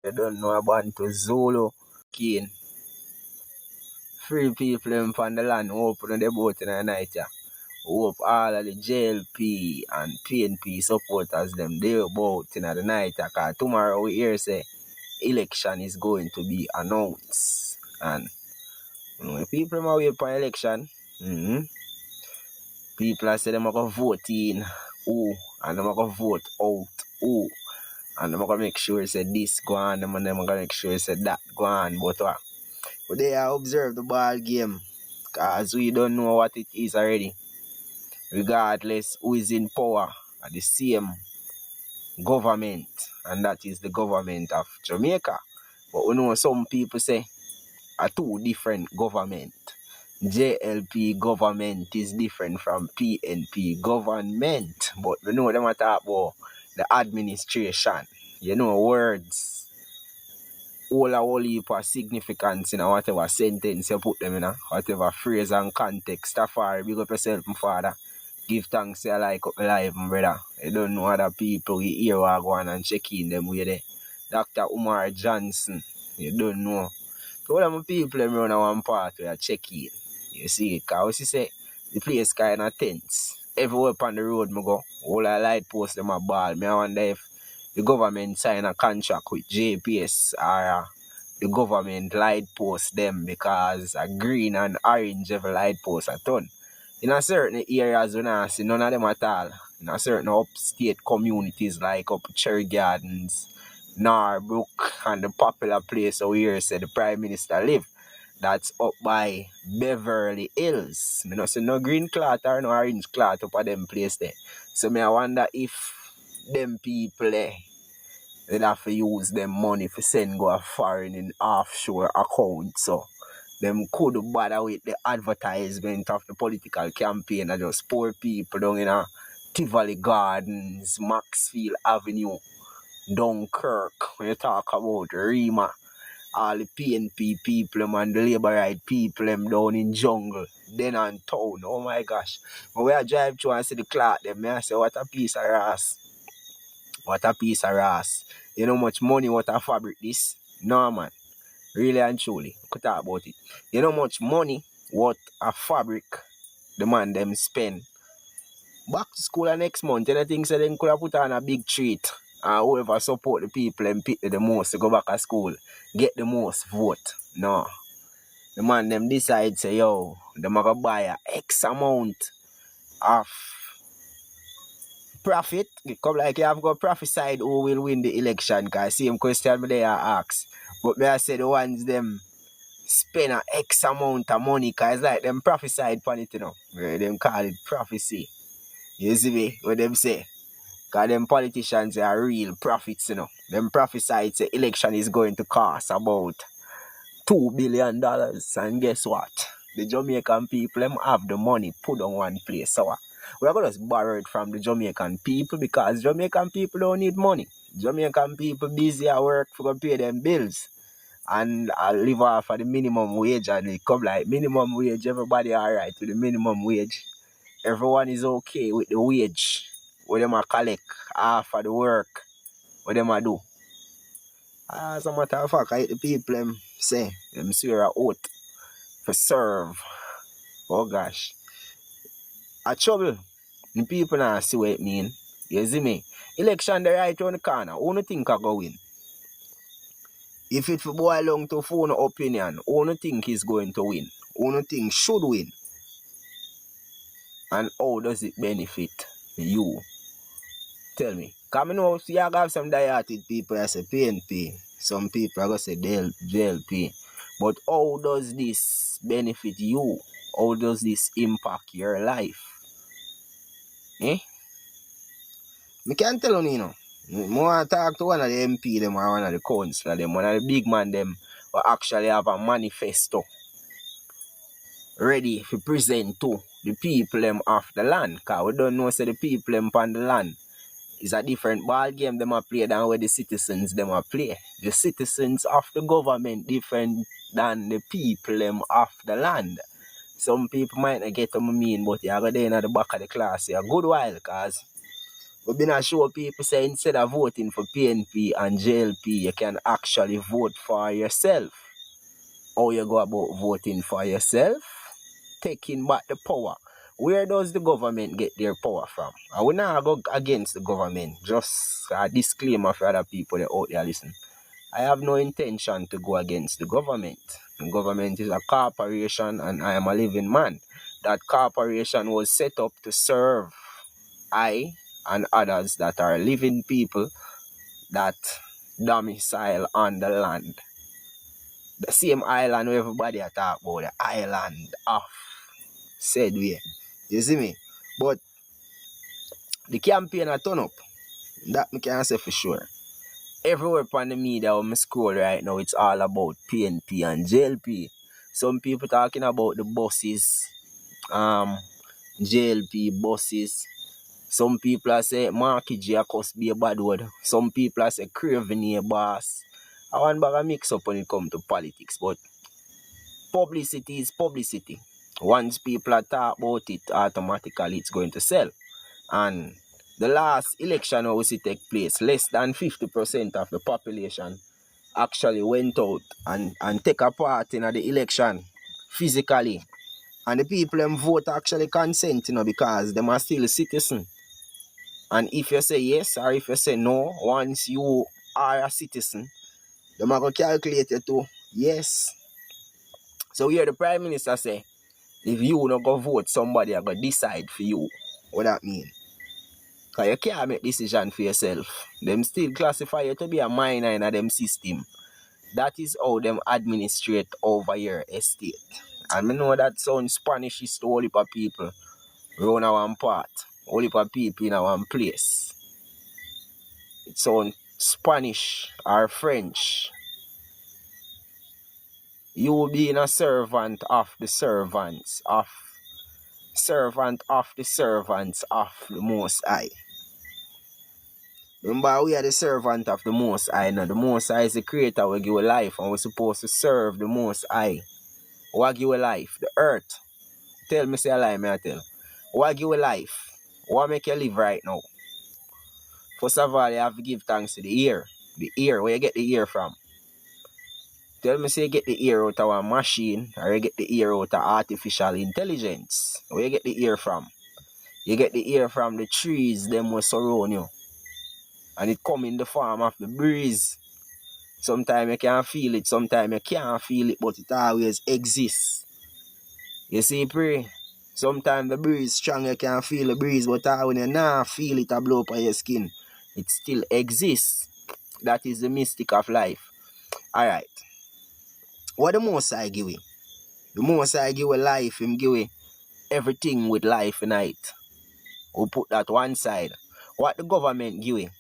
You don't know about Bantu Zulu. Keen. Free people them from the land open the boat in the night. Yeah. Hope all of the JLP and PNP supporters them they about in the night. Because tomorrow we hear say election is going to be announced. And when people are wait for election, people are say them are going to vote in who and them are going to vote out who. And I'm gonna make sure say this go on, and I'm gonna make sure say that go on. But they observe the ball game, cause we don't know what it is already. Regardless who is in power, at the same government, and that is the government of Jamaica. But we know some people say are two different government. JLP government is different from PNP government, but we know them are talk about the administration. You know, words whole heap of significance in whatever sentence you put them in, whatever phrase and context. Tafari, big up yourself, my father. Give thanks to you like up my life, my brother. You don't know other people we hear what go on and check in them way there. Dr. Umar Johnson, you don't know. All of my people them run one part where check in. You see it, because you say the place kind of tense. Everywhere on the road I go, all the light posts them a ball. I wonder if the government sign a contract with JPS or the government light post them, because a green and orange every light post a ton. In a certain areas when I see none of them at all. In a certain upstate communities like up Cherry Gardens, Narbrook, and the popular place where you say the Prime Minister live. That's up by Beverly Hills. I don't see no green cloth or no orange cloth up at them place there. So I wonder if them people there, they'd have to use them money for send go a foreign in offshore account. So them could bother with the advertisement of the political campaign and just poor people down in Tivoli Gardens, Maxfield Avenue, Dunkirk, when you talk about Rima, all the PNP people and the Labour Right people them down in jungle, then on town. Oh my gosh. When we drive through and see the clock, them I say, what a piece of ass. What a piece of ass. You know how much money what a fabric this? No man. Really and truly. Could talk about it. You know how much money what a fabric the man them spend. Back to school next month, and I think so they could have put on a big treat. And whoever support the people and pick the most to go back to school, get the most vote. No. The man them decide say, yo, them are gonna buy a X amount of profit. It come like you have got prophesied who will win the election, because same question me there ask. But me I say the ones them spend a X amount of money, because it's like them prophesied upon it, you know. Them call it prophecy. You see me? What them say? Because them politicians are real prophets, you know. Them prophesied say election is going to cost about $2 billion. And guess what? The Jamaican people them have the money put on one place. So we're going to just borrow it from the Jamaican people, because Jamaican people don't need money. Jamaican people busy at work for to pay them bills. And I live off of the minimum wage, and it come like minimum wage, everybody alright with the minimum wage. Everyone is okay with the wage. What them a collect half of the work. What them a do. As a matter of fact, the people them say, them swear a oath for serve. Oh gosh. A trouble. The people now see what it mean. You see me? Election the right around the corner. Who no think I go win? If it boil down to phone opinion, who no think is going to win? Who no think should win? And how does it benefit you? Tell me. Because I know you have some diehard people that say PNP. Some people are going to say JLP. But how does this benefit you? How does this impact your life? Eh? I can't tell you, you know. I want to talk to one of the MP them or one of the councillor them, one of the big man them who actually have a manifesto ready to present to the people them of the land. Because we don't know say the people them on the land is a different ball game them a play than where the citizens them a play. The citizens of the government different than the people them of the land. Some people might not get what I mean, but you are there in the back of the class a good while, because We've been a show people say instead of voting for PNP and JLP, you can actually vote for yourself. How you go about voting for yourself? Taking back the power. Where does the government get their power from? I will not go against the government. Just a disclaimer for other people that out there listen. I have no intention to go against the government. The government is a corporation and I am a living man. That corporation was set up to serve I and others that are living people that domicile on the land. The same island where everybody talk about, the island of said way. You see me? But the campaign a turn up. That I can say for sure. Everywhere on the media when I scroll right now, it's all about PNP and JLP. Some people talking about the buses, JLP buses. Some people are saying Marky J cost be a bad word. Some people are saying Craven a boss. I want to mix up when it comes to politics, but publicity is publicity. Once people are talk about it, automatically it's going to sell. And the last election where we see take place, less than 50% of the population actually went out and take a part in the election physically. And the people them vote actually consent, because they are still a citizen. And if you say yes or if you say no, once you are a citizen, they are going to calculate it to yes. So here the Prime Minister say, if you not go vote, somebody are going to decide for you. What that mean? Because you can't make decision for yourself. Them still classify you to be a minor in them system. That is how them administrate over your estate. And I know that sounds Spanish to a whole heap of people around one part. A whole heap of people in one place. It sounds Spanish or French. You being a servant of the servants of the Most High. Remember, we are the servant of the Most High. Now, the Most High is the creator who give you life, and we're supposed to serve the Most High. What give you life? The earth. Tell me, say a lie, me I tell. What give you life? What make you live right now? First of all, you have to give thanks to the ear. The ear, where you get the ear from? Tell me, say you get the ear out of a machine, or you get the ear out of artificial intelligence. Where you get the ear from? You get the ear from the trees, them will surround you. And it come in the form of the breeze. Sometimes you can feel it, sometimes you can't feel it, but it always exists. You see, pray. Sometimes the breeze strong, you can feel the breeze, but when you not feel it a blow up on your skin, it still exists. That is the mystic of life. Alright. What the Most High give you? The Most High give you life, Him give you everything with life in it. We'll put that one side. What the government give you?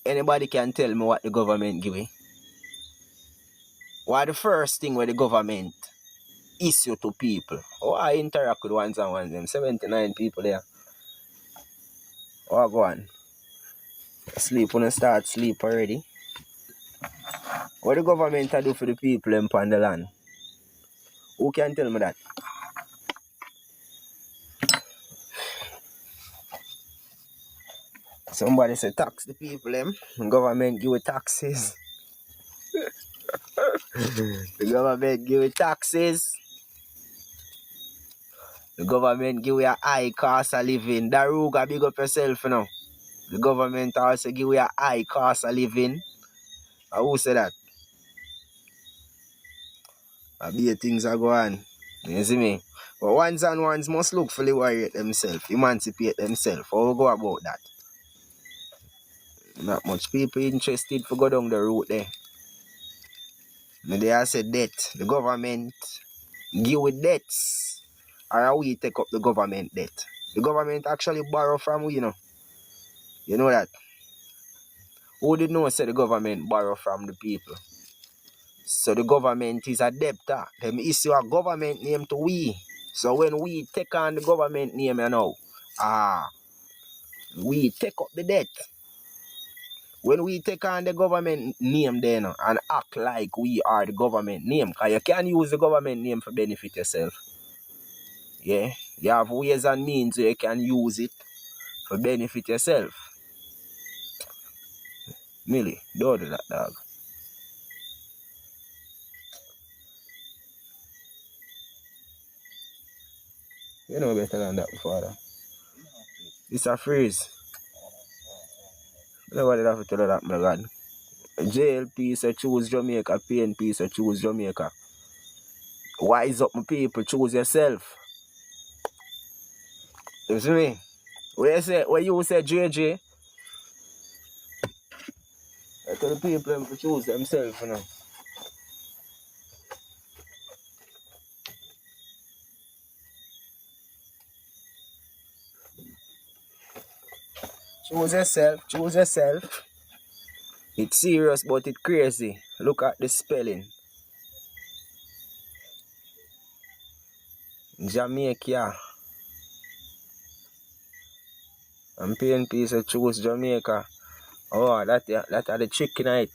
Anybody can tell me what the government give you? What the first thing where the government issue to people? Oh, I interact with ones and ones, them 79 people there. Oh, go on. Sleep when I start sleep already. What the government do for the people in the land? Who can tell me that? Somebody say tax the people them. The government give you taxes. The government give you taxes. The government give you a high cost of living. Daruga, big up yourself now. The government also give you a high cost of living. Who say that? I be things are going on. You see me? But ones and ones must look for liberate themselves, emancipate themselves. How we go about that? Not much people interested for go down the route there. They say debt. The government give with debts. Or we take up the government debt. The government actually borrow from we, You know that? Who did know say the government borrow from the people? So the government is a debtor. Them issue a government name to we. So when we take on the government name we take up the debt. When we take on the government name then and act like we are the government name, because you can use the government name for benefit yourself. Yeah, you have ways and means where you can use it for benefit yourself. Millie, don't do that, dog. You know better than that, father. It's a freeze. Nobody have to tell you that, my God. JLP say choose Jamaica, PNP say choose Jamaica. Wise up, my people, choose yourself. You see me? When you say JJ, I tell the people them to choose themselves, you know. Choose yourself, choose yourself. It's serious, but it's crazy. Look at the spelling. Jamaica. And PNP say choose Jamaica. Oh, that are the chicken night.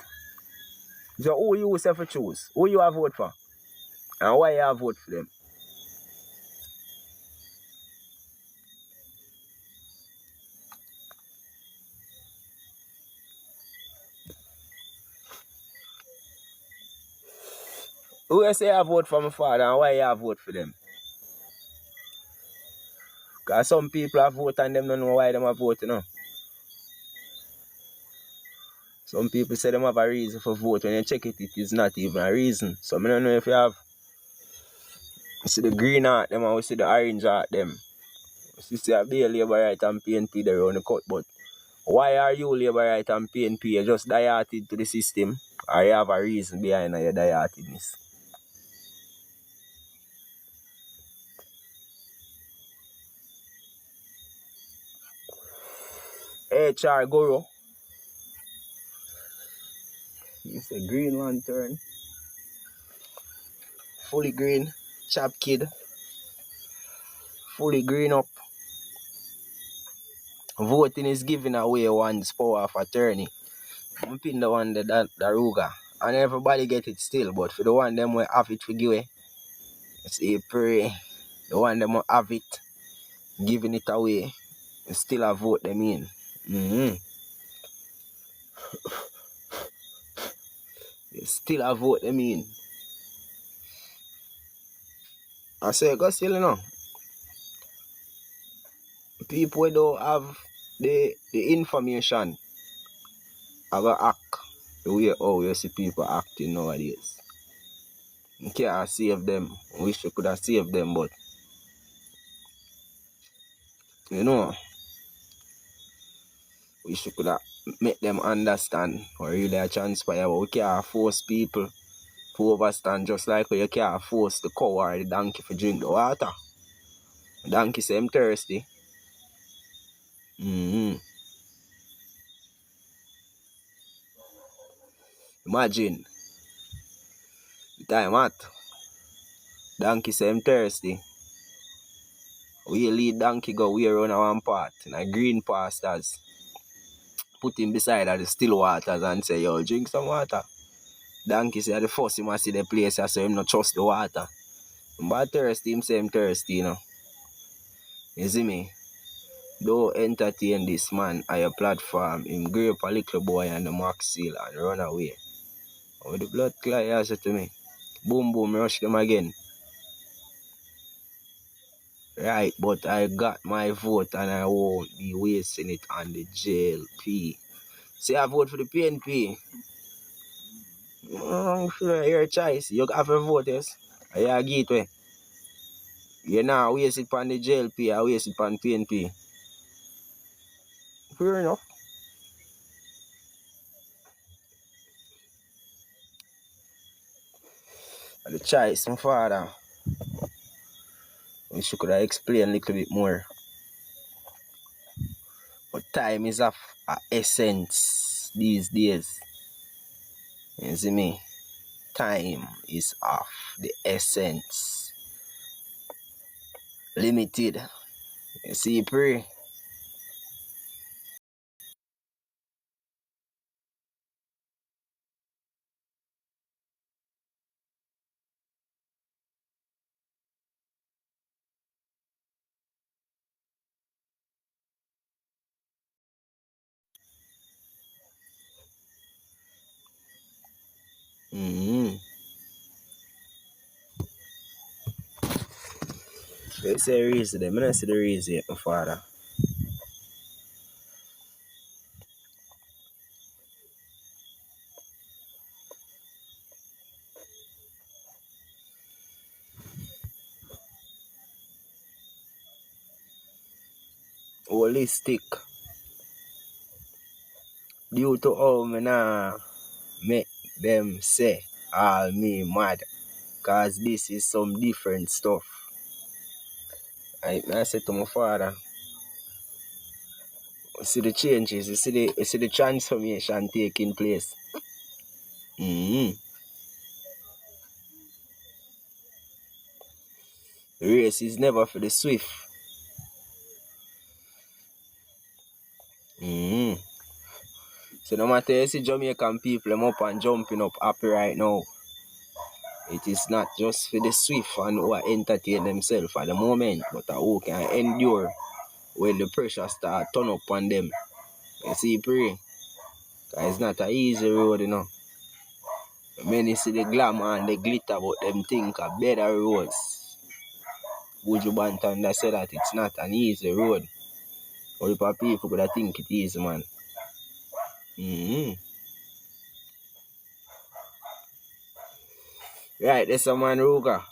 So who you yourself choose? Who you have vote for? And why you have vote for them? Who you say I vote for my father and why you vote for them? Because some people have voted and them don't know why them have voted, you know. Some people say them have a reason for vote. When you check it, it is not even a reason. So I don't know if you have. You see the green heart them and we see the orange heart them. You see a be a Labour right and PNP there on the cut, but why are you Labour right and PNP? You're just die-hearted to the system or you have a reason behind your die-heartedness? HR Guru. It's a green lantern. Fully green. Chap kid. Fully green up. Voting is giving away one's power of attorney. I'm pin the one that Ruga. And everybody get it still, but for the one them will have it for give, say pray. The one them will have it, giving it away, still a vote them in. Still a vote them in. I say, go still, you know. People don't have the information about act the way how you see people acting nowadays. You can't save them. Wish you could have saved them, but you know, wish you could have make them understand what really transpire. But we can't force people to overstand just like you can't force the cow or the donkey to drink the water. The donkey say I'm thirsty. Imagine the time at donkey say I'm thirsty. We lead donkey go we run one part in a green pastures. Put him beside the still waters and say, yo, drink some water. Donkey say the first him see the place so him not trust the water. But thirsty, him say him thirsty, you know. You see me? Don't entertain this man on your platform. Him grape a little boy and the max seal and run away. With the blood clot you say to me. Boom boom rush them again. Right, but I got my vote and I won't be wasting it on the JLP. Say I vote for the PNP. Your choice. You have a vote, yes. You give it away. You now waste it on the JLP, I waste it on PNP. Fair enough. The choice, my father. Wish you could have explained a little bit more. But time is of essence these days. You see me? Time is of the essence. Limited. You see, pray. They say reason them. I don't see the reason yet, my father. Holistic. Due to how me nah make them say all me mad. Cause this is some different stuff. I said to my father, see the changes, you see the transformation taking place. The race is never for the swift. So no matter you see Jamaican people, them up and jumping up happy right now. It is not just for the swift and who entertain themselves at the moment, but who can endure when the pressure start turn up on them. You see, pray. Cause it's not an easy road, you know. Many see the glamour and the glitter, but them think of better roads. Bantu that said that it's not an easy road. Or if people could think it is, man. Right, there's a man Ruga.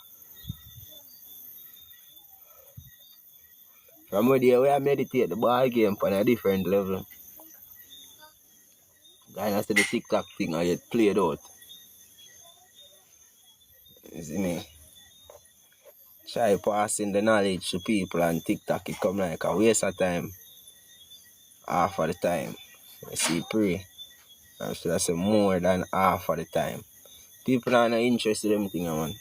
From where I meditate the ball game on a different level. Guy that's the TikTok thing I get played out. You see me? Try passing the knowledge to people and TikTok it come like a waste of time. Half of the time. You see, pray. I should say more than half of the time. People are not interested in anything, man.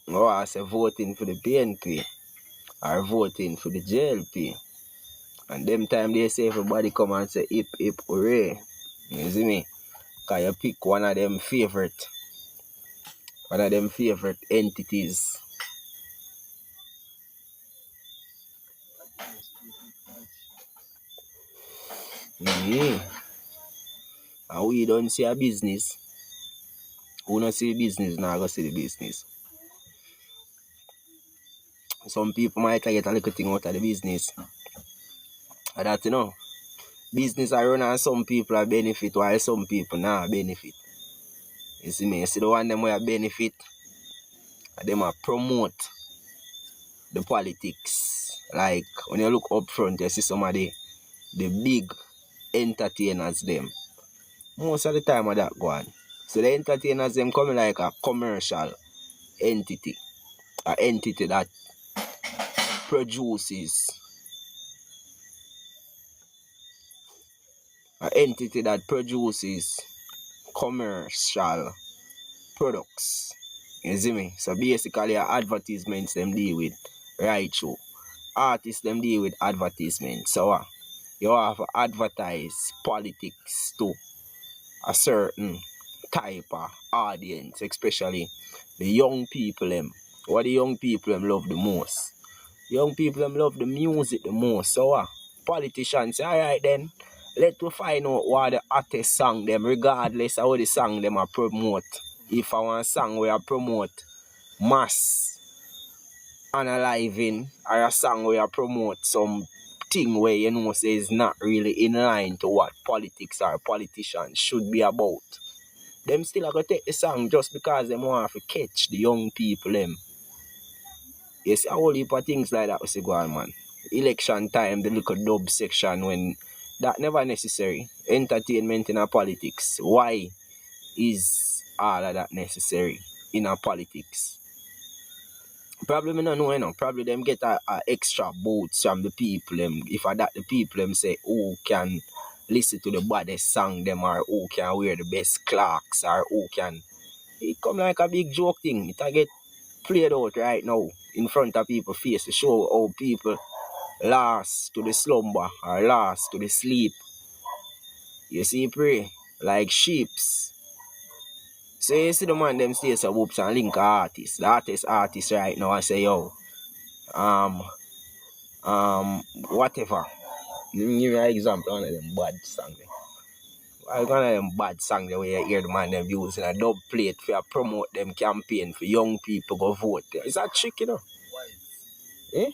Oh, I say voting for the BNP or voting for the JLP. And them time they say everybody come and say hip hip hooray. You see me? Cause you pick one of them favorite entities. And we don't see a business. Who don't see business now go see the business. Some people might get a little thing out of the business. And that you know. Business are run and some people are benefit while some people not benefit. You see me? You see the one them where benefit and them are promote the politics. Like when you look up front you see somebody the big entertainers them. Most of the time of that go on. So the entertainers them coming like a commercial entity. An entity that produces commercial products. You see me? So basically advertisements them deal with right show. Artists them deal with advertisements. So you have to advertise politics to a certain type of audience, especially the young people them. What the young people them love the most? Young people them love the music the most. So politicians say, alright then, let us find out what the hottest song them, regardless of what the song them are promote. If I want a song where I promote mass analyzing or a song where I promote some thing where you know say is not really in line to what politics or politicians should be about. Them still are going to take the song just because they want to catch the young people them. You see a whole heap of things like that we see go on, man. Election time, the little dub section when that never necessary. Entertainment in our politics. Why is all of that necessary in our politics? Probably me don't know, you know. Probably them get a extra votes from the people them. If I that the people them say who can listen to the baddest song them or who can wear the best clocks or who can. It come like a big joke thing. It get played out right now in front of people's face to show how people lost to the slumber or lost to the sleep. You see, pray like sheeps. So you see the man them stay so whoops and link artists. The artist right now I say yo whatever. Let me give you an example one of them bad song. I gonna them bad song the way you hear the man them using a dub plate for promote them campaign for young people go vote. Is that trick, you know? Eh?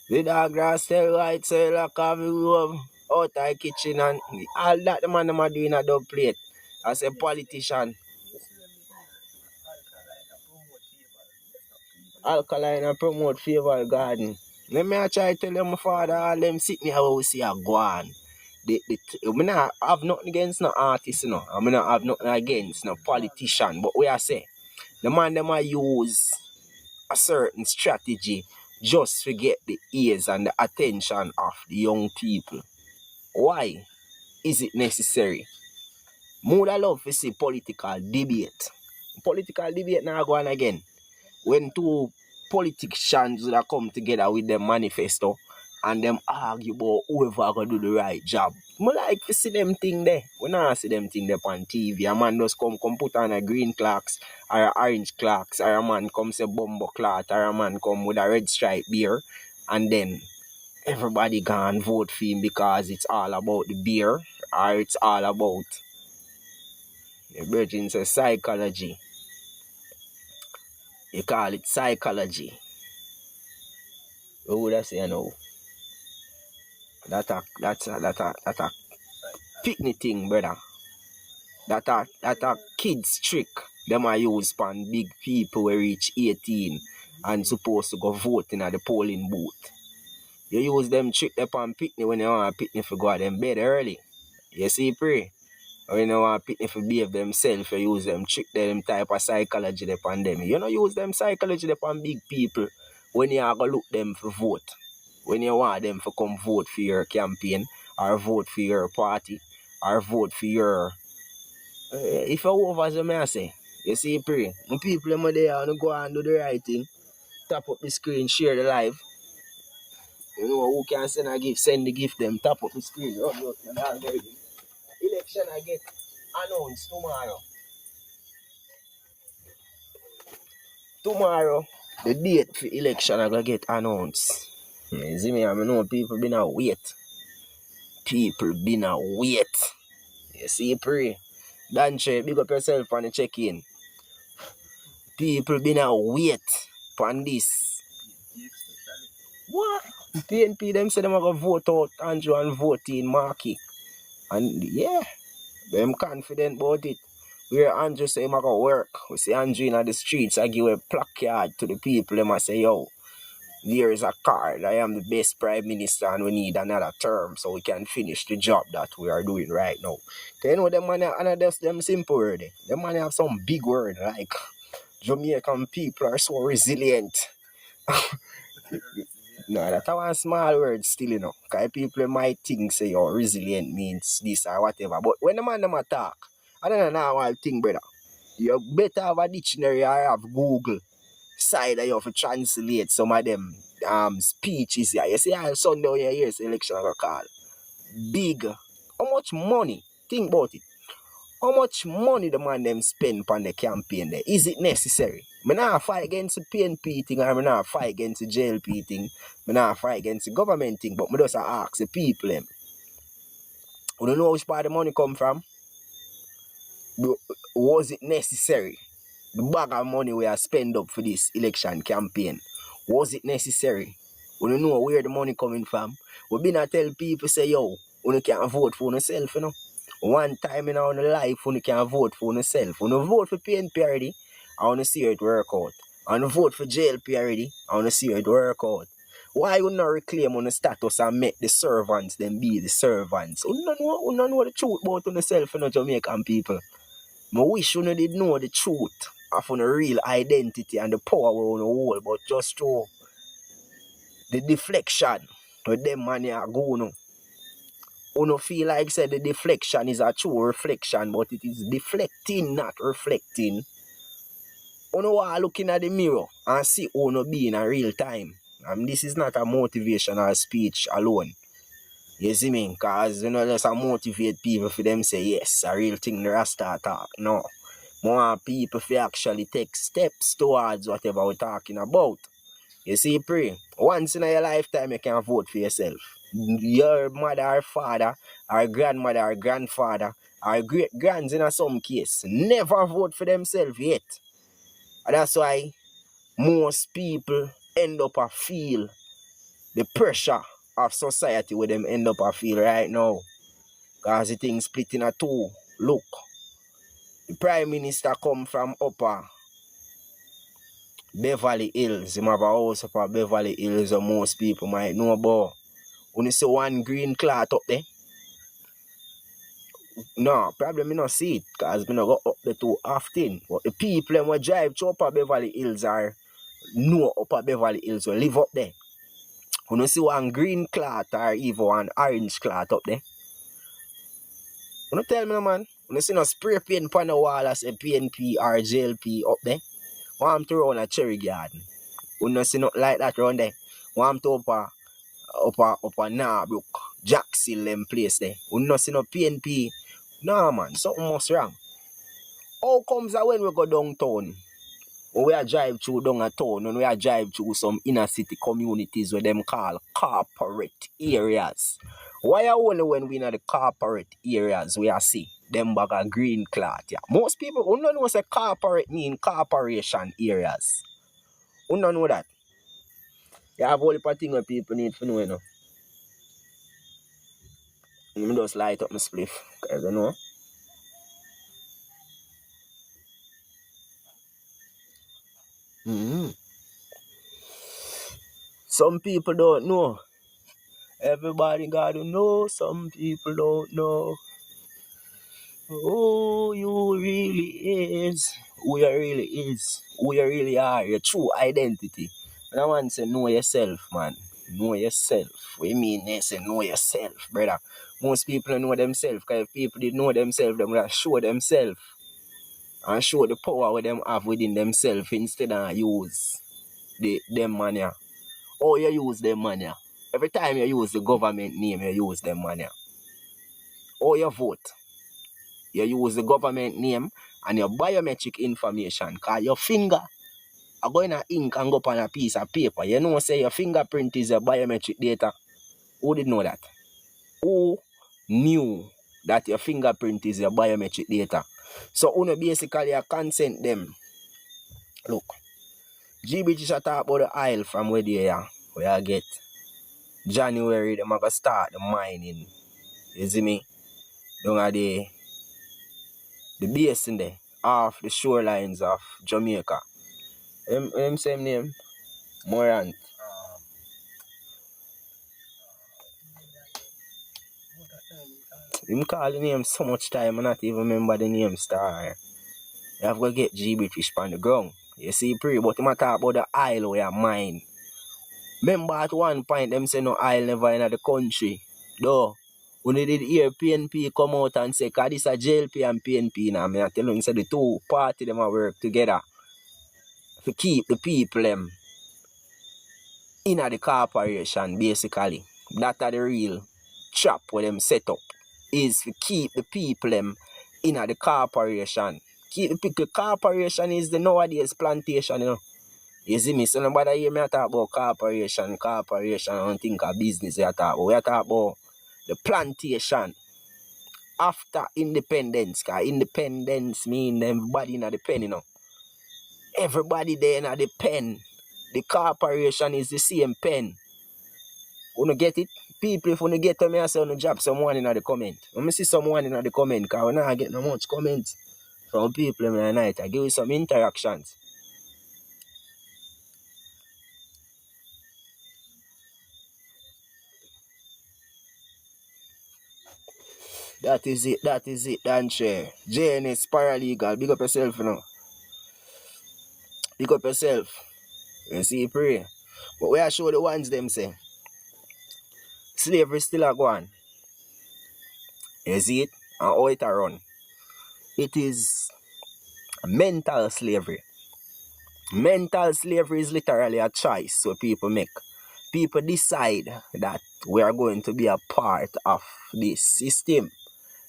The dog grass tell white say like have you out of kitchen and all that the man them are doing a dub plate as a politician. Alkaline and promote favor garden. Let me try to tell them my father all them sit me how we see a go on. I not have nothing against no artist, you know. I mean, I have nothing against no politician. But we are say the man them I use a certain strategy just to get the ears and the attention of the young people. Why is it necessary? More I love to see political debate. Political debate now go on again. When two politicians that come together with their manifesto and them argue about whoever gonna do the right job. I like to see them thing there. We not see them thing there on TV. A man just come put on a green clocks or a orange clocks, or a man come say bumbo cloth, or a man come with a red stripe beer, and then everybody gone vote for him because it's all about the beer or it's all about the virgin says psychology. You call it psychology. What would I say now? That's a picnic thing, brother. That a kids trick. Them I use pan big people who reach 18 and supposed to go voting at the polling booth. You use them trick upon picnic when you want a picnic for go at them bed early. You see, pray. When you want a picnic for behave themselves, you use them trick them type of psychology upon them. You don't use them psychology upon big people when you are going to look them for vote. When you want them to come vote for your campaign, or vote for your party, or vote for your... if you over, as I say, you see, pray. When people are there and go and do the right thing, tap up the screen, share the live. You know who can send a gift, send the gift them, tap up the screen, run out the algorithm. Election I get announced tomorrow. Tomorrow, the date for election I gonna get announced. You see me, I know people been a wait. People been a wait. You see, pray. Bantu, big up yourself on the check-in. People been a wait on this. What? PNP them say them are gonna vote out Andrew and vote in Marky. And yeah, them confident about it. Where Andrew say him a go work. We see Andrew in the streets, I give a placard to the people, them I say, yo, there is a card. I am the best prime minister and we need another term so we can finish the job that we are doing right now. You know them man and that's them simple word. Them man have some big word like Jamaican people are so resilient. No, that's one small word still, you know. Because people might think say you're resilient means this or whatever. But when the man them attack, I don't know one thing, brother. You better have a dictionary or have Google side that you have to translate some of them speeches here. You see how Sunday here is election I call. Big. How much money? Think about it. How much money the man them spend on the campaign there? Is it necessary? I not fight against the PNP thing or I not fight against the JLP thing. I not fight against the government thing, but I just ask the people them. You don't know which part the money come from? Was it necessary? The bag of money we are spend up for this election campaign, was it necessary? We don't know where the money coming from. We been to tell people say, yo, you can't vote for yourself, you know. One time in our life, you can't vote for yourself. You vote for PNP already, I want to see how it work out. I want to vote for JLP already, I want to see how it work out. Why you not reclaim on the status and make the servants them be the servants? You don't know the truth about yourself, you know, Jamaican people. I wish you did know the truth of the real identity and the power we hold, but just through the deflection with them money are going. You feel like said the deflection is a true reflection, but it is deflecting, not reflecting. You are looking at the mirror and see who be in a real time. And this is not a motivational speech alone. You see me? Because just a motivate people for them say, yes, a real thing the Rasta talk. No. More people to actually take steps towards whatever we're talking about. You see, pray. Once in your lifetime you can vote for yourself. your mother or father, or grandmother or grandfather, or great grands in some case, never vote for themselves yet. And that's why most people end up a feel the pressure of society where them end up a feel right now. Because the thing split in a two. Look, the Prime Minister come from upper Beverly Hills. Him have a house upper Beverly Hills and most people might know about. When you see one green cloth up there, no, probably me not see it because me not go up there too often. But the people them who drive to upper Beverly Hills are know upper Beverly Hills will live up there. When you see one green cloth or even one orange cloth up there, you tell me no man, when you see no spray paint on the wall as a PNP or JLP up there, want to run a cherry garden. You don't see nothing like that around there. Want to upper Narbrook, Jackson them place there. You don't see no PNP. No man, something must wrong. How comes that when we go downtown, when we are drive through down a town, when we are drive through some inner city communities where them call corporate areas? Why are only when we in the corporate areas we are see them bag of green cloth? Yeah. Most people who don't know say corporate mean corporation areas. Who don't know that? You have all the thing where people need to know, you know. Let me just light up my spliff, because you know. Some people don't know. Everybody gotta know. Some people don't know. Who you really is. Who you really is. Who you really are. Your true identity. And I want to say know yourself, man. Know yourself. What you mean they say know yourself, brother? Most people don't know themselves. Because if people did know themselves, they would have show themselves. And show the power what them have within themselves instead of use them money. Or you use them money. Every time you use the government name, you use them money. Or you vote. You use the government name and your biometric information. Because your finger are going to ink and go up on a piece of paper. You know say your fingerprint is your biometric data. Who did know that? Who knew that your fingerprint is your biometric data? So you basically you consent them. Look. GBG shall talk about the oil from where they are. Where I get January, they're going to start the mining. You see me? Down at the basin there, off the shorelines of Jamaica. Him same name? Morant. Him call the name so much time I not even remember the name star. You have to get GB fish on the ground. You see, pre, but him talk about the oil where I mine. Remember at one point them say no oil never in the country. Though when they did hear PNP come out and say, cause this a JLP and PNP now, I tell you, say the two party them a work together to keep the people them in the corporation basically. That are the real trap where them set up. Is to keep the people them in the corporation. Keep the corporation is the nowadays plantation, you know. You see me, so nobody hear me talk about corporation, I don't think of business we talk about. We talk about the plantation after independence. Because independence means everybody in the pen, you know. Everybody there in the pen. The corporation is the same pen. Wanna get it? People, if you get to me, I say, drop someone in the comment. Let me see someone in the comment, because we not get no much comments from people in the night. I give you some interactions. That is it, Dan share. JNS paralegal, big up yourself, you know. Big up yourself. You see, pray. But we are show the ones them say. Slavery still a go on. You see it? And how it a run. It is mental slavery. Mental slavery is literally a choice what people make. People decide that we are going to be a part of this system.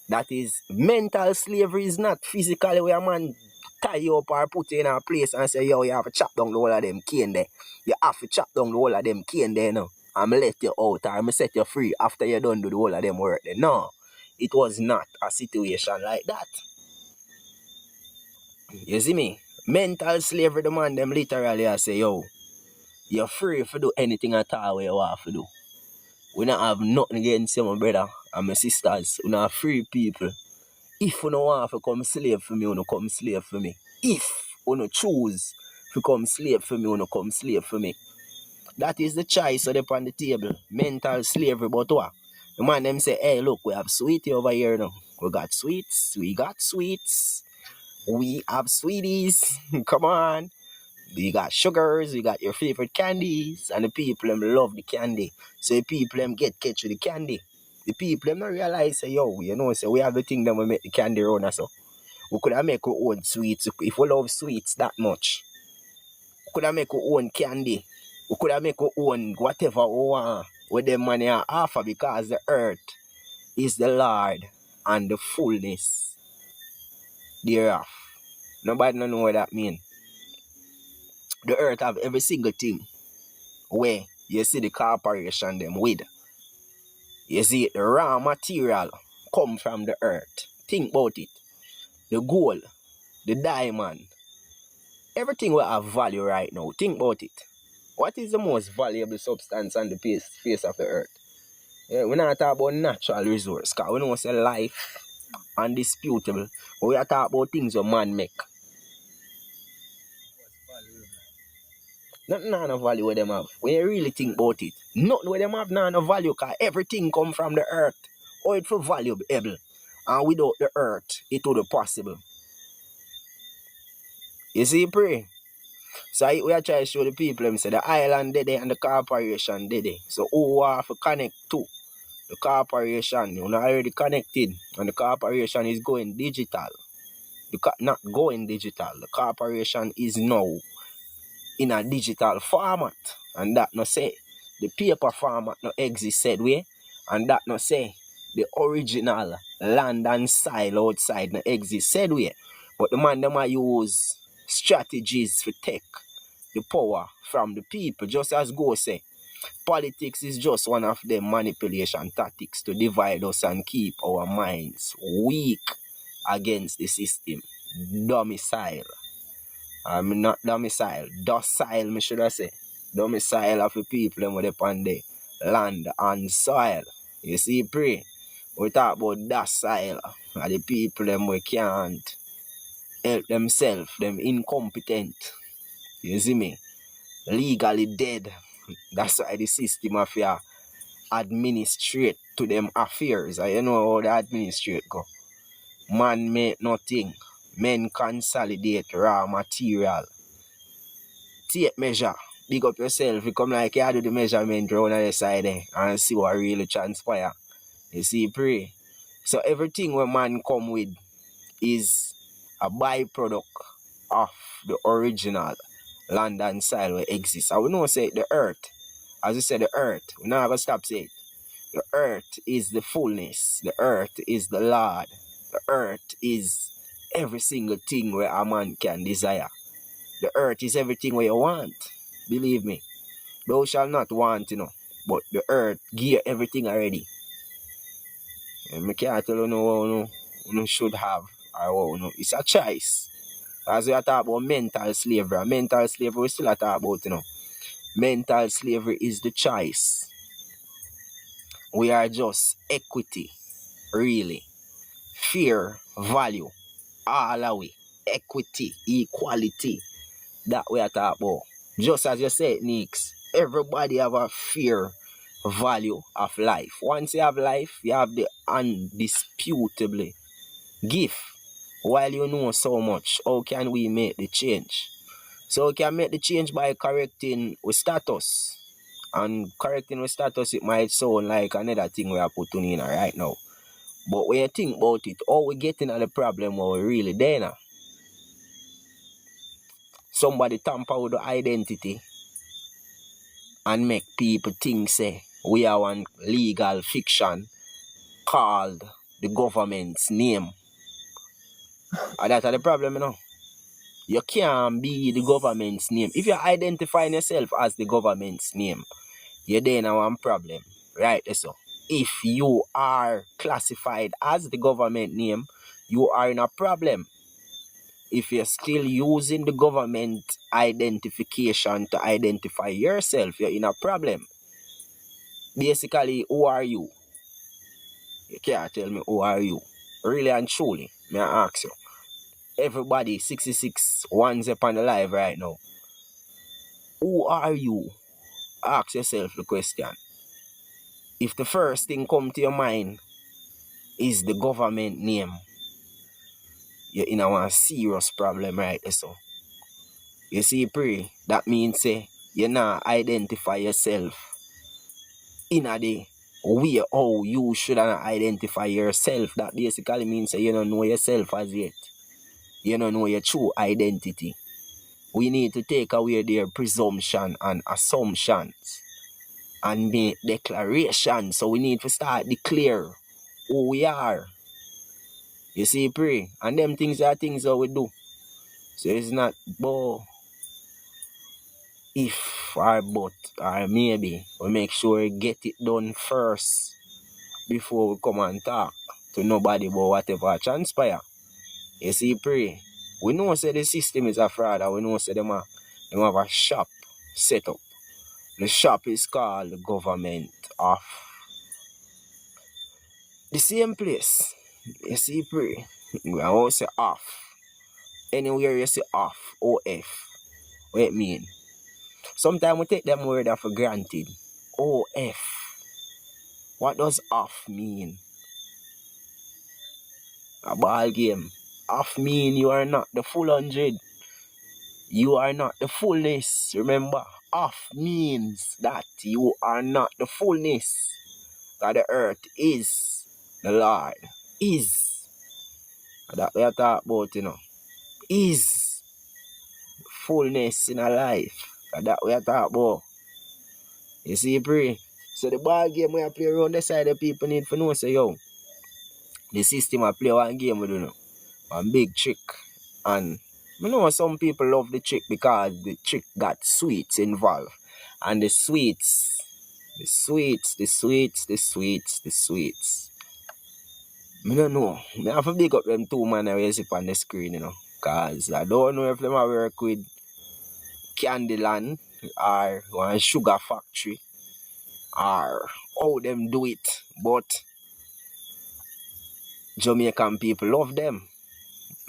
That is, mental slavery is not physically where a man tie you up or put you in a place and say, yo, you have to chop down the whole of them cane there. You have to chop down the whole of them cane there now. I'm let you out or I'm set you free after you done do the whole of them work. Then no, it was not a situation like that. You see me? Mental slavery, the man them literally I say, yo, you're free to do anything at all where you want to do. We don't have nothing against you, my brother and my sisters. We not free people. If you don't want to come slave for me, you don't come slave for me. If you don't choose to come slave for me, you don't come slave for me. That is the choice of on the table. Mental slavery, but what? The man them say, hey, look, we have sweetie over here now. We got sweets. We have sweeties. Come on. We got sugars, we got your favorite candies, and the people them love the candy. So the people them get catch with the candy. The people them don't realize, say, yo, you know, so we have the thing that we make the candy run us. So we could have make our own sweets. If we love sweets that much, we could have make our own candy. We could have make our own whatever we want with them money are offer, because the earth is the Lord and the fullness thereof. Nobody don't know what that means. The earth have every single thing where you see the corporation them with. You see the raw material come from the earth. Think about it. The gold, the diamond, everything will have value right now. Think about it. What is the most valuable substance on the face of the earth? Yeah, we're not talking about natural resource, because we know it's life undisputable. But we are talking about things that man make. Nothing no value where them have. When you really think about it, nothing where them have no value, because everything come from the earth. Or it for valuable. And without the earth, it would be possible. You see, pray. So we are trying to show the people, them say the island did it and the corporation did it. So who have to connect to the corporation? You're not already connected, and the corporation is going digital. Not going digital. The corporation is now in a digital format, and that no say the paper format no exist said way, and that no say the original land and soil outside no exist said way. But the man them a use strategies to take the power from the people, just as go say politics is just one of them manipulation tactics to divide us and keep our minds weak against the system. Domicile. I'm not domicile. Docile, me should I say. Domicile of the people them with upon the land and soil. You see, pray. We talk about docile. And the people them we can't help themselves. Them incompetent. You see me? Legally dead. That's why the system of your administrate to them affairs. You know how the administrate go. Man make nothing. Men consolidate raw material. Tape measure. Big up yourself. You come like you do the measurement around on the side there and see what really transpire. You see, pray. So everything where man come with is a byproduct of the original land and soil where exists. I will know say the earth. As you said, the earth. We're not gonna stop saying it. The earth is the fullness. The earth is the Lord. The earth is every single thing where a man can desire. The earth is everything where you want. Believe me. Thou shalt not want, but the earth give everything already. And I can't tell you what you should have or what it's a choice. As we are talking about mental slavery. Mental slavery we still are talking about, Mental slavery is the choice. We are just equity, really. Fear, value, all away. Equity, equality. That we are talking about. Just as you said, Nix, everybody have a fear value of life. Once you have life, you have the undisputably gift. While you know so much, how can we make the change? So we can make the change by correcting our status. And correcting our status, it might sound like another thing we are putting in right now. But when you think about it, how we getting at the problem where we really there now? Somebody tamper with the identity and make people think say we are one legal fiction called the government's name. And that's the problem, You can't be the government's name. If you're identifying yourself as the government's name, you're there now one problem. Right, so if you are classified as the government name, you are in a problem. If you're still using the government identification to identify yourself, you're in a problem. Basically, who are you? You can't tell me who are you. Really and truly, may I ask you. Everybody, 66 ones upon the live right now. Who are you? Ask yourself the question. If the first thing come to your mind is the government name, you're in a serious problem right there, so. You see, pray, that means you not identify yourself in a the way how you should identify yourself. That basically means you don't know yourself as yet. You don't know your true identity. We need to take away their presumption and assumptions and make declarations. So we need to start declare who we are. You see, pray. And them things are things that we do. So it's not about if or but or maybe. We make sure we get it done first before we come and talk to nobody about whatever transpire. You see, pray. We know say the system is a fraud, and we know say them have a shop set up. The shop is called the government of the same place. You see, pray. We all say off. Anywhere you say off, OF. What it mean? Sometimes we take them word for granted. OF. What does off mean? A ball game. Off mean you are not the full 100. You are not the fullness. Remember, off means that you are not the fullness. That the earth is the Lord. Is. That we are talking about, Is fullness in a life. That we are talking about. You see, pray. So the ball game we play around the side, the people need to know, say, yo, the system I play one game, we don't know. One big trick. And I know some people love the trick because the trick got sweets involved. And the sweets. I don't know. I have to big up them two man I see on the screen, Because I don't know if them work with Candyland or one sugar factory or how them do it. But Jamaican people love them.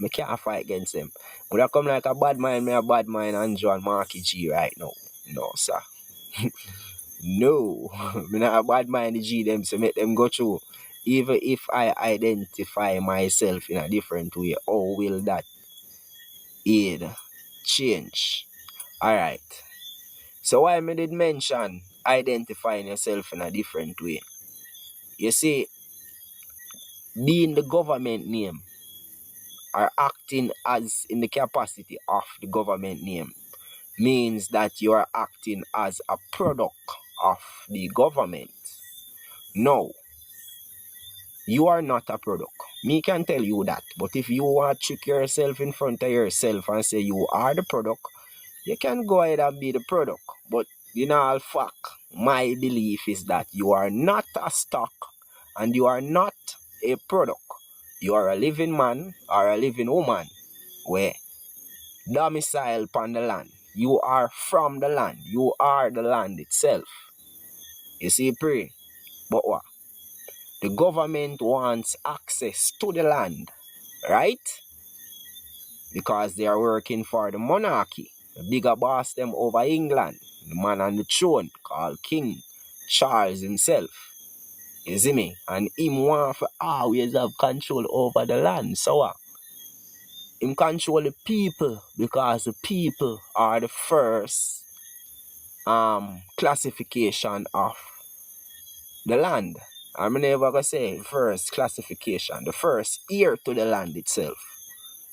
I can't fight against them. Would I come like a bad mind, and John Marky G right now? No, sir. No. I'm not a bad mind the G them, so make them go through. Even if I identify myself in a different way, how will that aid change? Alright. So why I did mention identifying yourself in a different way? You see, being the government name or acting as in the capacity of the government name means that you are acting as a product of the government. No, you are not a product. Me can tell you that. But if you want to trick yourself in front of yourself and say you are the product, you can go ahead and be the product. But in all fact, my belief is that you are not a stock and you are not a product. You are a living man or a living woman where domicile upon the land. You are from the land. You are the land itself. You see, pray. But what? The government wants access to the land, right? Because they are working for the monarchy. The bigger boss them over England. The man on the throne called King Charles himself. You see me? And him want to always have control over the land. So him control the people because the people are the first classification of the land. I'm never gonna say first classification. The first ear to the land itself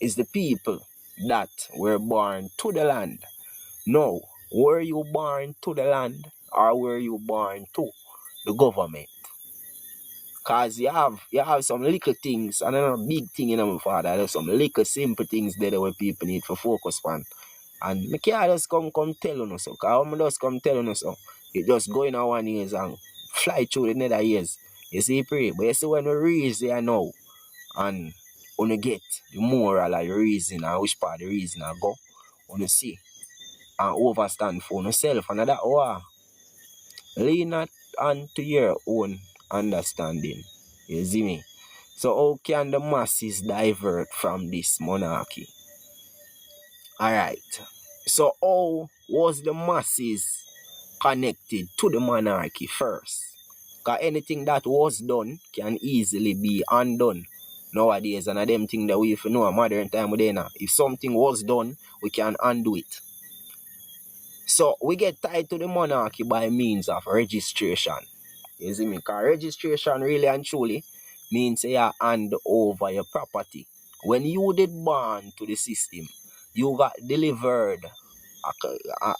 is the people that were born to the land. No, were you born to the land or were you born to the government? Because you have some little things, and not a big thing in my father. There's some little simple things there where people need to focus on. And I can't just come tell you so. Because I'm just come tell you so. It just go in our 1 years and fly through the nether years. You see, pray. But you see, when we reason here now, and when you get the moral of the reason and which part the reason I go, when you see, and overstand for yourself, and that war, lean not onto your own understanding. You see me? So how can the masses divert from this monarchy? Alright. So how was the masses connected to the monarchy first? Because anything that was done can easily be undone nowadays. And them thing that we if know a modern time with now. If something was done, we can undo it. So we get tied to the monarchy by means of registration. You see me? Because registration really and truly means you hand over your property. When you did born to the system, you got delivered.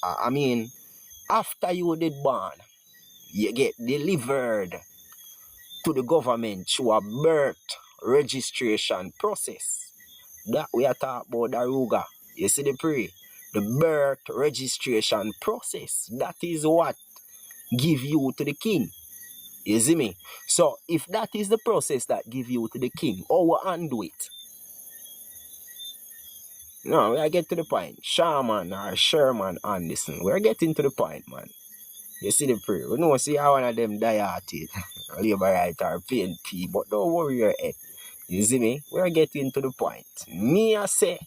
I mean, after you did born, you get delivered to the government through a birth registration process. That we are talking about the Ruga. You see the pre? The birth registration process. That is what give you to the king. You see me? So if that is the process that give you to the king, how we undo it? No, we are getting to the point. Sherman or Sherman Anderson. We're getting to the point, man. You see the prayer. We know see how one of them die hearted. Labor right or PNP, but don't worry your head. You see me? We're getting to the point. Me I say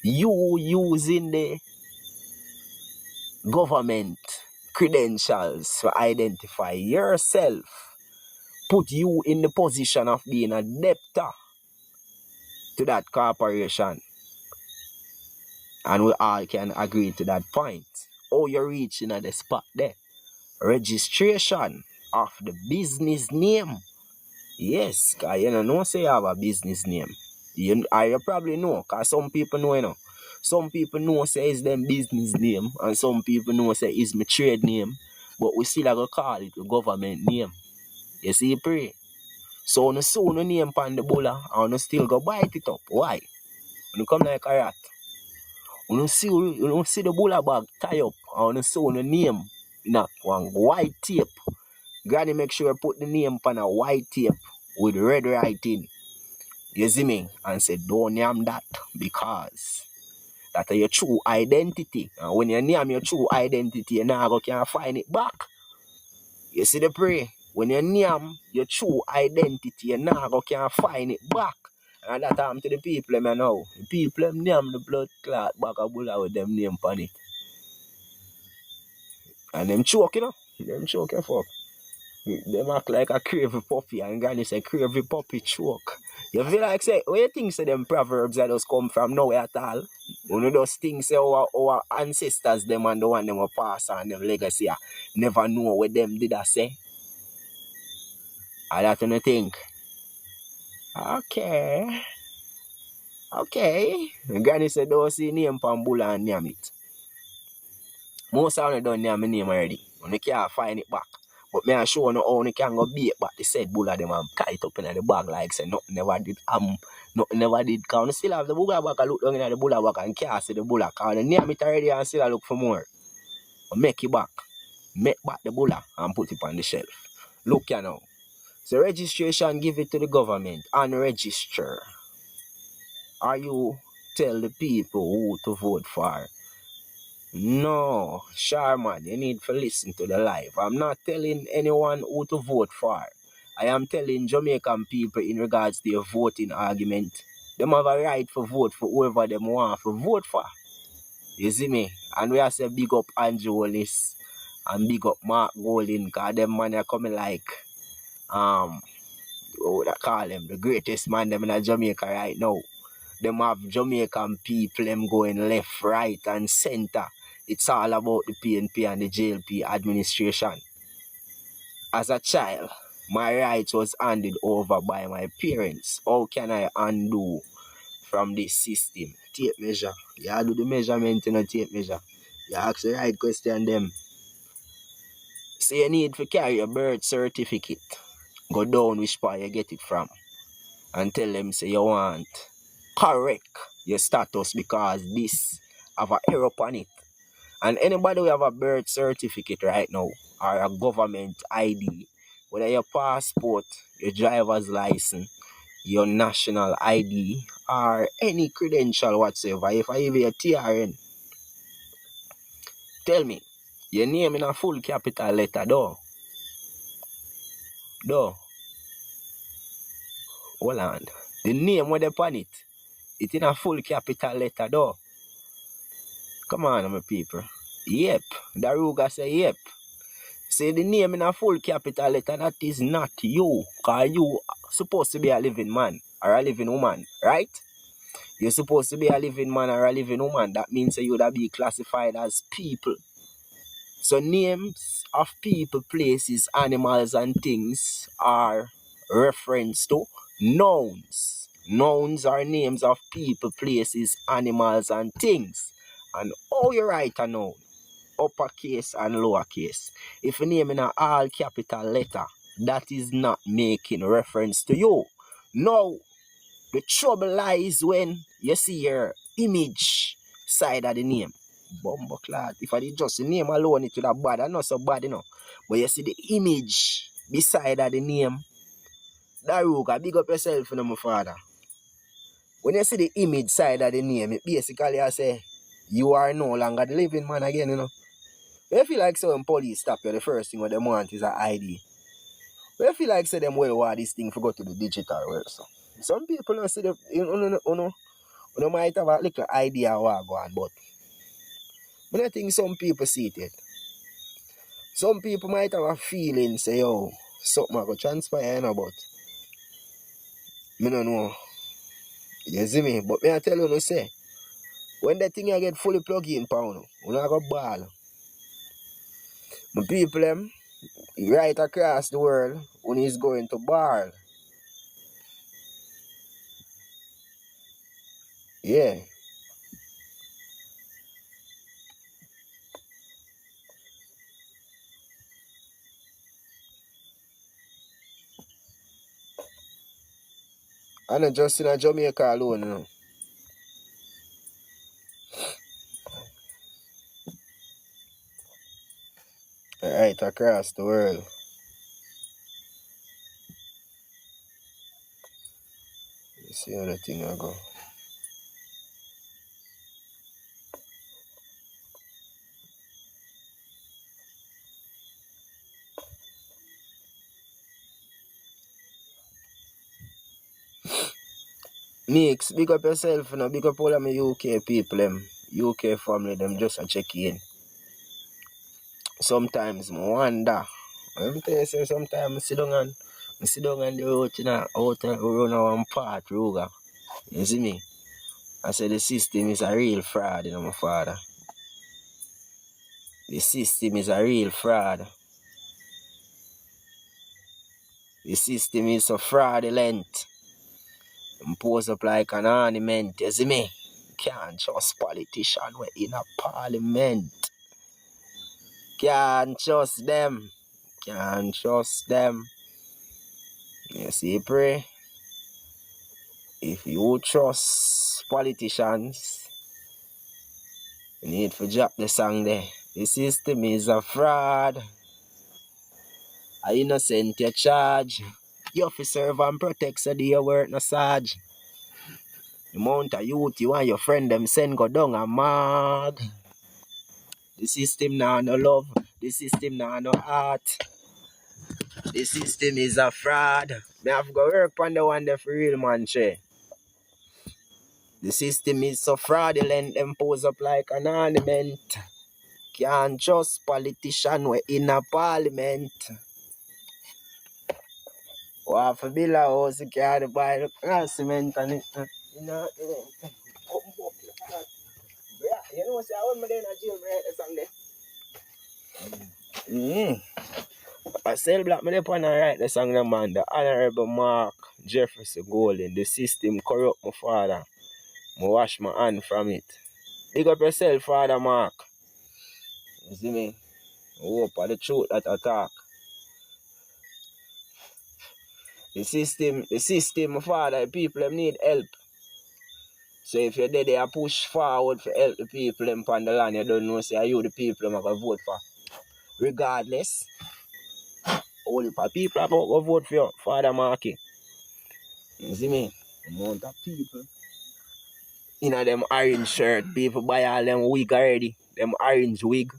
you using the government credentials to identify yourself put you in the position of being a debtor to that corporation. And we all can agree to that point. Oh, you're reaching at the spot there. Registration of the business name. Yes, because you know say you have a business name. You probably know, because some people know, you know. Some people know say it's them business name, and some people know say it's my trade name. But we still have to call it a government name. You see, pray. So when you see no name on the bulla, and you still go bite it up. Why? When you come like a rat. When you see the bulla bag tie up, and you see no name in a one white tape. Granny make sure you put the name on a white tape with red writing. You see me? And say, don't name that because that is your true identity. And when you name your true identity, you now can't find it back. You see the pray? When you name your true identity, you now can't find it back. And that happened to the people them now. The people them name the blood clot back a bulla with them name on it. And them choke, you know? Them choke your fuck. Them act like a crazy puppy, and Granny say crazy puppy choke. You feel like say, where you think say them proverbs that just come from nowhere at all? You know those things say our ancestors them and the one them will pass on them legacy never know what them did I say. I that you think. Okay. Granny said don't see name pan bulla and name it. Most of them don't name my name already. When you can't find it back. But me I show you how you can go beat back the said bulla them and tie it up in the bag like say nothing never did nothing never did. Cause you still have the bulla back and look down in the bulla back and can't see the bulla. Cause you name it already and still look for more. But make it back. Make back the bulla and put it on the shelf. Look you now. So registration give it to the government and register. Are you tell the people who to vote for? No, Sharman, you need to listen to the live. I'm not telling anyone who to vote for. I am telling Jamaican people in regards to your voting argument. Them have a right to vote for whoever them want to vote for. You see me? And we have to big up Andrew Willis and big up Mark Golding, because them man are coming like what would I call them? The greatest man them in Jamaica right now. Them have Jamaican people them going left, right and center. It's all about the PNP and the JLP administration. As a child, my rights was handed over by my parents. How can I undo from this system? Tape measure. You do the measurement in a tape measure. You ask the right question them. So you need to carry a birth certificate. Go down which part you get it from. And tell them say you want correct your status because this have an error on it. And anybody who have a birth certificate right now or a government ID, whether your passport, your driver's license, your national ID, or any credential whatsoever, if I have a TRN, tell me, your name in a full capital letter, though. Hold on. The name with upon it in a full capital letter, though. Come on, my people. Yep. Daruga say yep. Say the name in a full capital letter, that is not you. Because you supposed to be a living man or a living woman, right? You're supposed to be a living man or a living woman. That means that you would be classified as people. So names of people, places, animals, and things are reference to nouns. Nouns are names of people, places, animals, and things. And how you write a noun? Uppercase and lowercase. If you name in an all capital letter, that is not making reference to you. Now, the trouble lies when you see your image side of the name. Bumbo clad. If I did just the name alone, it would have bad. I not so bad, you know. But you see the image beside of the name. Daruga, big up yourself, you know, my father. When you see the image side of the name, it basically I say, you are no longer the living man again, you know. When you feel like so when police stop you, the first thing what they want is an ID. When you feel like say them well what this thing for go to the digital world. So some people don't see the you might have a little idea what go on, but I think some people see it. Some people might have a feeling say, yo, something I go transpire, you know, but I don't know. You see me? But me I tell you no say, when that thing I get fully plugged in, pound, you know I go ball. My people them right across the world when he's going to bar. Yeah. I'm not just in a Jamaica alone, you know. Right across the world. You see how the thing I go. Mix, big up yourself, you know, big up all of my UK people, them, UK family, them just a check in. Sometimes I wonder. I'm tell you, say, sometimes I sit down on the road, you know, out and run one part, Ruga. You see me? I say the system is a real fraud, you know, my father. The system is a real fraud. The system is so fraudulent. And pose up like an ornament, you see me? Can't trust politicians in a parliament. Can't trust them. Can't trust them. You see, pray. If you trust politicians, you need to drop the song there. The system is a fraud. A innocent you charge. You have to serve and protect so do your work no sarge. The amount of youth you and your friend them send go down a mag. The system now no love. The system now no heart. The system is a fraud. Me have to go work on the one there for real man share. The system is so fraudulent, them pose up like an ornament. Can't trust politician we in a parliament. We have to build a house, you can't buy the cement and it. You know, you know, say, I went in a jail, right, or something. I sell black me upon and write the song, the man, the Honorable Mark Jefferson Golden, the system corrupt my father. I wash my hand from it. Big up yourself, Father Mark. You see me? I hope for the truth that I talk. The system, my father, the people them need help. So if you're there, they push forward for help the people them on the land, you don't know, say, are you the people them are going to vote for? Regardless, all the people are going to vote for you, Father Marky. You see me? Amount of people. You know, them orange shirt, people buy all them wig already. Them orange wig.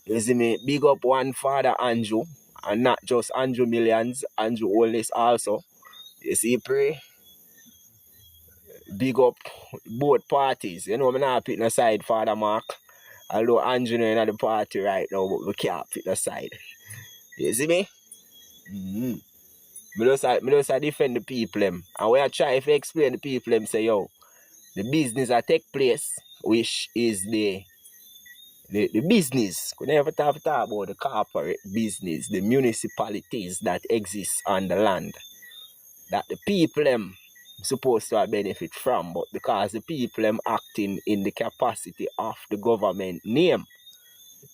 You see me? Big up one Father Andrew. And not just Andrew Millions, Andrew Wallace also. You see, pray. Big up both parties. You know, I'm not picking a side, Father Mark. Although Andrew is in the party right now, but we can't pick a side. You see me? Mm-hmm. Me just defend the people them. And we are trying to explain the people them, say, yo, the business that take place, which is the business. We never talk about the corporate business, the municipalities that exist on the land, that the people them supposed to benefit from, but because the people them acting in the capacity of the government name,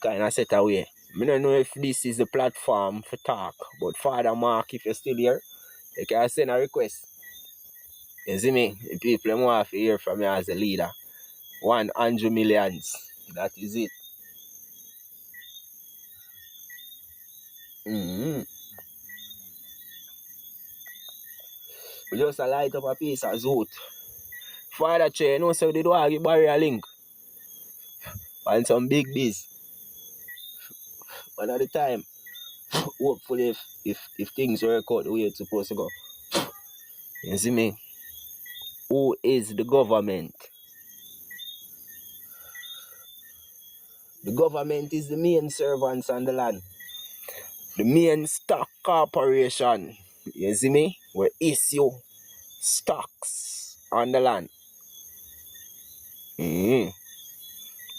kind of set away. I don't know if this is the platform for talk, but Father Mark, if you're still here, you can send a request. You see me? The people them want to hear from you as a leader. 100 millions. That is it. Mm-hmm. We just light up a piece of zoot. Father Che, you know, so they do have a barrier link. And some big biz. But at the time, hopefully if things work out the way it's supposed to go. You see me? Who is the government? The government is the main servants on the land. The main stock corporation. You see me? We issue stocks on the land. Mm-hmm.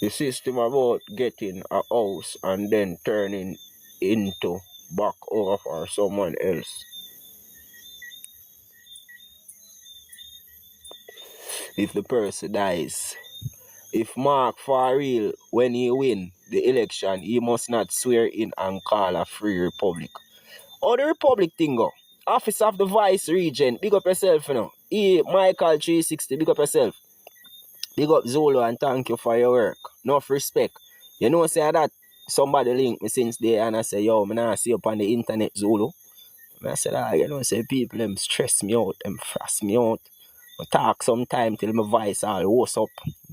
The system about getting a house and then turning into back over for someone else. If the person dies, if Mark for real, when he win the election, he must not swear in and call a free republic. Or the republic thing go. Office of the Vice Regent, big up yourself, you know. Michael 360, big up yourself. Big up Zulu and thank you for your work. Enough respect. You know, say that somebody link me since there and I say, yo, I not see you on the internet, Zulu. And I said, you know, say people them stress me out, them frost me out. I talk sometime till my voice all what's up.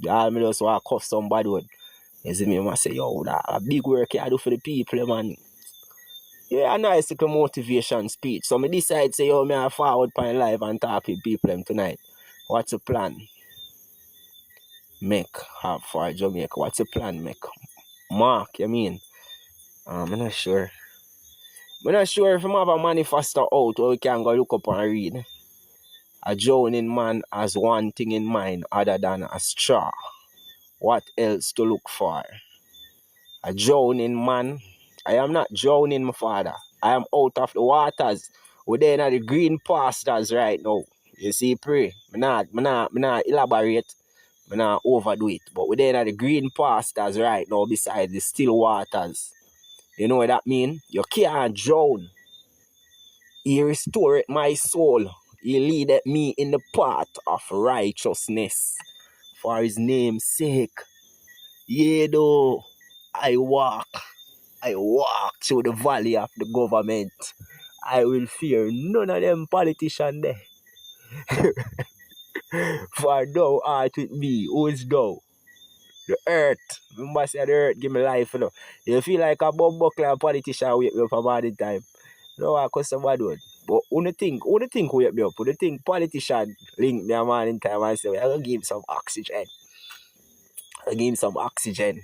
All me just want to cuff somebody with. You see me, I say, yo, that a big work I do for the people, man. Yeah, a nice little motivation speech. So I decide, say, yo, I forward my live and talk with people them tonight. What's the plan? Make have for Jamaica. What's the plan, make? Mark, you mean? I'm not sure. I'm not sure if I have a manifesto out or we can go look up and read. A drowning man has one thing in mind other than a straw. What else to look for? A drowning man. I am not drowning, my father. I am out of the waters. We're there in the green pastures right now. You see, pray. I'm not elaborate. I'm not overdo it. But we're there in the green pastures right now beside the still waters. You know what that means? You can't drown. He restored my soul. He leaded me in the path of righteousness. For his name's sake. Yeah, though. I walk through the valley of the government. I will fear none of them politicians there. For thou art with me. Who is thou? The earth. Remember I said the earth give me life, you know. You feel like a bomb buckler politician wake me up about the time. No, I cause somebody would. But who do think wake me up? Who do think politician link me a man in time and say, I'll give him some oxygen. I'll give him some oxygen.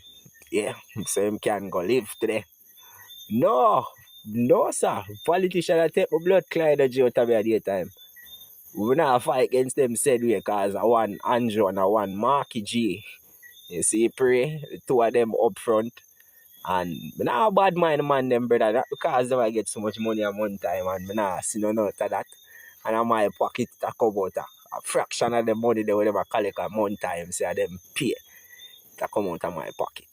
Yeah, so him can go live today. No, sir. Politician that take my blood clot out of me at the time. We not fight against them said we because I want Andrew and I want Marky G. You see, pray, the two of them up front. And I not a bad mind man them brother. Not because they get so much money at one time and I not see no note of that. And in my pocket to come out a fraction of the money they will ever collect at one time. So them pay to come out of my pocket.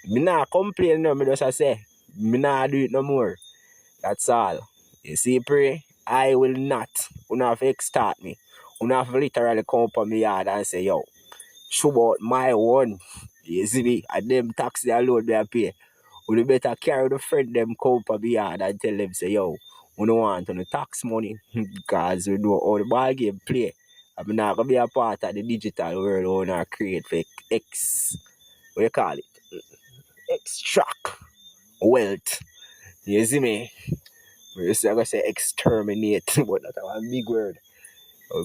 I not complain no, I just say, I not do it no more. That's all. You see, pray, I will not. You not have to start me. You have to literally come up on my yard and say, yo, show about my one. You see me? And them taxi alone they pay. You better carry the friend them come up on my yard and tell them, say, yo, we don't want any tax money because we know how the ball game play. I'm not going to be a part of the digital world we want to create for what you call it? Extract wealth. You see me? We used to say exterminate, but that's a big word.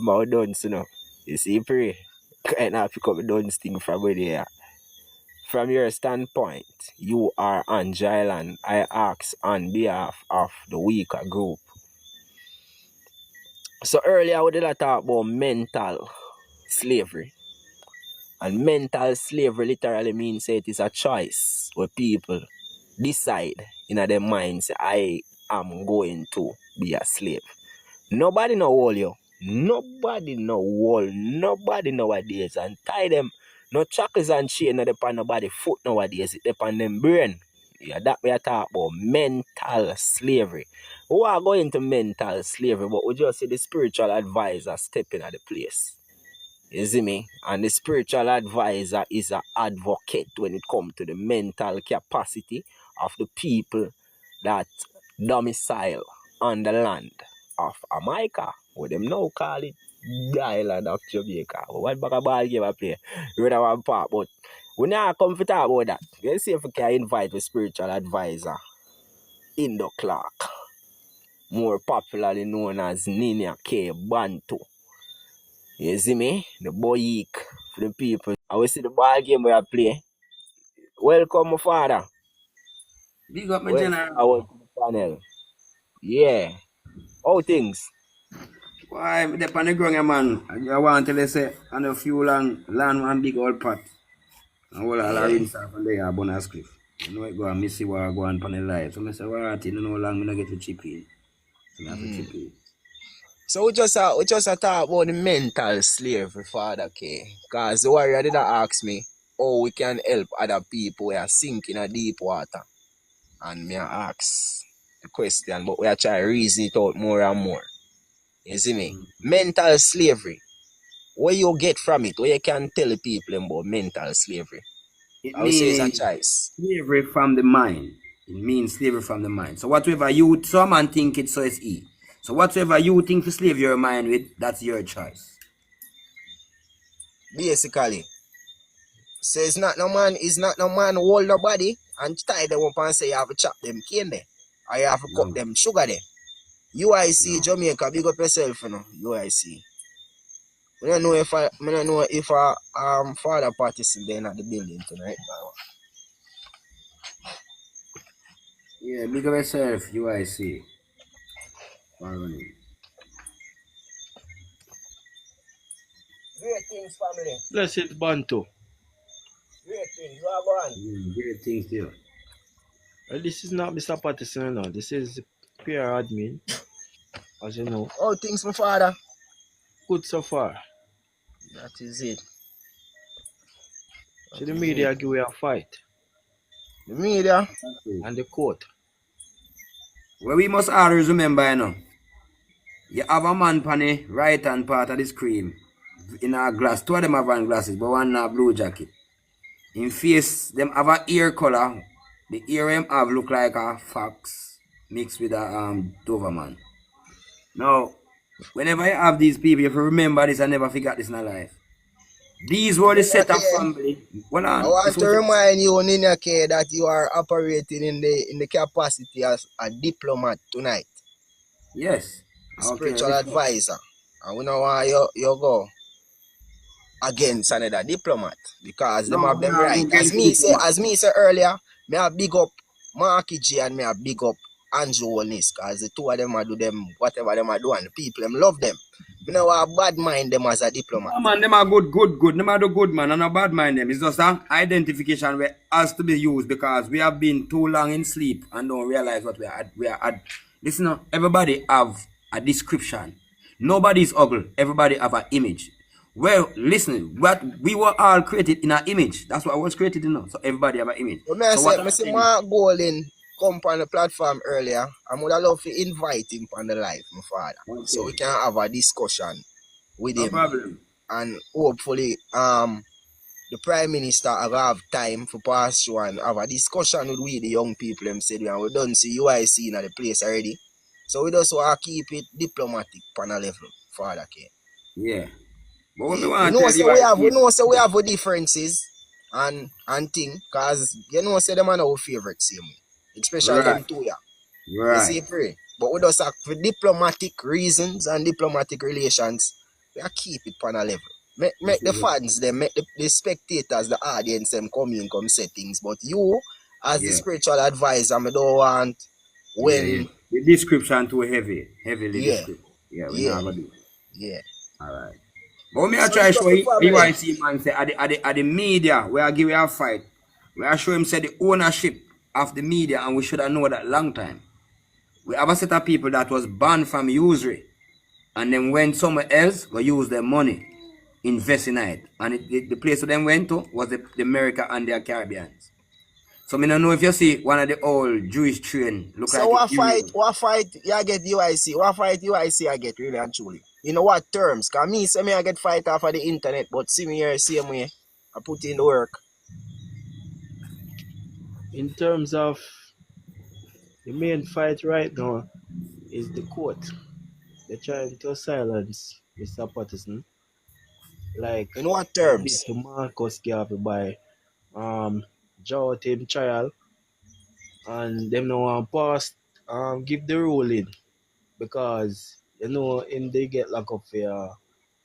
My dunce, you know. You see, pray. Kind of pick up the dunce thing from where they are. From your standpoint, you are on Island. I ask on behalf of the weaker group. So earlier we did talk about mental slavery. And mental slavery literally means that it is a choice where people decide in their minds, I am going to be a slave. Nobody know all you. Nobody know all. Nobody nowadays. And tie them. No shackles and chain not upon nobody foot nowadays. It upon them brain. Yeah, that we are talking about mental slavery. We are going to mental slavery, but we just see the spiritual advisor stepping at the place. You see me? And the spiritual advisor is an advocate when it comes to the mental capacity of the people that domicile on the land of Jamaica. What them now call it the island of Jamaica. What back a ball game I play? You know one part, but we not come to talk about that. Let's see if we can invite the spiritual advisor Indo Clark, more popularly known as Ninia Bantu. You see me? The boy for the people. I will see the ball game where I play. Welcome, my father. Big up my Welcome general. to the panel. Yeah. How things? Why the on the ground, man? I want to say on a few land one big old pot. And all Yeah. rinse off and there bonus cliff. You know it go and miss what go on the life. So I say, what you know long me not get to chip in. So I have to chip in. So we just talk about the mental slavery, Father K. Because the warrior did ask me how we can help other people who are sinking in deep water. And me ask the question, but we are trying to reason it out more and more. You see me? Mental slavery. What you get from it? What you can tell the people about mental slavery? It I would say it's a means choice. slavery from the mind. It means slavery from the mind. So whatever you some man think it, so it's E. So whatever you think to slave your mind with, that's your choice. Basically. So it's not no man hold the body and tie them up and say you have to chop them cane there. Or you have to cut No. them sugar there. UIC No. Jamaica, big up yourself, you know. UIC. I don't know if father participant at the building tonight. Yeah, big up yourself, UIC. Great Great things, family. Blessed Bantu. Great things. What go on? Great things there. Well, this is not Mr. Patterson, no. This is PR admin, as you know. All things, my father. Good so far. That is it. So the media give you a fight. The media. And the court. Well, we must always remember, you know, you have a man on the right hand part of the screen in a glass. Two of them have on glasses, but one have blue jacket. In face, them have a ear color. The ear them have look like a fox mixed with a Doberman. Now, whenever you have these people, you have to remember this and never forget this in life. These were the set of family. Well, I want to remind you, Ninia K, that you are operating in the capacity as a diplomat tonight. Yes. Spiritual advisor. And we know why you go against another diplomat. Because them have them right. As me say earlier, me have big up Marky J and me have big up Andrew Holness. Because the two of them are do them whatever them are doing. The people them love them. You know I bad mind them as a diplomat. No, man, them are good. Them are the good man and a bad mind them. It's just an identification where has to be used because we have been too long in sleep and don't realize what we are. Listen, everybody have a description. Nobody is ugly. Everybody have an image. Well, listen, what we were all created in an image. That's what was created in us. So everybody have an image. But me say Mark Golden come on the platform earlier. I would have loved to invite him on the live, my father. Okay. So we can have a discussion with No him, problem. and hopefully the Prime Minister will have time for pass through and have a discussion with we the young people them said and we don't see UIC in the place already. So we just want to keep it diplomatic on a level for that case. Yeah. But what me Yeah. We want to know tell so you, I we see. know so we have our differences and thing, cause you know say them are our favorites same way. Especially Right. them two, yeah. You Right. see, pray. But we just act for diplomatic reasons and diplomatic relations. We keep it on a level. Make This the is it. fans, them, make the spectators, the audience, them come in, come say things. But you, as the Yeah. spiritual advisor, I don't want Yeah, yeah. when, The description too heavy. Heavily yeah, descript. Yeah, we yeah, not gonna do. yeah. Alright. But me I So try look up show the you family. UIC man say at the media where I give you a fight. Where I show him say the ownership of the media and we should have known that long time. We have a set of people that was banned from usury and then went somewhere else go use their money, invest in it. And the place where them went to was the America and the Caribbeans. So me don't know if you see one of the old Jewish train look So like it Europe. what fight you get UIC? What fight UIC I get really and truly? You know what terms? Cause me say me I get fight off of the internet, but see me here same way. I put in the work. In terms of the main fight right now is the court. They're trying to silence Mr. Patterson, like In what they did terms? to Marcus Garvey by jail him trial, and them no want pass give the ruling because you know in they get lack of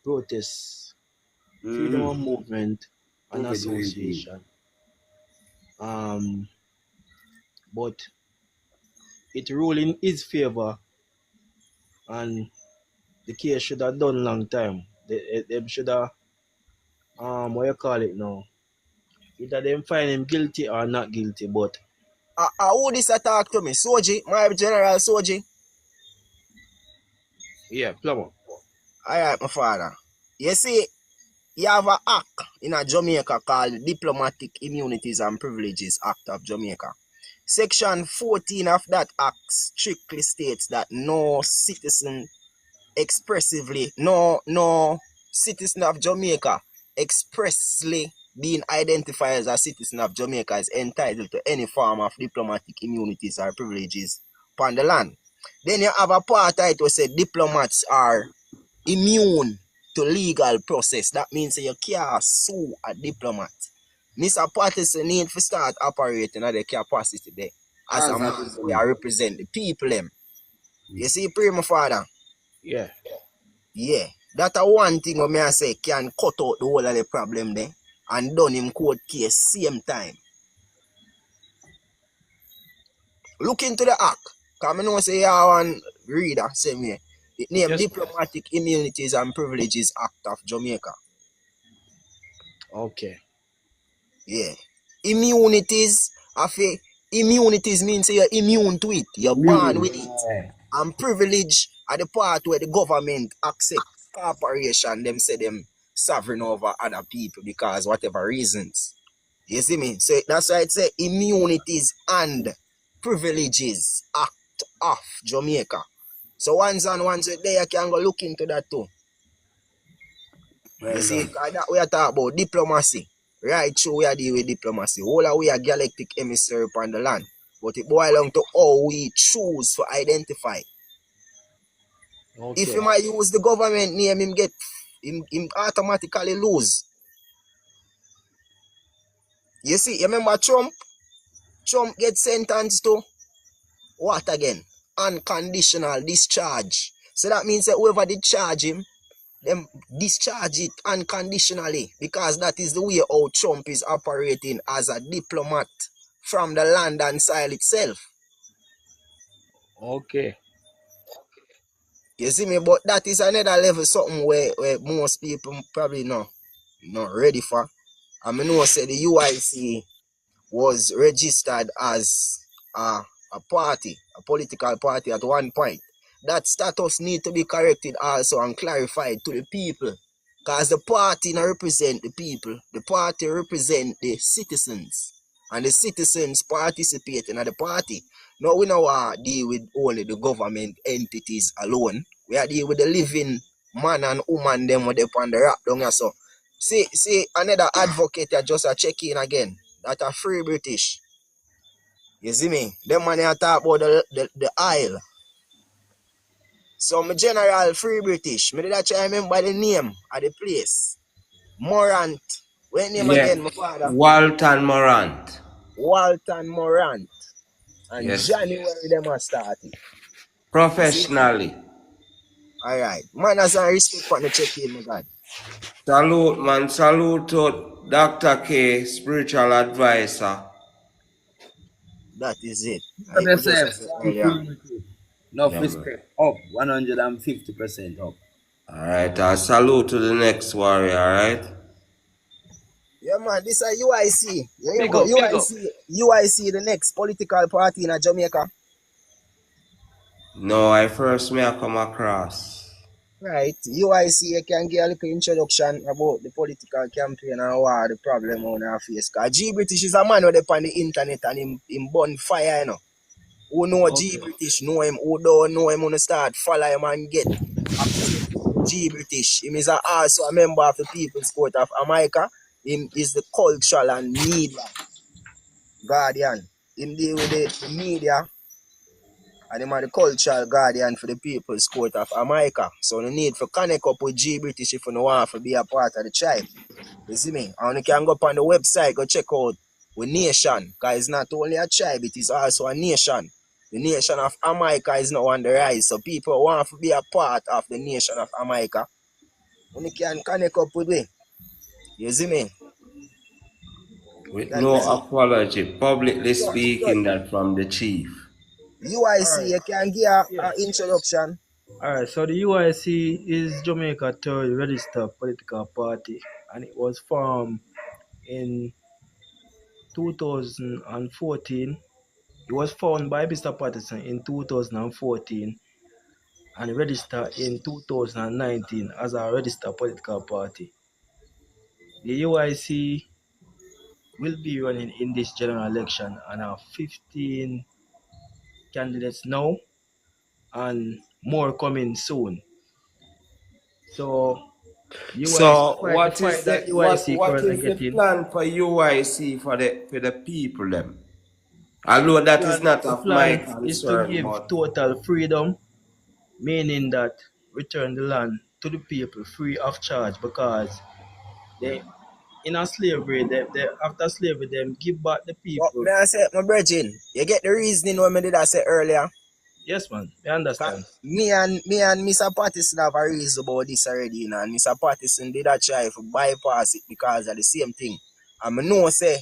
protest, freedom of Mm-hmm. movement and COVID-19. association. Um, but it rule in his favor, and the case should have done long time. They should have what you call it now. Either them find him guilty or not guilty, but Who this attack to me? Soji, my General Soji. yeah, plumber. Alright, my father. You see, you have an act in a Jamaica called Diplomatic Immunities and Privileges Act of Jamaica. Section 14 of that act strictly states that no citizen expressively, no citizen of Jamaica expressly being identified as a citizen of Jamaica is entitled to any form of diplomatic immunities or privileges upon the land. Then you have a part of it where say diplomats are immune to legal process. That means you can't sue a diplomat. Mr. Patterson need to start operating at the capacity there as a As a man who diplomat. represent the people them. You see, pray my father. Yeah. Yeah, that a one thing what me I say can cut out the whole of the problem there and done him court case same time. Look into the act. Cause I know say you are one reader same way. It named Yes, please. Diplomatic Immunities and Privileges Act of Jamaica. Okay. Yeah. Immunities of a immunities means you're immune to it. You're born Immune. with it. And privilege are the part where the government accept corporation, them say them sovereign over other people because whatever reasons. You see me? So that's why it say immunities and privileges act of Jamaica. So once and once a day you can go look into that too. You Well see, done. that we are talking about diplomacy. Right through we are dealing with diplomacy. All of we are galactic emissary upon the land. But it boils down to how we choose to identify. If he Okay. might use the government name, him get him automatically lose. You see, you remember Trump? Trump get sentenced to what again? Unconditional discharge. So that means that whoever did charge him, them discharge it unconditionally because that is the way how Trump is operating as a diplomat from the land and soil itself. Okay. You see me? But that is another level, something where most people probably not ready for. I mean, know say the UIC was registered as a party, a political party at one point. That status need to be corrected also and clarified to the people. Because the party not represent the people. The party represent the citizens. And the citizens participate in the party. Now we don't deal with only the government entities alone. We are dealing with the living man and woman them with up on the rap down here. So see another advocate that just a check in again. That a free British. You see me? Them man here talk about the aisle. So my general free British. Me did I try remember the name of the place. Morant. What name Yeah. again, my father? Walton Morant. Walton Morant. And Yes. January them are started. See? Professionally. Alright. Manners and respect for the check in, my God. Salute, man. Salute to Dr. K, spiritual advisor. That is it. But We they just say, said from earlier. primitive. Enough Yeah, man. respect. Up. 150% up. Alright, salute to the next warrior, alright? Yeah, man. This is UIC. You hear Big about up, big up. UIC, the next political party in Jamaica. No, I first may I come across. Right. UIC, you can get a little introduction about the political campaign and what the problem on our face. Because G British is a man who on the internet and him burn fire, you know. Who know G Okay. British, know him. Who don't know him, wanna start follow him and get acquainted with G British. Him is also a member of the People's Court of America. Him is the cultural and media guardian. Him deal with the media and him are the cultural guardian for the People's Court of America. So no need for connect up with G British if you don't want to be a part of the tribe. You see me? And you can go up on the website, go check out the nation. Because it's not only a tribe, it is also a nation. The nation of America is now on the rise. So people want to be a part of the nation of America. And you can connect up with me. You see me? With That no is it. apology, publicly So, speaking that from the chief. UIC, Alright. you can give an Yes. introduction. Alright, so the UIC is Jamaica third registered political party, and it was formed in 2014. It was founded by Mr. Patterson in 2014 and registered in 2019 as a registered political party. The UIC will be running in this general election and have 15 candidates now and more coming soon. So UIC, So the fight that UIC what currently is the getting, plan for UIC for the people them? Although that is not the of my plan is to concern, give but total freedom, meaning that return the land to the people free of charge because they in a slavery, they after slavery them give back the But people. may I say, my brethren, you get the reasoning what I did I say earlier? Yes man, I understand. Me and Mr. Patterson have a reason about this already, you know, and Mr. Patterson did a try to bypass it because of the same thing. And I know say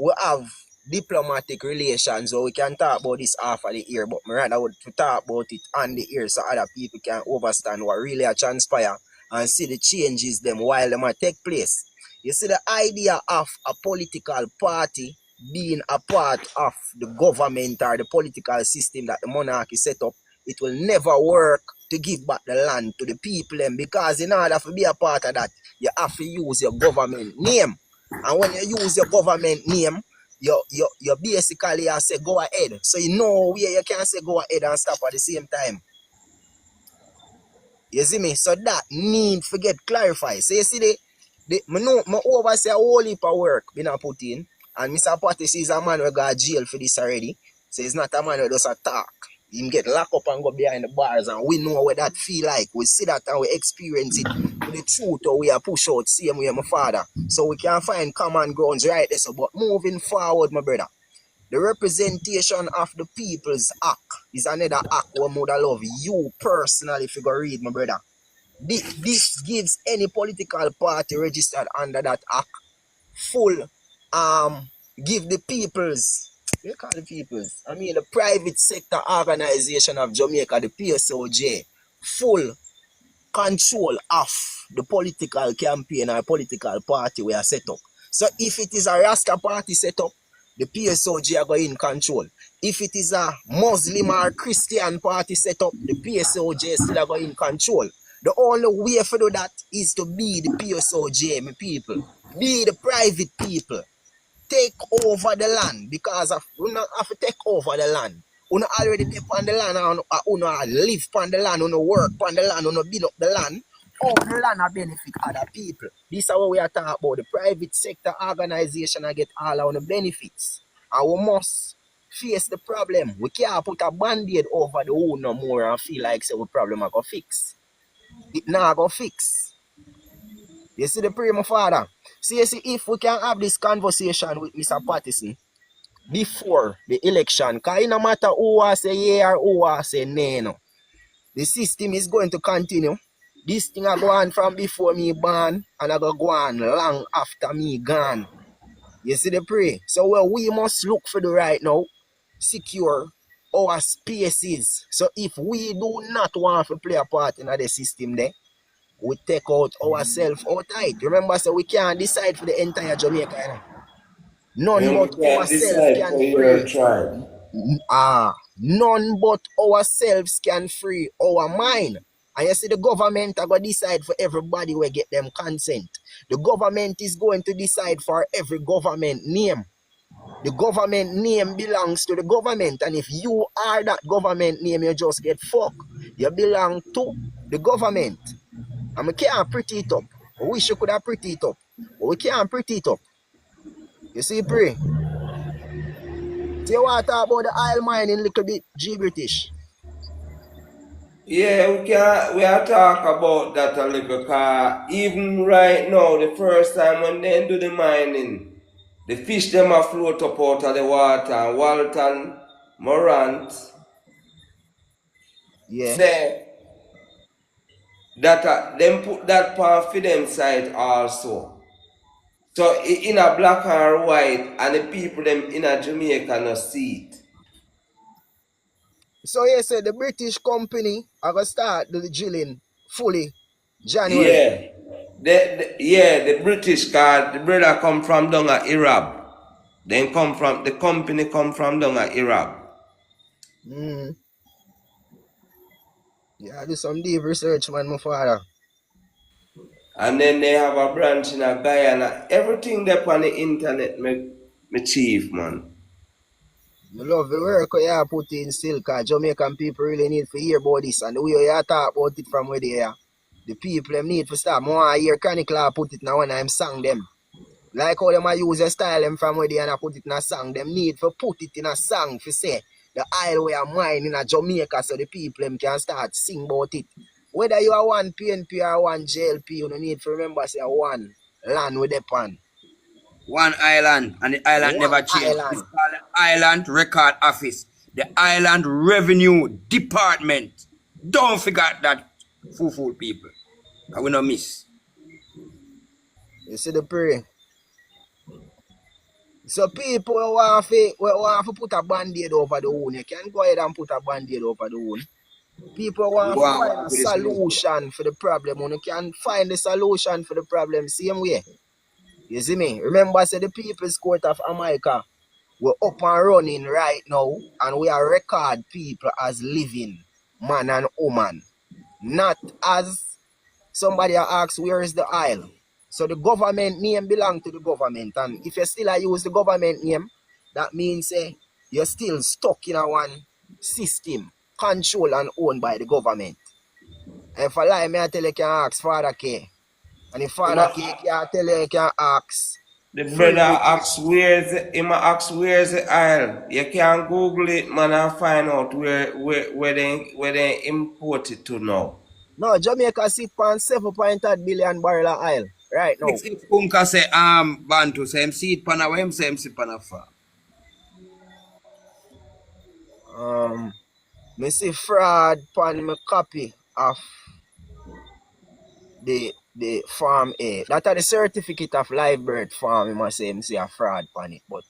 we have diplomatic relations so we can talk about this off of the ear, but I rather would to talk about it on the ear so other people can understand what really a transpire and see the changes them while they might take place. You see the idea of a political party being a part of the government or the political system that the monarchy set up, it will never work to give back the land to the people because in order to be a part of that, you have to use your government name. And when you use your government name, you basically say go ahead. So you know where you can say go ahead and stop at the same time. You see me? So that need to get clarified. So you see my oversee a whole heap of work been a put in. And Mr. Pattis is a man who got jail for this already. So he's not a man who does a talk. He can get locked up and go behind the bars and we know what that feel like. We see that and we experience it with the truth or we are push out same way my father. So we can find common grounds right there. So but moving forward, my brother, the representation of the people's act is another act where mother love you personally if you go read, my brother. This gives any political party registered under that act full give the people's the private sector organization of Jamaica, the PSOJ, full control of the political campaign or political party we are set up. So if it is a Rasta party set up, the PSOJ are going in control. If it is a Muslim or Christian party set up, the PSOJ still are going in control. The only way to do that is to be the PSOJ, my people. Be the private people. Take over the land because of we not have to take over the land. We already live on the land and we live on the land, we work on the land, we build up the land. how the land a benefit other people. This is what we are talking about. The private sector organization I get all of the benefits. And we must face the problem. We can't put a band-aid over the hole no more and feel like say the problem I go fix. It not go fix. You see the prayer, my father. See, if we can have this conversation with Mr. Pattison before the election, because it no matter who I say yeah or who I say nay, no. The system is going to continue. This thing I go on from before me born and I go on long after me gone. You see the pray? So well, we must look for the right now, secure our spaces. So if we do not want to play a part in the system there, we take out ourselves outright. Remember, so we can't decide for the entire Jamaica. You know? None And we but can't ourselves decide can for your free. tribe. None but ourselves can free our mind. And you see, the government are going to decide for everybody who get them consent. The government is going to decide for every government name. The government name belongs to the government. And if you are that government name, you just get fucked. You belong to the government. And we can't pretty it up. We wish you could have pretty it up. But we can't pretty it up. You see, pray. So you want to talk about the oil mining a little bit, G British? Yeah, we are talk about that a little, cause even right now, the first time when they do the mining, the fish them a float up out of the water, and Walton Morant Yeah. say that them put that part for them side also. So in a black and white, and the people them in a Jamaica no see it. So you say the British company are going to start the drilling fully January. Yeah, the British card, the brother come from down at Irab. Then come from the company come from down at Iraq. Mm. Yeah, do some deep research, man, my father. And then they have a branch in a Guyana. Everything there on the internet, me chief, man. I love the work you put in still, because Jamaican people really need to hear about this. And the way you talk about it from where they are, the people them need to start. More I hear Chronicler put it now when I'm sang them. Like how them I use a style them from where they and I put it in a song. Them need to put it in a song to say the oil we are mine in a Jamaica so the people them can start sing about it. Whether you are one PNP or one JLP, you don't need to remember say one land with the pan. One island, and the island One never changed. It's island. called the Island Record Office, the Island Revenue Department. Don't forget that, fool people. I will not miss. You see the pray. So people who want to put a band-aid over the wound, you can go ahead and put a band-aid over the wound. People want Go to on, find what a with the solution? solution for the problem. You can find the solution for the problem same way. You see me? Remember, I said the People's Court of America, we're up and running right now, and we are record people as living man and woman, not as somebody asks where is the aisle. So the government name belong to the government, and if you still use the government name, that means you're still stuck in a one system, controlled and owned by the government. And if I lie, me I tell you can ask Father K. And if Father K can tell you can ask The Free brother British. asks where's the aisle. You can Google it, man, and find out where they import it to now. No, Jamaica sit on 7.3 billion barrel of oil right now. If Unka say Bantu say him see it pan a him say him see pan a farm. Me see fraud pan my copy of the farm A. That are the certificate of live birth farm. You must say, me see a fraud pan it. But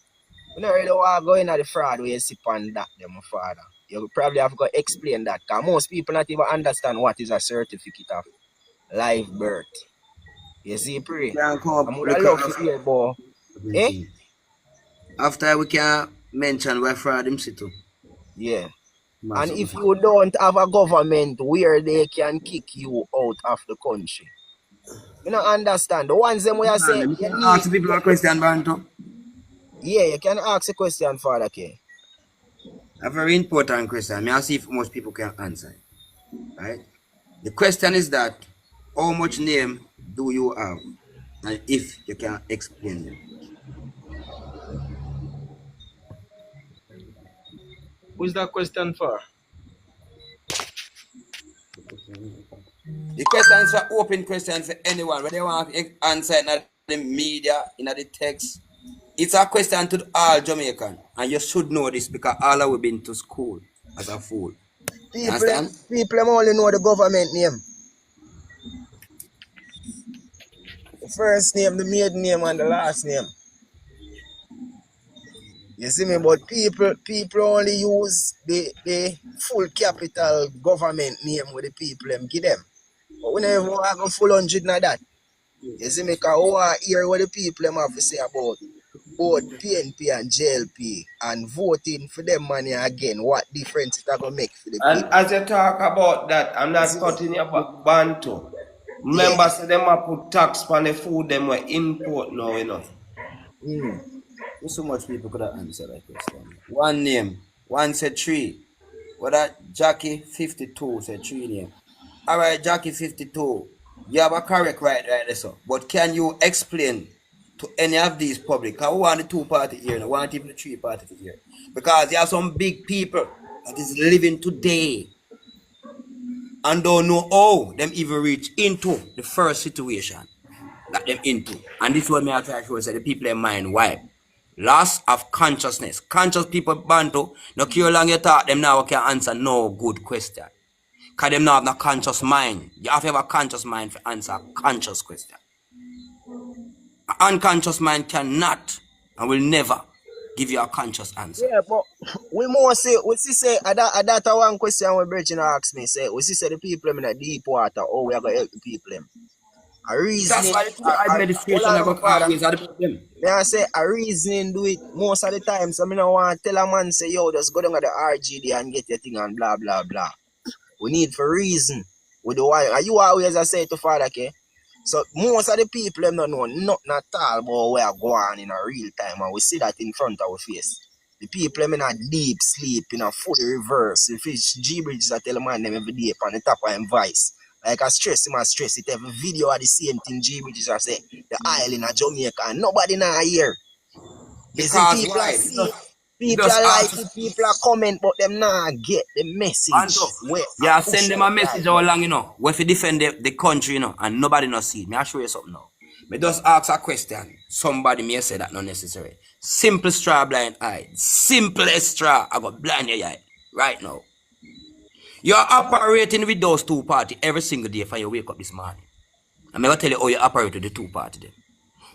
you don't really want to go in at the fraud where you see pan that, them, my father. You probably have to explain that, because most people not even understand what is a certificate of live birth. You see, pray. Can come I up would look love to after hear, boy. Eh? everything. After we can mention where fraud him see too. Yeah. Mass And up if before. you don't have a government where they can kick you out of the country, you don't understand. The ones them where I say Let me you need, ask people a question, Bantu. yeah, you can ask a question, Father K. A very important question. May I see if most people can answer it. Right? The question is that How much name do you have? And if you can explain them. Who's that question for? The question is for open question for anyone. Whether they want to answer in the media, in the text. It's a question to all Jamaican. And you should know this because all of we been to school as a fool. You understand? People only know the government name. The first name, the maiden name, and the last name. You see me, but people only use the full capital government name with the people them give them. But we never want go full 100 na that. You see me, because we want to hear what the people them have to say about both PNP and JLP and voting for them money again. What difference it going to make for the And people? as you talk about that, I'm not cutting you about Bantu. Yeah. Remember, say them a put tax on the food them were import now, you know. So much people could have answered that question. One name. One said 3. What that Jackie 52 said 3 name. Alright, Jackie 52. You have a correct right there, so. But can you explain to any of these public? Because we want the 2 party here, we want even the 3 party here. Because there are some big people that is living today and don't know how them even reach into the first situation that them into. And this is what me I try to show, say the people in mind wipe. Loss of consciousness. Conscious people Bantu, no care how long you talk, them now can answer no good question. Because them now have no conscious mind. You have to have a conscious mind to answer a conscious question. An unconscious mind cannot and will never give you a conscious answer. Yeah, but we say that one question when Bridget asked me, say, we see say the people in the deep water, oh, we are going to help the people them. A That's reasoning, why the administration are going to always help them. may I say a reasoning do it most of the time. So I don't want to tell a man say, yo, just go down to the RGD and get your thing and blah blah blah. We need for reason. We do why. And you always I say to father, okay? So most of the people them don't know nothing at all about where go on in a real time, and we see that in front of our face. The people them in a deep sleep, in a full reverse. If it's G Bridges I tell a man them every day on the top of him voice. Like I stress him, I stress it. Every video of the same thing G Bridges I say the island of Jamaica and nobody now hear. You see Because people why? are see, people Just are like ask it, people are comment, but them not get the message. Bantu. Where Yeah, push send them out a message right how now. long, you know. Where if you defend the country, you know, and nobody not see it. Me I show you something now. Me just ask a question. Somebody may say that not necessary. Simple straw blind eye. Simplest straw I got blind your eye. Right now. You're operating with those 2 parties every single day for you wake up this morning. I'm going to tell you how you operate with the 2 parties them.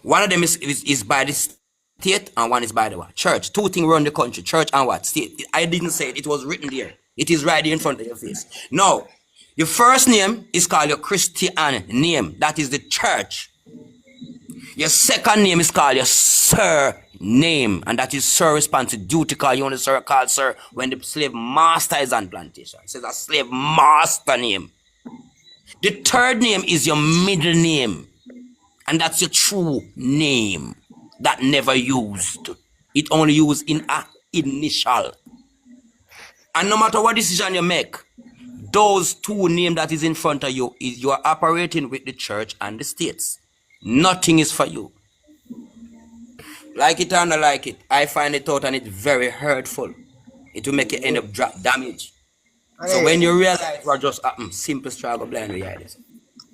One of them is by the state and one is by the what? Church. 2 things run the country. Church and what? State. I didn't say it. It was written there. It is right there in front of your face. Now, your first name is called your Christian name. That is the church. Your second name is called your surname. And that is sir response to duty because you only sir called sir when the slave master is on plantation. It says a slave master name. The third name is your middle name. And that's your true name that never used. It only used in a initial. And no matter what decision you make, those 2 names that is in front of you, is you are operating with the church and the states. Nothing is for you. Like it or not like it, I find it out and it's very hurtful. It will make you end up drop damage. So when you realize what just happened, simple struggle blind reality.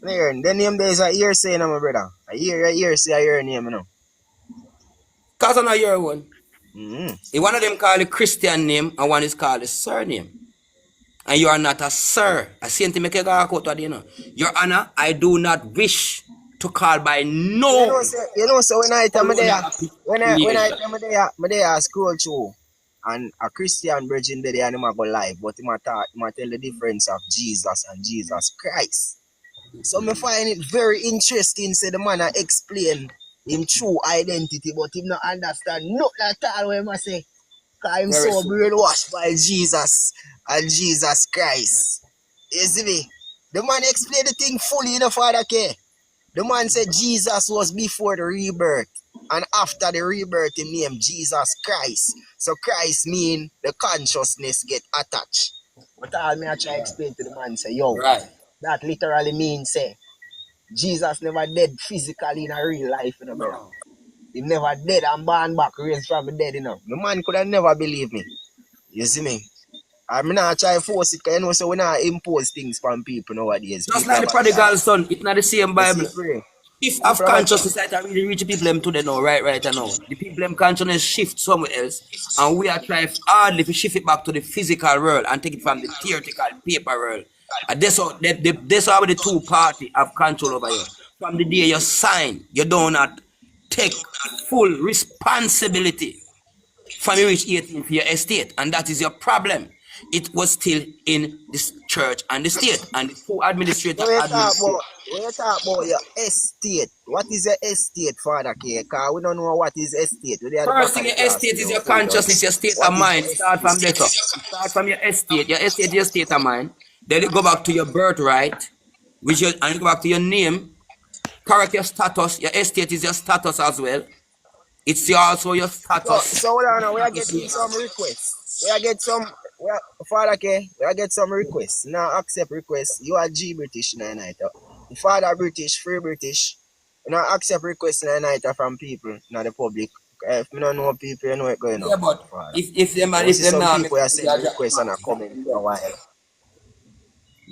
The name there is a hearsay now, my brother. A hearsay, a hear name, you know. Cause I know your one. Mm-hmm. One of them called the Christian name and one is called the surname. And you are not a sir. I see anything make you go out, you know. Your Honor, I do not wish to call by no. You know, so when I tell me there, when I affiliation. tell me there, I scroll through and a Christian virgin there and him a go live, but him a tell the difference of Jesus and Jesus Christ. So me find it very interesting. Say the man a explain him true identity, but him not understand nothing at all what him a say. Cause I'm Very so simple. brainwashed by Jesus and Jesus Christ. You see me? The man explain the thing fully, you know, Father K. The man said Jesus was before the rebirth. And after the rebirth, he named Jesus Christ. So Christ mean the consciousness get attached. But all me I try to explain to the man, say, yo, Right. that literally means, say, Jesus never dead physically in a real life, you know, brother. No. He never dead and born back, raised from the dead, you know. The man could have never believed me. You see me? I'm not trying to force it, because you know, so we not impose things from people nowadays. Just People like have the a prodigal choice. son, it's not the same You see, Bible. pray. Shift of People have a consciousness that I really reach the people them today now, right I know. The people them consciousness shift somewhere else, and we are trying hardly to shift it back to the physical world and take it from the theoretical paper world. And that's how the two party have control over you. From the day you sign, you do not take full responsibility from you reach 18 for your estate, and that is your problem. It was still in this church and the state, and the two administrator administrate. When you talk about your estate, what is your estate, Father K? Because we don't know what is estate. We're at the First back thing, of the your class, estate we is don't your hold on. consciousness, your state What of is mind. your Start from there, estate? so. Start from your estate. Your estate is your state of mind. Then you go back to your birthright, and you go back to your name. Correct your status. Your estate is your status as well. It's also your status. So hold on now, we are getting some requests. We are get some, Father K, we are get some requests. Now accept requests. You are G British in the night. The father British, free British. You know, accept requests in the night from people, not the public. If you don't know people, you know what's going Yeah, on, but Father. if them You see some now people are sending requests and are coming for a while.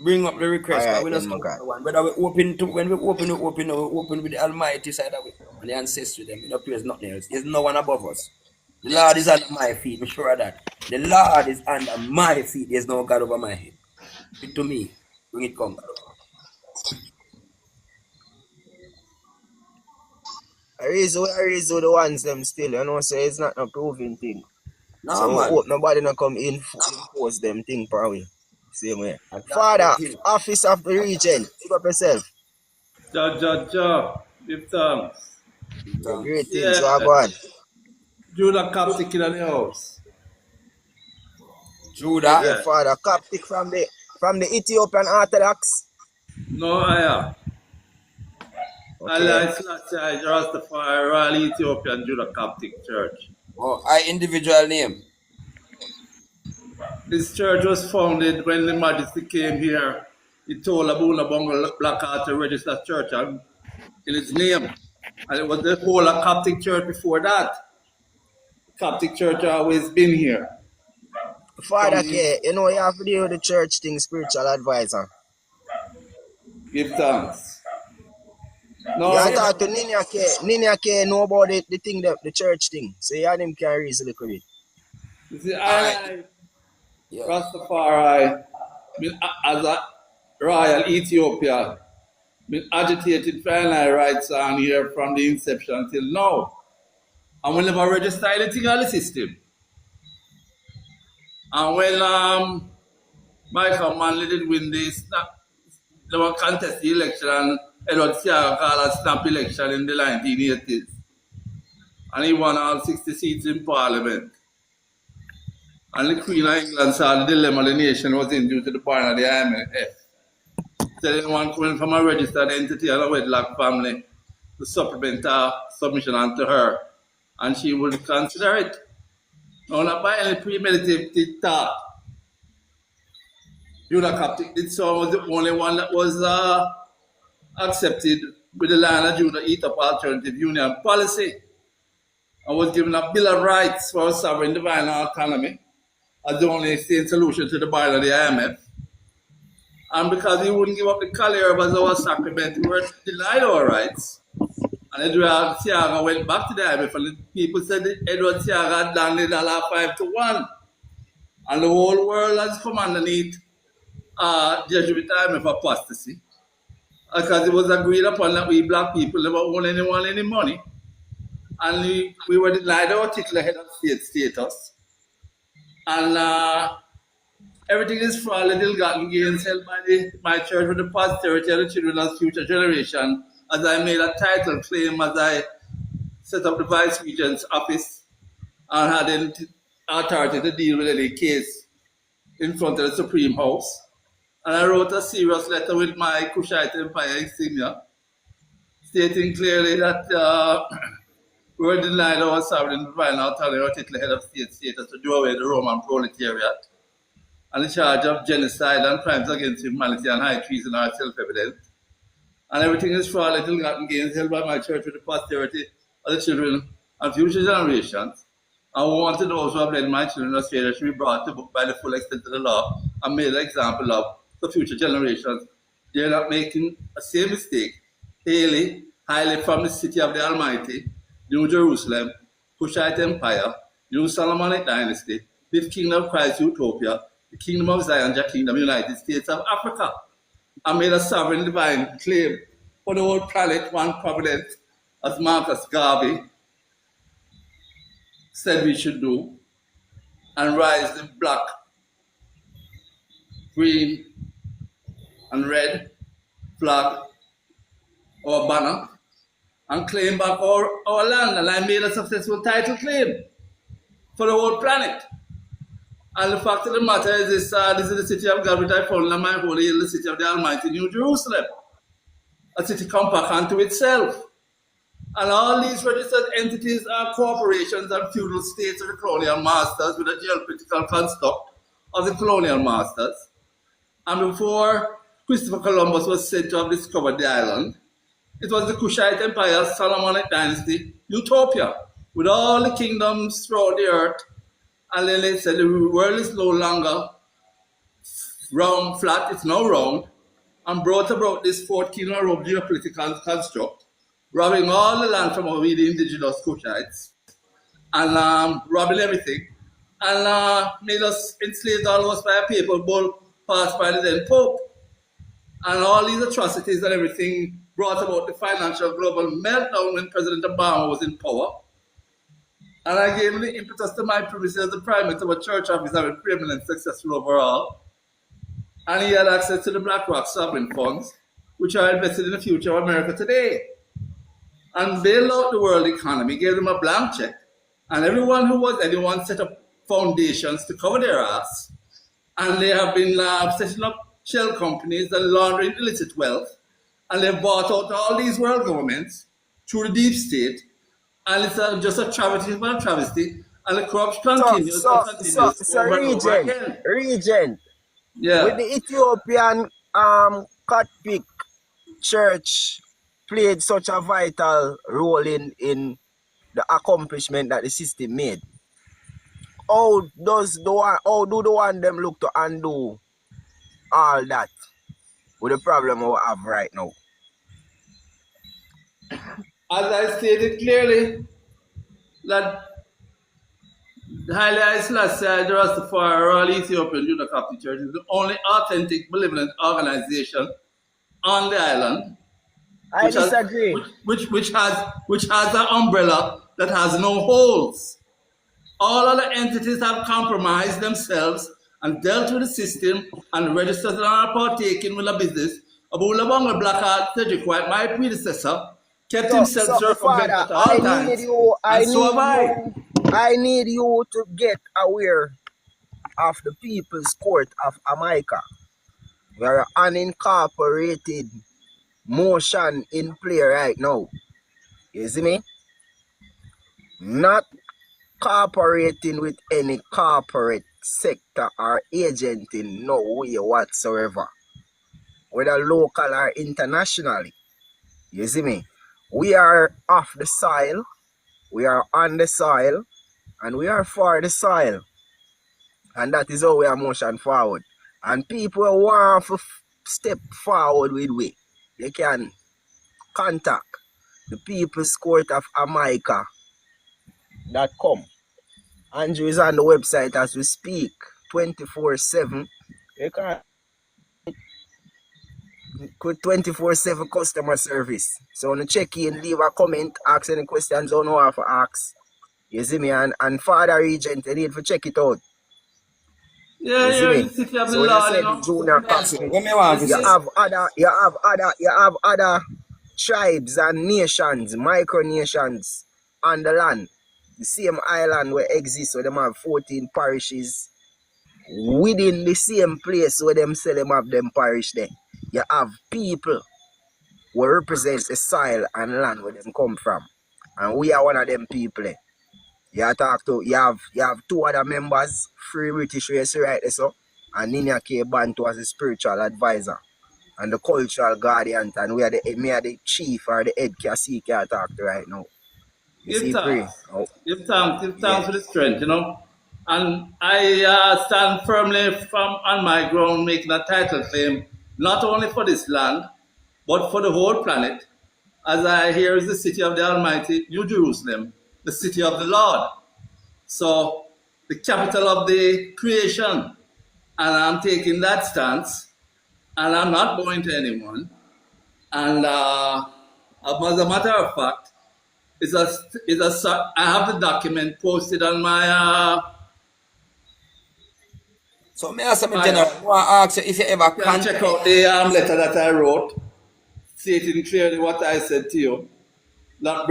bring up the request, because Alright we not then, my stop God. no one. Whether we open to when we open, we open with the Almighty side of it and the ancestry them. We don't praise nothing else. There's no one above us. The Lord is under my feet. I'm sure of that. The Lord is under my feet. There's no God over my head. Give it to me. Bring it come. I raise the ones them still, you know, so it's not a proving thing. No So we man. hope nobody not come in impose them thing per way. Same way. That's the Father, thing. office of the region, pick up yourself. Give thanks. Yeah, Thanks. great things, Yeah, so go on. Judah Coptic in the house. Judah. Yeah, Yeah. Father, Coptic from the Ethiopian Orthodox. No, I am. Okay. Allah Selassie Rastafari Royal Ethiopian Judah Coptic Church. Oh, I individual name. This church was founded when the Majesty came here. He told Abuna Bongo Blackheart to register church in his name. And it was the whole of Coptic Church before that. Coptic Church always been here. From Father the K, you know you have to deal with the church thing, spiritual advisor. give thanks. You No, want to talk to Ninia K. Ninia K know about the thing, the church thing. So you and him can reason a little bit. you see, Alright. I Yeah. Rastafari, as a royal Ethiopia, been agitated for our rights on here from the inception till now. And we never register anything on the system. And when Michael Manley did win this, they were contest the election and Edward Siaga called a snap election in the 1980s. And he won all 60 seats in Parliament. And the Queen of England saw the dilemma the nation was in due to the point of the IMF. So anyone coming from a registered entity and a wedlock family to supplement her submission onto her. And she would consider it. No, not by any premeditated thought. Judah Coptic did so was the only one that was accepted with the line of Judah Eat Up Alternative Union policy and was given a Bill of Rights for a sovereign divine autonomy as the only state solution to the bill of the IMF. And because he wouldn't give up the collar as our sacrament, we were denied our rights. And Edward Siaga went back to the IMF, and the people said that Edward Siaga had landed a 5-1. And the whole world has come underneath Jesuit IMF apostasy. Because it was agreed upon that we black people never own anyone any money. And we were denied our titular head of state status. And everything is for all the ill-gotten gains held by my church with the posterity of the children of future generation, as I made a title claim as I set up the Vice Regent's office and had authority to deal with any case in front of the Supreme House. And I wrote a serious letter with my Kushite Empire insignia, stating clearly that we were denied our sovereign divine autonomy or titular head of state status to do away with the Roman proletariat, and the charge of genocide and crimes against humanity and high treason are self-evident. and everything is for little gotten gains held by my church with the posterity of the children and future generations. And wanted those who have led my children astray that should be brought to book by the full extent of the law and made an example of for future generations. They are not making a same mistake. Highly from the city of the Almighty, New Jerusalem, Cushite Empire, New Solomonic Dynasty, this Kingdom of Christ Utopia, the Kingdom of Zion, the Kingdom of the United States of Africa, and made a sovereign divine claim for the whole planet, one providence, as Marcus Garvey said we should do, and rise the black, green, and red flag or banner and claim back our land. And I made a successful title claim for the whole planet. And the fact of the matter is this is the city of God which I found in my holy hill, the city of the Almighty New Jerusalem, a city compact unto itself. And all these registered entities are corporations and feudal states of the colonial masters with a geopolitical construct of the colonial masters. And before Christopher Columbus was said to have discovered the island, it was the Kushite Empire, Solomonic Dynasty, Utopia, with all the kingdoms throughout the earth. And then they said the world is no longer round, flat, it's now round, and brought about this 14-year-old geopolitical construct, robbing all the land from we the indigenous Kushites, and robbing everything, and made us enslaved all of us by a papal bull passed by the then Pope. And all these atrocities and everything brought about the financial global meltdown when President Obama was in power. And I gave the impetus to my privilege as the Prime Minister of a church officer with preeminent successful overall. And he had access to the BlackRock sovereign funds, which are invested in the future of America today. And bailed out the world economy, gave them a blank check. And anyone set up foundations to cover their ass. And they have been setting up shell companies that laundering illicit wealth. And they've bought out all these world governments through the deep state. And it's just a travesty. And the corruption continues over and over again. Regent, Yeah. with the Ethiopian Catholic Church played such a vital role in the accomplishment that the system made, how do the one them look to undo all that with the problem we have right now? As I stated clearly, that Haile Selassie, the Rastafari Royal Ethiopian Judah Catholic Church, is the only authentic, benevolent organization on the island. I disagree. Which has an umbrella that has no holes. All other entities have compromised themselves and dealt with the system and registered and are partaking with a business. Abulabanga Blackheart, Cedric White, my predecessor, kept himself circumvented at all times. I need you to get aware of the People's Court of Jamaica. There are unincorporated motion in play right now. You see me? Not cooperating with any corporate sector or agent in no way whatsoever, whether local or internationally. You see me? We are off the soil, we are on the soil, and we are for the soil. And that is how we are motion forward. And people want to step forward with we. They can contact the People's Court of Jamaica.com. Andrew is on the website as we speak, 24/7. You can 24/7 customer service. So when you check in, leave a comment, ask any questions on how to ask. You see me? And Father Regent, you need to check it out. Yeah, You see me? city of So when you say junior Catholic, you have other tribes and nations, micronations on the land. The same island where exists where them have 14 parishes within the same place where them say them have them parish there. You have people who represent the soil and land where them come from. And we are one of them people. You have two other members, Free British Race right there, so, and Ninia Bantu as a spiritual advisor. and the cultural guardian, and me are the chief or the head cacique I talk to right now. You Give see, pray. thanks. Oh, Give yeah. thanks for the strength, you know. And I stand firmly on my ground, making a title claim, not only for this land, but for the whole planet, as I hear is the city of the Almighty, New Jerusalem, the city of the Lord. So, the capital of the creation. And I'm taking that stance, and I'm not going to anyone. And as a matter of fact, I have the document posted on my So may I ask me my. general, I want to ask you if you ever You can check contest. out the letter that I wrote, stating clearly what I said to you. That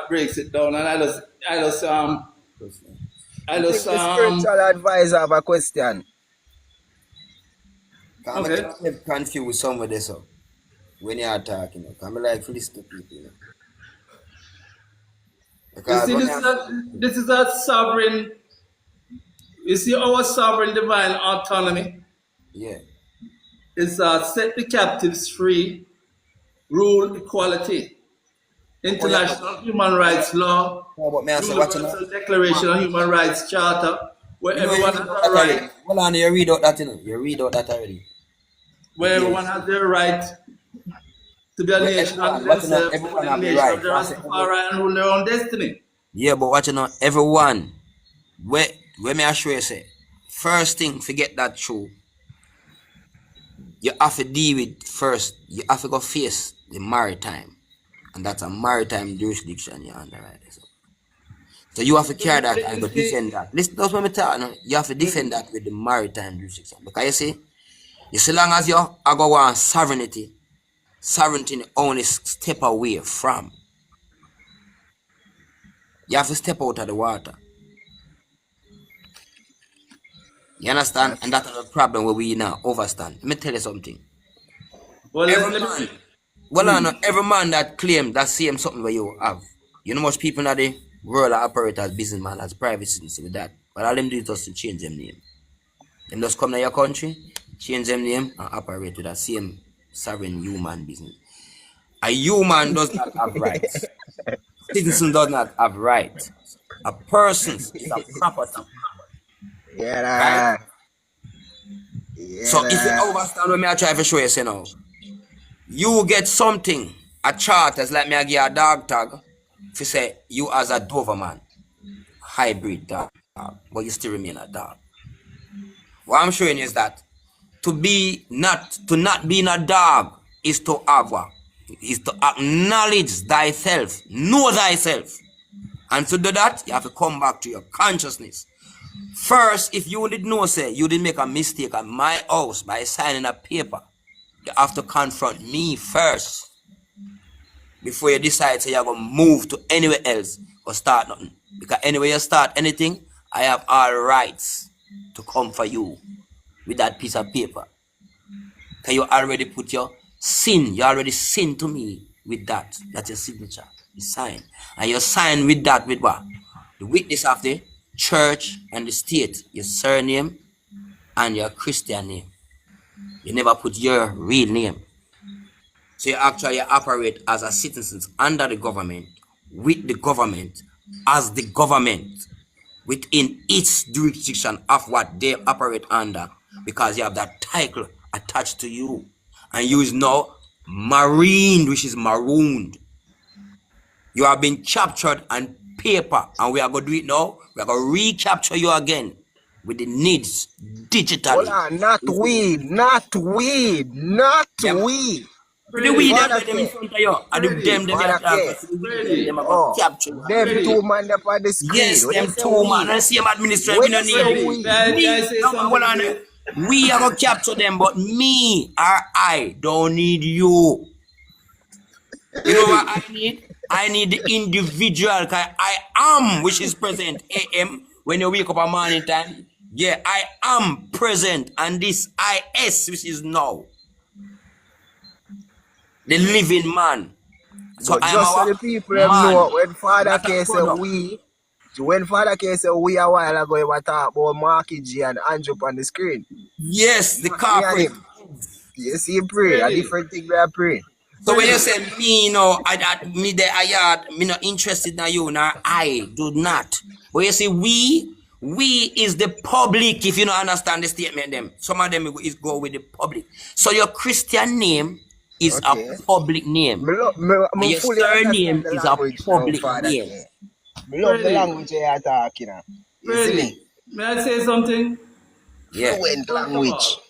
breaks it down, and I just I You just think the spiritual advisor have a question? I'm okay. confused somewhere there, so when you are talking, you know, I'm like to listen to people, you know. You Because see, when this is a sovereign. You see, our sovereign divine autonomy yeah. is set the captives free, rule equality, Oh yeah, but international human rights law, no, but may I say, watch you know. universal declaration of human rights charter, where You know, you everyone read has out a that already. right, Hold on, you read out that, you know. You read out that already. The where everyone years. has their right to be a Where nation unto everyone, watch you know, themselves, the everyone living have the nation right. of the I say Rastafari, and rule their own destiny. yeah, but watch you know, everyone, where may I show you say, first thing, forget that true. You have to deal with first, you have to go face the maritime. And that's a maritime jurisdiction you're under right there. So you have to carry that and go You see, defend that. Listen, that's what I'm talking about. You have to defend that with the maritime jurisdiction. Because you see long as you are going on sovereignty only step away from. You have to step out of the water. You understand? And that's the problem where we now overstand. Let me tell you something. well, Every let me man, say, well, I know every man that claim that same something where you have. You know much people in the world that operate as businessmen, as private citizens with that. But all them do is just to change them name. Them just come to your country, change them name, and operate with that same sovereign human business. A human does not have rights. Citizen does not have rights. A person's is a property. Right? Yeah, So if you yeah. understand what I try to show you say now, you get something, a chart as like me I give a dog tag, if you say you as a Doberman, hybrid dog, but you still remain a dog. What I'm showing you is that to not being a dog is to acknowledge thyself, know thyself. And to do that, you have to come back to your consciousness. First, if you did know, say, you did make a mistake at my house by signing a paper, you have to confront me first before you decide, say, you're going to move to anywhere else or start nothing. Because anywhere you start anything, I have all rights to come for you with that piece of paper. Because you already put your sin, you already sinned to me with that. That's your signature. You sign. And you sign with that, with what? The witness of the church and the state, your surname and your Christian name. You never put your real name. So you actually operate as a citizen under the government, with the government, as the government, within its jurisdiction of what they operate under, because you have that title attached to you. And you is now marined, which is marooned. You have been captured on paper, and we are going to do it now. We are going to recapture you again with the needs Hold digitally. on, not weed, not weed, not Yeah. weed. For the weed them Father them in K, front of you, and the them you Father talk K. for the weed them Freddy, are going to Oh, capture you them again. two man up on the screen. Yes, When you them say two man, we, and the same administrator, when we you don't say need Freddy, we, may I me. say No, man, hold something on. to you? We are going to capture them, but me or I don't need you. You know what Freddy, I need? I need the individual, because I am, which is present, AM, when you wake up at morning time. Yeah, I am present, and this IS, which is now, the living man. So but I am just so our the people them know, man, when Father not a K say product. we, so when Father K say we a while ago, he was talk about Marky G and Andrew on the screen. Yes, the Me and corporate. him. You see, pray. A Really? different thing we are pray. So when you Really? say me, me not interested in you, nor I do not. But you see, we is the public. If you don't understand the statement, them some of them is go with the public. So your Christian name is a Okay. public name, and Me your fully understand surname the is a language now, public Father name. K. Me love the Really? language you are talking about. You see me? Really? May I say something? Yeah. Fluent First of language. all,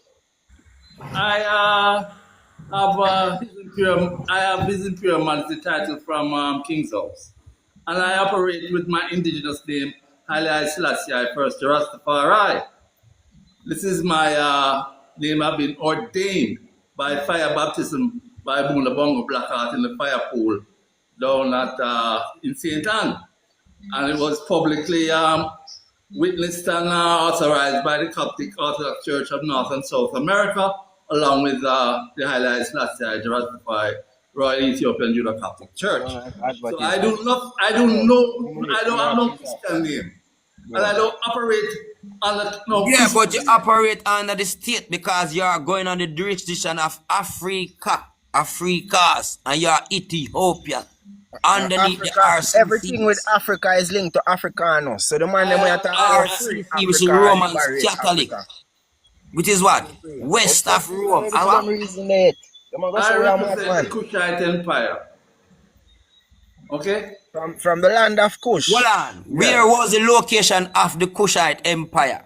I have His Imperial Majesty title from King's House, and I operate with my indigenous name, Haile Selassie I First Rastafari. This is my name. I've been ordained by fire baptism by Mula Bongo Blackheart in the fire pool down at in St. Anne, and it was publicly witnessed and authorized by the Coptic Orthodox Church of North and South America, along with the Haile Selassie I Rastafari Royal Ethiopian Judah Coptic Church. So I do not, I don't know, I don't have no Christian name, and I don't operate under no Yeah, Christian but you name. operate under the state because you are going on the jurisdiction of Africas, and you are Ethiopia underneath the Africa, everything with RCCs. Africa is linked to Africanos. So the man them we are talking about free RCC, which is Africa, Romans liberate Catholic, Africa. which is what? But West stop of giving Rome. them them reason it. Them are going to I say we are represent the madman. Kushite Empire. Okay? From the land of Kush. Hold on. Yes. Where was the location of the Kushite Empire?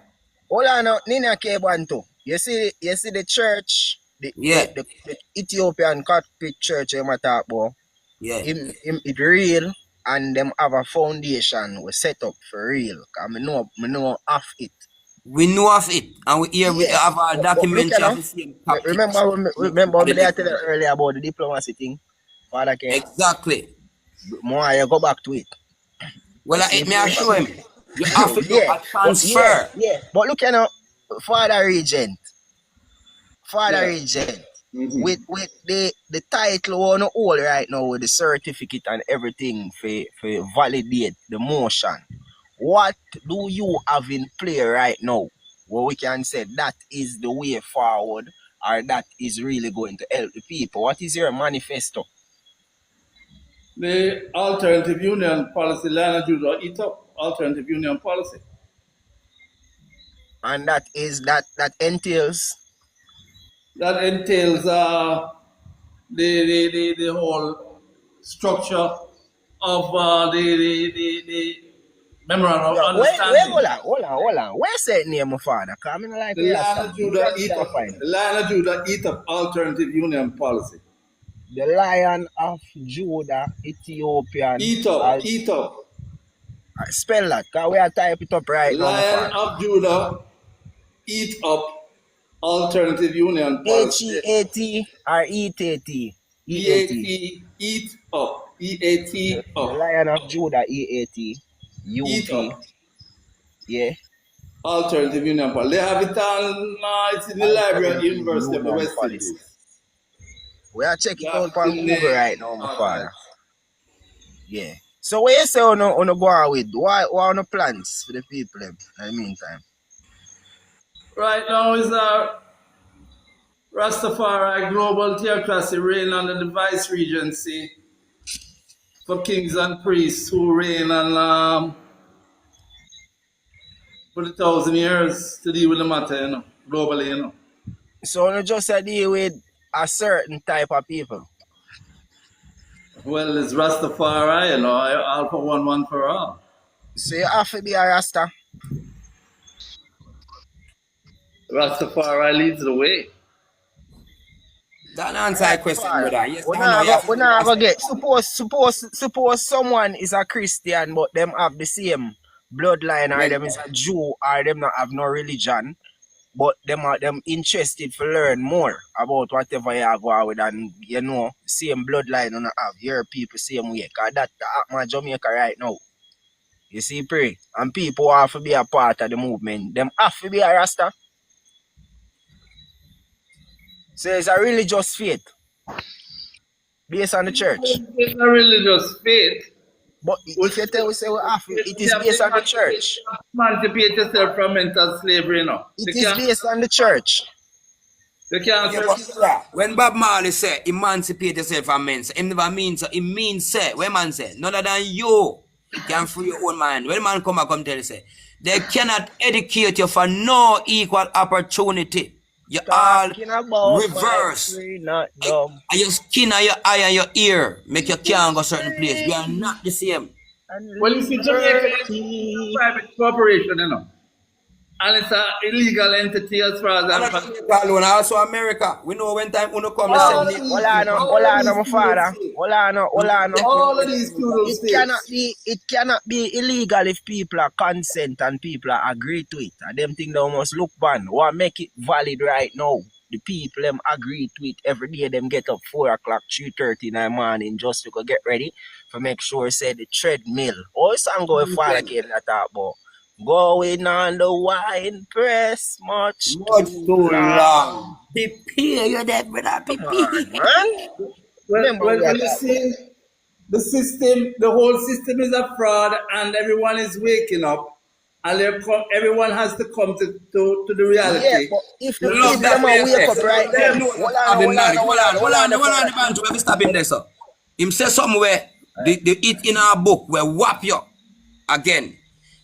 Hold on now, Ninia Bantu. You see the church, Yeah. the Ethiopian Coptic church you talk about. Yeah. It real and them have a foundation we set up for real. Cause me know of it. We know of it, and we have a But look documentary at of the same Coptic. remember me there tell you earlier about the diplomacy thing? Father K. Exactly. More you go back to it. Well, See, may I show him? You have to do yeah, a transfer. But look you know, Father Regent. Yeah. Regent. Mhm. With the title on all right now with the certificate and everything for validate the motion. What do you have in play right now? Well, we can say that is the way forward, or that is really going to help the people. What is your manifesto? The alternative union policy, Lana Judah, eat up alternative union policy. And that entails That entails the whole structure of the memorandum of understanding. hold on. Where's that name, my father? Because I'm like The we are Lana stop. Judah eat up, the Lana Judah eat up alternative union policy. The Lion of Judah, Ethiopian. Eat up, eat up. Spell that, because we are type it up right now, my Lion father. of Judah eat up alternative union policy. H-E-A-T or E-T-T? E-A-T, eat up. E-A-T The up. Lion of Judah, E-A-T. Eat U-P. up. Yeah. Alternative union policy. They have it on, it's in the library at the University of the West Indies. We are checking Yeah, out on in Google the right now, my father. archives. Yeah. So what you say on go on with? What on the plans for the people in the meantime? Right now is Rastafari global theocracy reign under the vice regency for kings and priests who reign on for 1,000 years to deal with the matter, globally, So you just deal with a certain type of people. Well, it's Rastafari, all for one for all. So you have to be a Rasta. Rastafari leads the way. That answer a question, brother. Yes, We I know you have to not do get suppose someone is a Christian but them have the same bloodline or them is a Jew or them not have no religion, but them are them interested to learn more about whatever you go on with, and same bloodline and have your people same way. Cause that my Jamaica right now. You see, pray. And people have to be a part of the movement. Them have to be a Rasta. So it's a religious faith based on the church. It's a religious faith. But if you tell us it is based on the church. Emancipate yourself from mental slavery, It is based on the church. They can't Yeah, search but it. yeah, when Bob Marley say emancipate yourself from men, say, him never means it means say, when man say, none other than you can free your own mind. When man come and come tell you say, they cannot educate you for no equal opportunity. You all Talking about my reverse. free, not dumb. And your skin and your eye and your ear make you can't go certain place. We are Free not the same. and Well, you see, Jamaica is a liberty. private corporation, you know. And it's an illegal entity as far as And I'm not concerned. Jamaica alone, also America. We know when time uno come, they All send of me. these, all of these My feudal father. states. Hold on. All of these feudal states. It cannot be illegal if people are consent and people are agree to it. And them thing they must look ban. What make it valid right now? The people them agree to it every day. Them get up 4 o'clock, 3:30 in the morning just to go get ready for make sure say the treadmill. Oh, it's going go father can talk about. Going on the wine press much Much too too long. long. Prepare you there, brother. Come Prepare. on, man. Remember we are When you talking. see the system, the whole system is a fraud, and everyone is waking up, and everyone has to come to the Yeah, reality. but if the Love people that them way a you wake say. up So right let now. them know Hold that I have on, the hold on, knowledge. hold on, hold on, the Hold on, father. the Bantu. Let me stop him there, sir. Him say somewhere, the it in our book will whap you again.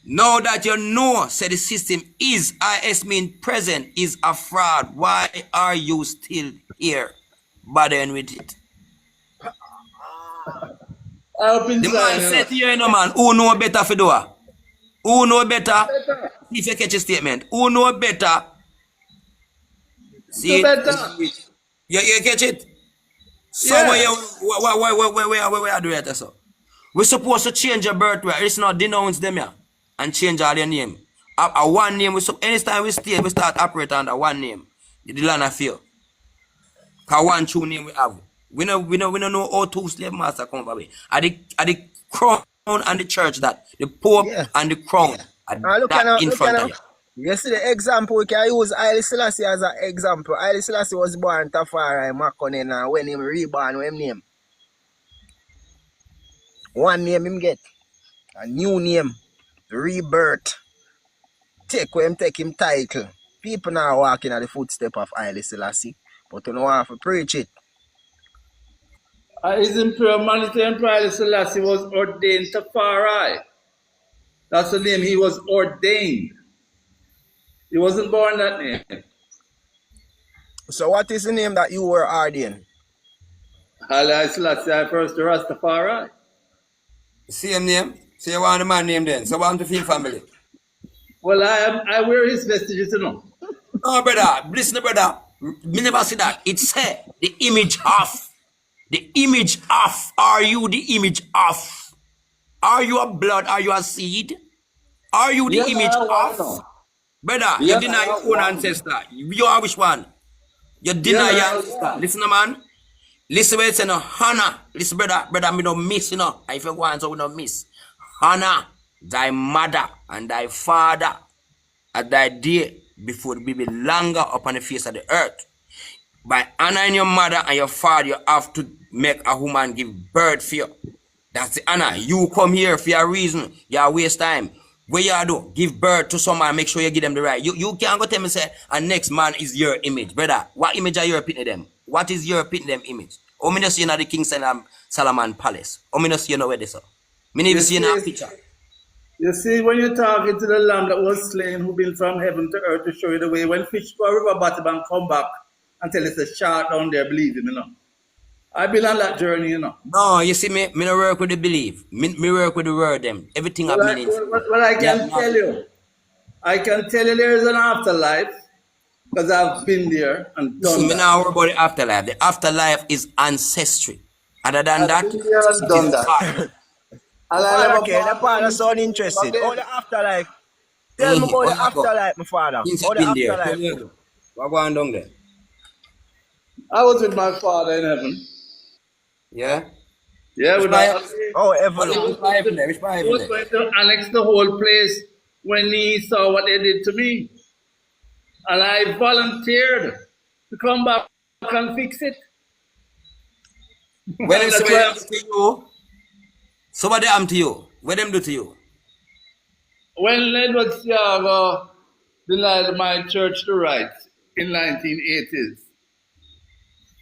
Now that you know, say the system is IS mean present is a fraud. Why are you still here bothering with it? I hope The inside, man you know. said to you, man, who know better for do? Who know better? Better, If you catch a statement, who know better? do See it? better. You catch it? Somewhere Yeah. you where I do it so. We're supposed to change your birthright. It's not denounce them here and change all your name. A one name anytime we start operating under one name. The land of fear. Cause one true name we have. We don't know how two slave master come away. Are the crown and the church that the Pope Yeah. and the crown are Look that at in look front of at you. You see the example we can use Haile Selassie as an example. Haile Selassie was born Tafari Makonnen and when him reborn, what him name? One name him get. A new name. Rebirth. Take him title. People now walking at the footstep of Haile Selassie. But you don't want to preach it. His Imperial Majesty Emperor Haile Selassie was ordained to Farai. That's the name he was ordained. He wasn't born that name. So what is the name that you were ordained? Haile Selassie I first the Rastafari. Same name? So you want the man name then. So want to feel family. Well, I wear his vestiges, you know. No, brother. Listen, brother. Me never see that. It say the image of. The image of. Are you the image of? Are you a blood? Are you a seed? Are you the Yes, image I want to of? know. Brother, you Yes, deny I your own want to know. ancestor. You are which one? You Yes, deny your I ancestor. want. Listen, man. Listen where it's no Hannah. Listen, brother, me don't miss, you know. If you want, so we don't miss. Hannah, thy mother and thy father at thy day before the baby longer upon the face of the earth. By honoring your mother and your father, you have to make a woman give birth for you. That's the honor. You come here for a reason. You waste time. What you do? Give birth to someone, make sure you give them the right. You can't go tell me say a next man is your image. Brother, what image are you repeating them? What is your repeating them image? How many see you in the King Solomon Palace? How many see you know where this are? Me even You see in a see, picture. you see, when you're talking to the lamb that was slain, who been from heaven to earth to show you the way, when fish go a river bottom and come back until it's a shark down there, believe him, you know. I've been on that journey, you know. No, you see me no work with the belief. Me work with the word them. Everything have meaning. Well, I Yeah, can tell you. I can tell you there is an afterlife because I've been there and see done me that. now worry about the afterlife. The afterlife is ancestry. Other than I've that, been there and it done is that. God. And I Father never K, the born father into sound the name interested. How again. the afterlife? Tell me about Oh, the yeah, go. afterlife, my father. Things How have the been there. Tell afterlife me go? again. What going down there? I was with my father in heaven. Yeah? Yeah, Which with my part? Oh, ever Which look. part heaven there? Which part he heaven was there? going to annex the whole place when he saw what they did to me. And I volunteered to come back and fix it. When they And say that's what why them do to you, so what they am to you? What them do to you? when Edward Siaga denied my church the rights in 1980s,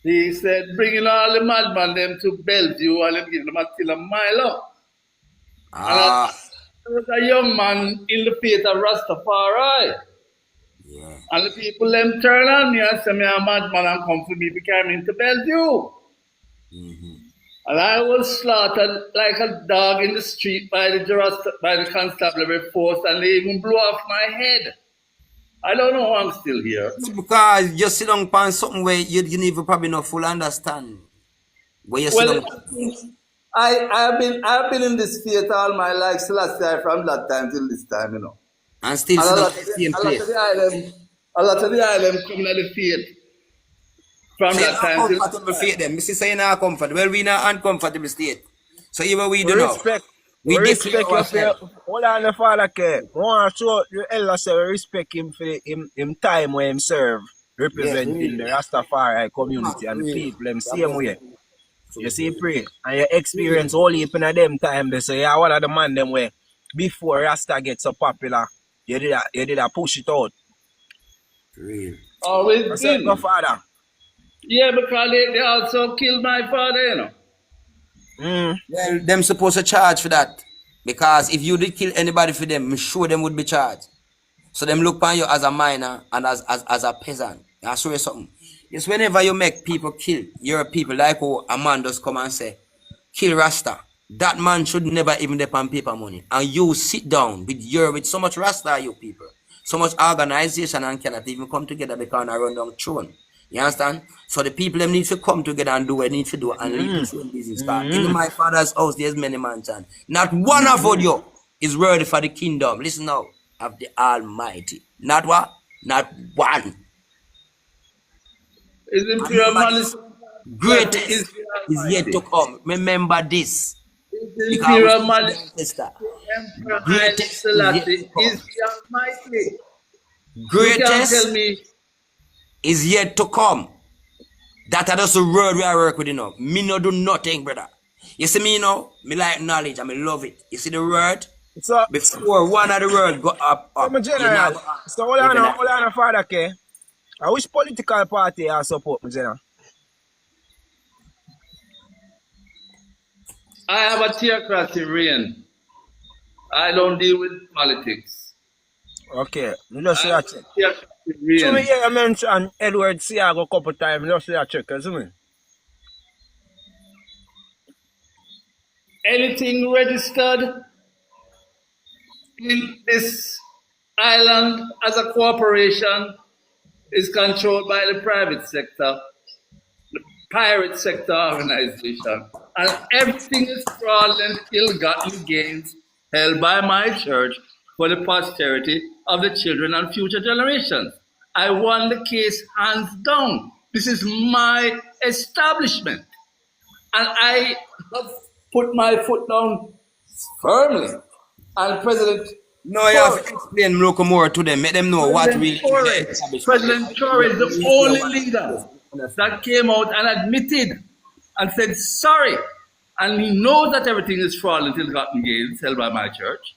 He said, bringing all the madman them to Bellevue and them give them a till a mile up. And Ah, there was a young man in the faith of Rastafari. yeah. And the people them turn on me and say me a madman and come for me to carry me into Bellevue. And I was slaughtered like a dog in the street by the constabulary force, and they even blew off my head. I don't know how I'm still here. Because you sit down upon something where you even probably not full understand. Where you sit Well, down. I've been in this faith all my life, so last time from that time till this time, you know. And still And sit down in the same place. a lot of the island coming at the faith from So that time till comfortable faith them. Mrs. say you're not comfortable. Well, we not uncomfortable state. So even we do now. We We respect declare you for ourselves. hold on the father care. We want to show the elder say we respect him for him time where him serve, representing the Rastafari community and the people them same way. You see, pray. And you experience all heap in them time they say, yeah, one of the man them way before Rasta get so popular, you did a push it out. Real. always I said, go been. father. Yeah, because they also killed my father, you know. Well, them supposed to charge for that. Because if you did kill anybody for them, I'm sure them would be charged. So them look upon you as a minor and as a peasant. I'll show you something. It's whenever you make people kill your people, like how a man does come and say, kill Rasta. That man should never even depend paper money. And you sit down with so much Rasta, you people. So much organization and cannot even come together because I run down throne. You understand? So the people them need to come together and do what they need to do and lead the throne business. In my father's house, there's many mansions. Not one of you is worthy for the kingdom. Listen now, of the Almighty. Not what? Not one. His imperial majesty Greatest is is yet to come. Remember this. His Because imperial we majesty sister. Emperor Haile Greatest is yet to Selassie come. is the Almighty. You can't Greatest tell me is yet to come. That are just the word we are work with, you know. Me no do nothing, brother. You see me, you know, me like knowledge and me love it. You see the word? So, Before one of the word go up. my You general, know, so hold on, father care. I which political party I support, my general? I have a theocracy reign. I don't deal with politics. Okay, me just see I a have check. a theocracy So me reign. hear you mention Edward Siago a couple times, just see a check, you see me? Anything registered in this island as a corporation is controlled by the private sector, the pirate sector organization, and everything is fraudulent, ill-gotten gains held by my church for the posterity of the children and future generations. I won the case hands down. This is my establishment. And I have put my foot down firmly. And no, you have to explain local more to them. Make them know what really is the President establishment. Torre is the only leader that came out and admitted and said sorry. And he knows that everything is fraudulent, ill-gotten gains held by my church,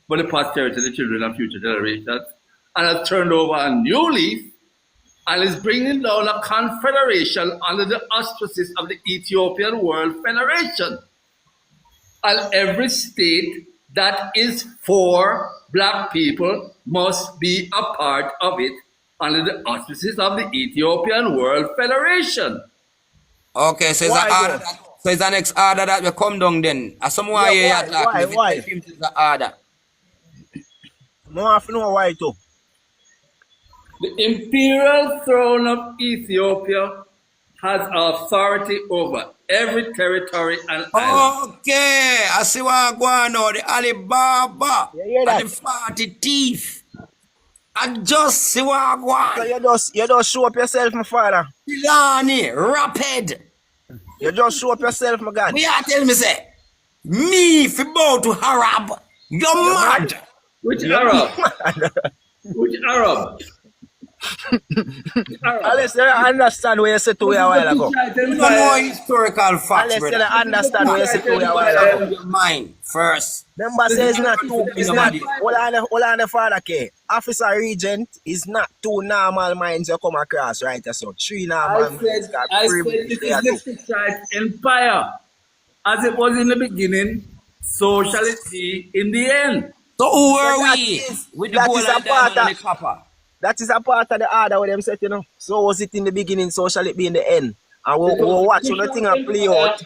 but the posterity, the children and future generations, and has turned over a new leaf and is bringing down a confederation under the auspices of the Ethiopian World Federation. And every state that is for black people must be a part of it under the auspices of the Ethiopian World Federation. Okay, so it's Why an order. So it's the next order that will come down then. As someone here Yeah, why? it's the order. I want to know why too. The imperial throne of Ethiopia has authority over every territory and island. Okay, I see what I'm going on. The Alibaba You hear and that? the 40 thief. I just see what I'm So going. you just show up yourself, my father. Pilani, rapid. You just show up yourself, my God. Me, I tell me say, me if you bow to Arab, you're mad. Which Arab? Which Arab? Unless you understand what you said to me a while ago. You don't know historical facts, Unless you brother. understand what you said to me a while Out ago. of your mind first. Remember, say it's not too, it's not, Nobody. hold on the father K. Officer Regent is not two normal minds you come across, right? So 3 normal minds got I free said British it there is too. the Kushite empire. As it was in the beginning, so shall it be in the end. So who So were that we? is, With the that gold is a and part diamond and of, the copper. that is a part of the order with them set, you know. So was it in the beginning, so shall it be in the end. And we watch on the thing a play out.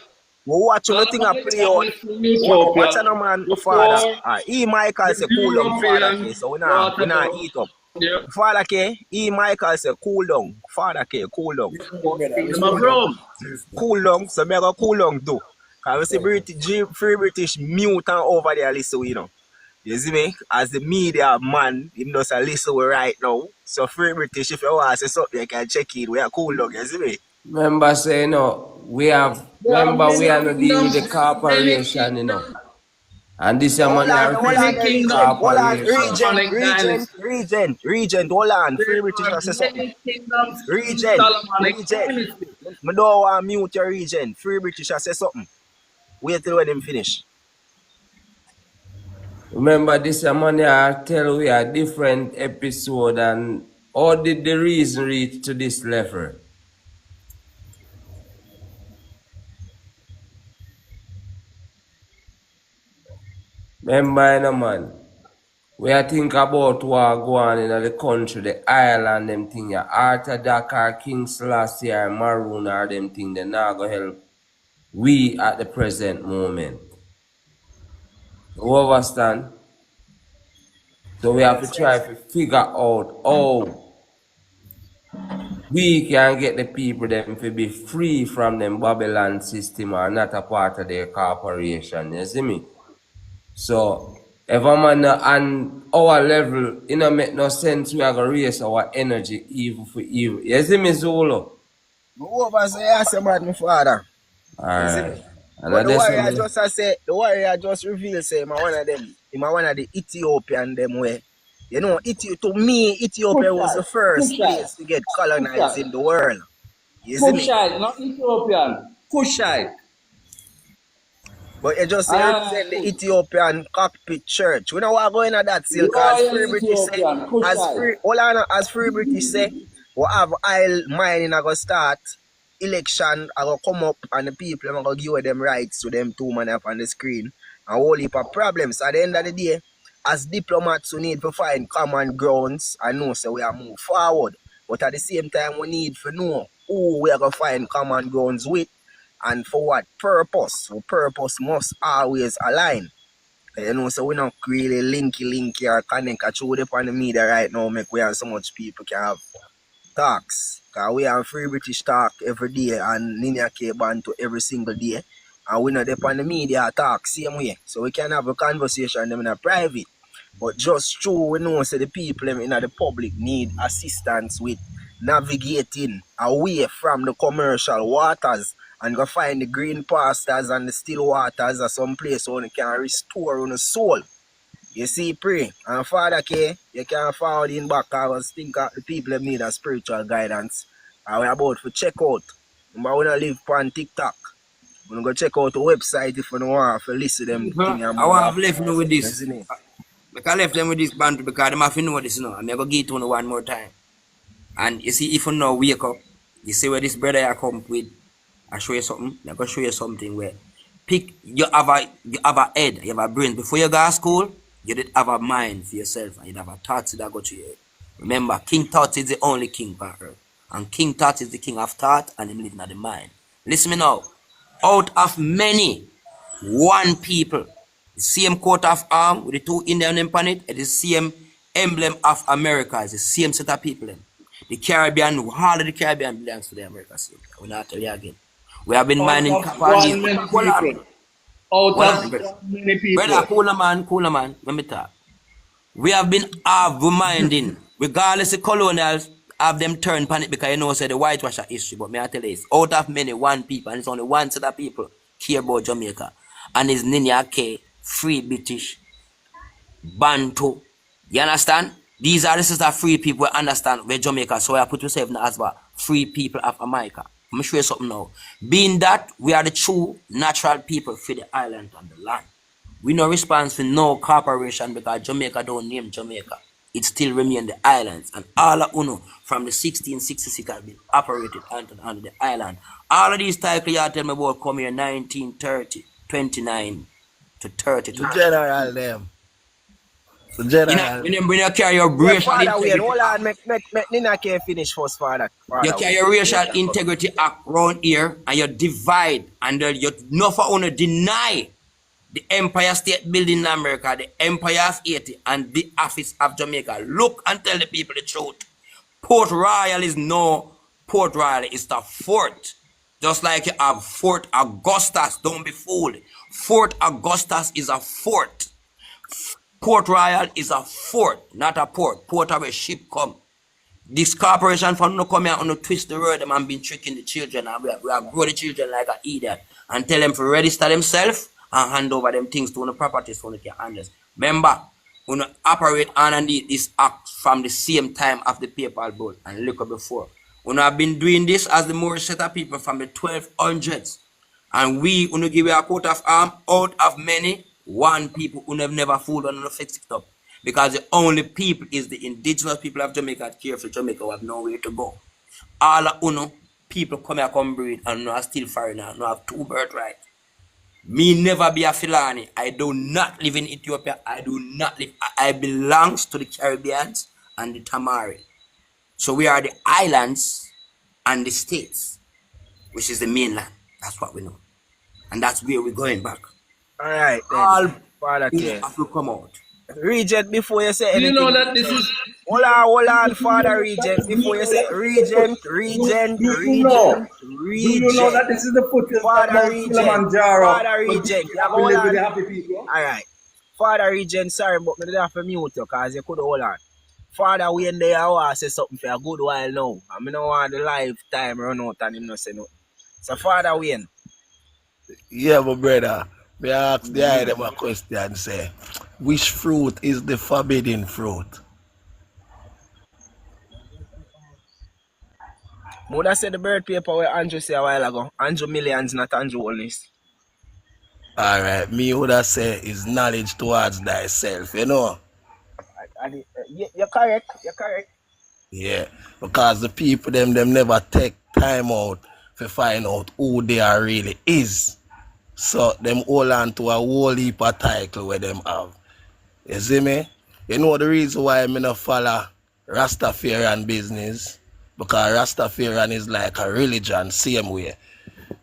We watch on the thing a play out. Watch Utopia on a man, father. before Michael the say cool down, father K. Europeans So we brought not about eat up. the Father K, Michael say cool down. Father K, cool down. kingdom of Cool down. Rome. Cool down. So me go cool down too. Cause we see free British mute and over there listen, you know. You see me? As the media man, him does a listen right now. So free British, if you want to say something, you can check it. We are cool down, you see me? Remember say no, we are There are not dealing with the many corporation, you know. kingdoms, And this So your money are hold on, many the represent the region. kingdoms, Hold on, corporation. region, hold on. Free there British, are I say something. many kingdoms in Region, Solomonic region. dynasty. Me don't want to mute your region. Free British, I say something. Wait till when them finish. Remember this your money I tell we a different episode and how did the reason reach to this level? Remember, you know, man, we are think about what go on in the country, the island, them thing, ya Arthur Dakar, King Selassie, or Maroon, or them thing, they not go help we at the present moment. You understand? So we have to try to figure out how we can get the people them to be free from them Babylon system or not a part of their corporation. You see me? So if a man on our level, it don't make no sense we are gonna raise our energy evil for evil. You see me, Zulu? Over say, I say, man, my father. You see me? Alright. And But I the just warrior just I say, the warrior just reveal say, him a one of them, him a one of the Ethiopian them way. You know, to me, Ethiopia was the first place to get colonized in the world. You see me? Kushite, not Ethiopian. Kushite. But you just say Ah, represent the Ethiopian cockpit church. We know what going at that still, cause Royal Free British say, Ethiopian. Kushite. as Free British say, we have oil mining I go start, election I go come up and the people are gonna give them rights to them two man up on the screen. And whole heap of problems. At the end of the day, as diplomats we need to find common grounds and know so we are move forward. But at the same time we need to know who we are gonna find common grounds with and for what purpose. So purpose must always align. You know, so we not really linky or connect through upon the media right now, make we have so much people can have talks. Cause we have free British talk every day and Ninia K Bantu every single day. And we not upon the media talk same way. So we can have a conversation them in a private. But just true, we know so the people in the public need assistance with navigating away from the commercial waters and go find the green pastures and the still waters or some place where you can restore on the soul. You see, pray. And Father K, you can forward in back. I was thinking the people need a spiritual guidance. And we're about to check out. But we don't live on TikTok. We're going to go check out the website if you don't want to listen to them thing and I want more. to left me with You this. see me? Because I left them with this Bantu because them have to know this, you know. I'm going to give it to you one more time. And you see, if you now wake up, you see where this brother I come with, I show you something. I'm gonna show you something where you have a head, you have a brain. Before you go to school, you did have a mind for yourself and you have a thoughts that go to your head. Remember, King Thought is the only king on earth. And King Thought is the king of thought and him living in the mind. Listen me now. Out of many, one people. The same coat of arm with the two Indian on it, and the same emblem of America. It's the same set of people. The Caribbean, all of the Caribbean belongs to the Americas. We're not tell you again. We have been Out mining of copper and one these. many Hold on. people. Out Hold of on, brother. one many Brother, people. cooler man. Let me talk. We have been reminding, regardless of colonials, have them turned panic because you know say the whitewash history. But me I tell you this, out of many, one people, and it's only one set of people care about Jamaica. And it's Ninia K, Free British, Bantu. You understand? These are this is the free people who understand where Jamaica, so I put yourself in as well. Free people of America. I'm show you something now. Being that we are the true natural people for the island and the land. We no response for no corporation because Jamaica don't name Jamaica. It still remain the islands. And all of UNO from the 1666 have been operated under the island. All of these titles you tell me about come here 1930, 29 to 30 to The general them. The general. when you carry your Well, racial Father, wait, integrity hold act, on, make Nina can finish first, Father. you Father, carry wait. your racial integrity act around here and you divide and you no for only deny the Empire State Building in America, the Empire of Haiti, and the Office of Jamaica. Look and tell the people the truth. Port Royal is no Port Royal, it's the fort. Just like you have Fort Augustus, don't be fooled. Fort Augustus is a fort. Port Royal is a fort, not a port. Port where ship come. This corporation from no come here and twist the word them and been tricking the children and we have grow the children like an idiot and tell them to register themselves and hand over them things to the properties for the handlers. Remember, we operate underneath this act from the same time of the PayPal bill and look before. We have been doing this as the Moorish set of people from the 1200s. And we give you a coat of arm out of many, one people who have never fooled and no fix it up. Because the only people is the indigenous people of Jamaica that care for Jamaica who have nowhere to go. All of people come here, come breed, and no are still foreigner, no have two birthright. Me never be a Fulani. I do not live in Ethiopia. I do not live. I belongs to the Caribbeans and the Tamari. So we are the islands and the states, which is the mainland. That's what we know. And that's where we're going back. All right, then. All Father, people care. have to come out. Regent, before you say Do anything. you know that this is... Hold on, Father Regent. Before you say Regent. Do you know that this is the footage Father of Mount Regent. Kilimanjaro? Father Regent. We live with the happy people. Alright. Father Regent, sorry, but I didn't have to mute you because you could hold on. Father Wayne there, I want to say something for a good while now. I don't want the lifetime run out and him not say nothing. So Father Wayne. Yeah, my brother. May I ask the item a question, say, which fruit is the forbidden fruit? Mother said the bird paper where Andrew said a while ago. Andrew Millions, not Andrew Wellness. Alright, me would have say is knowledge towards thyself, you know? You're correct. You're correct. Yeah, because the people them never take time out to find out who they are really is. So them hold on to a whole heap of title where them have. You see me? You know the reason why me not follow Rastafarian business? Because Rastafarian is like a religion, same way.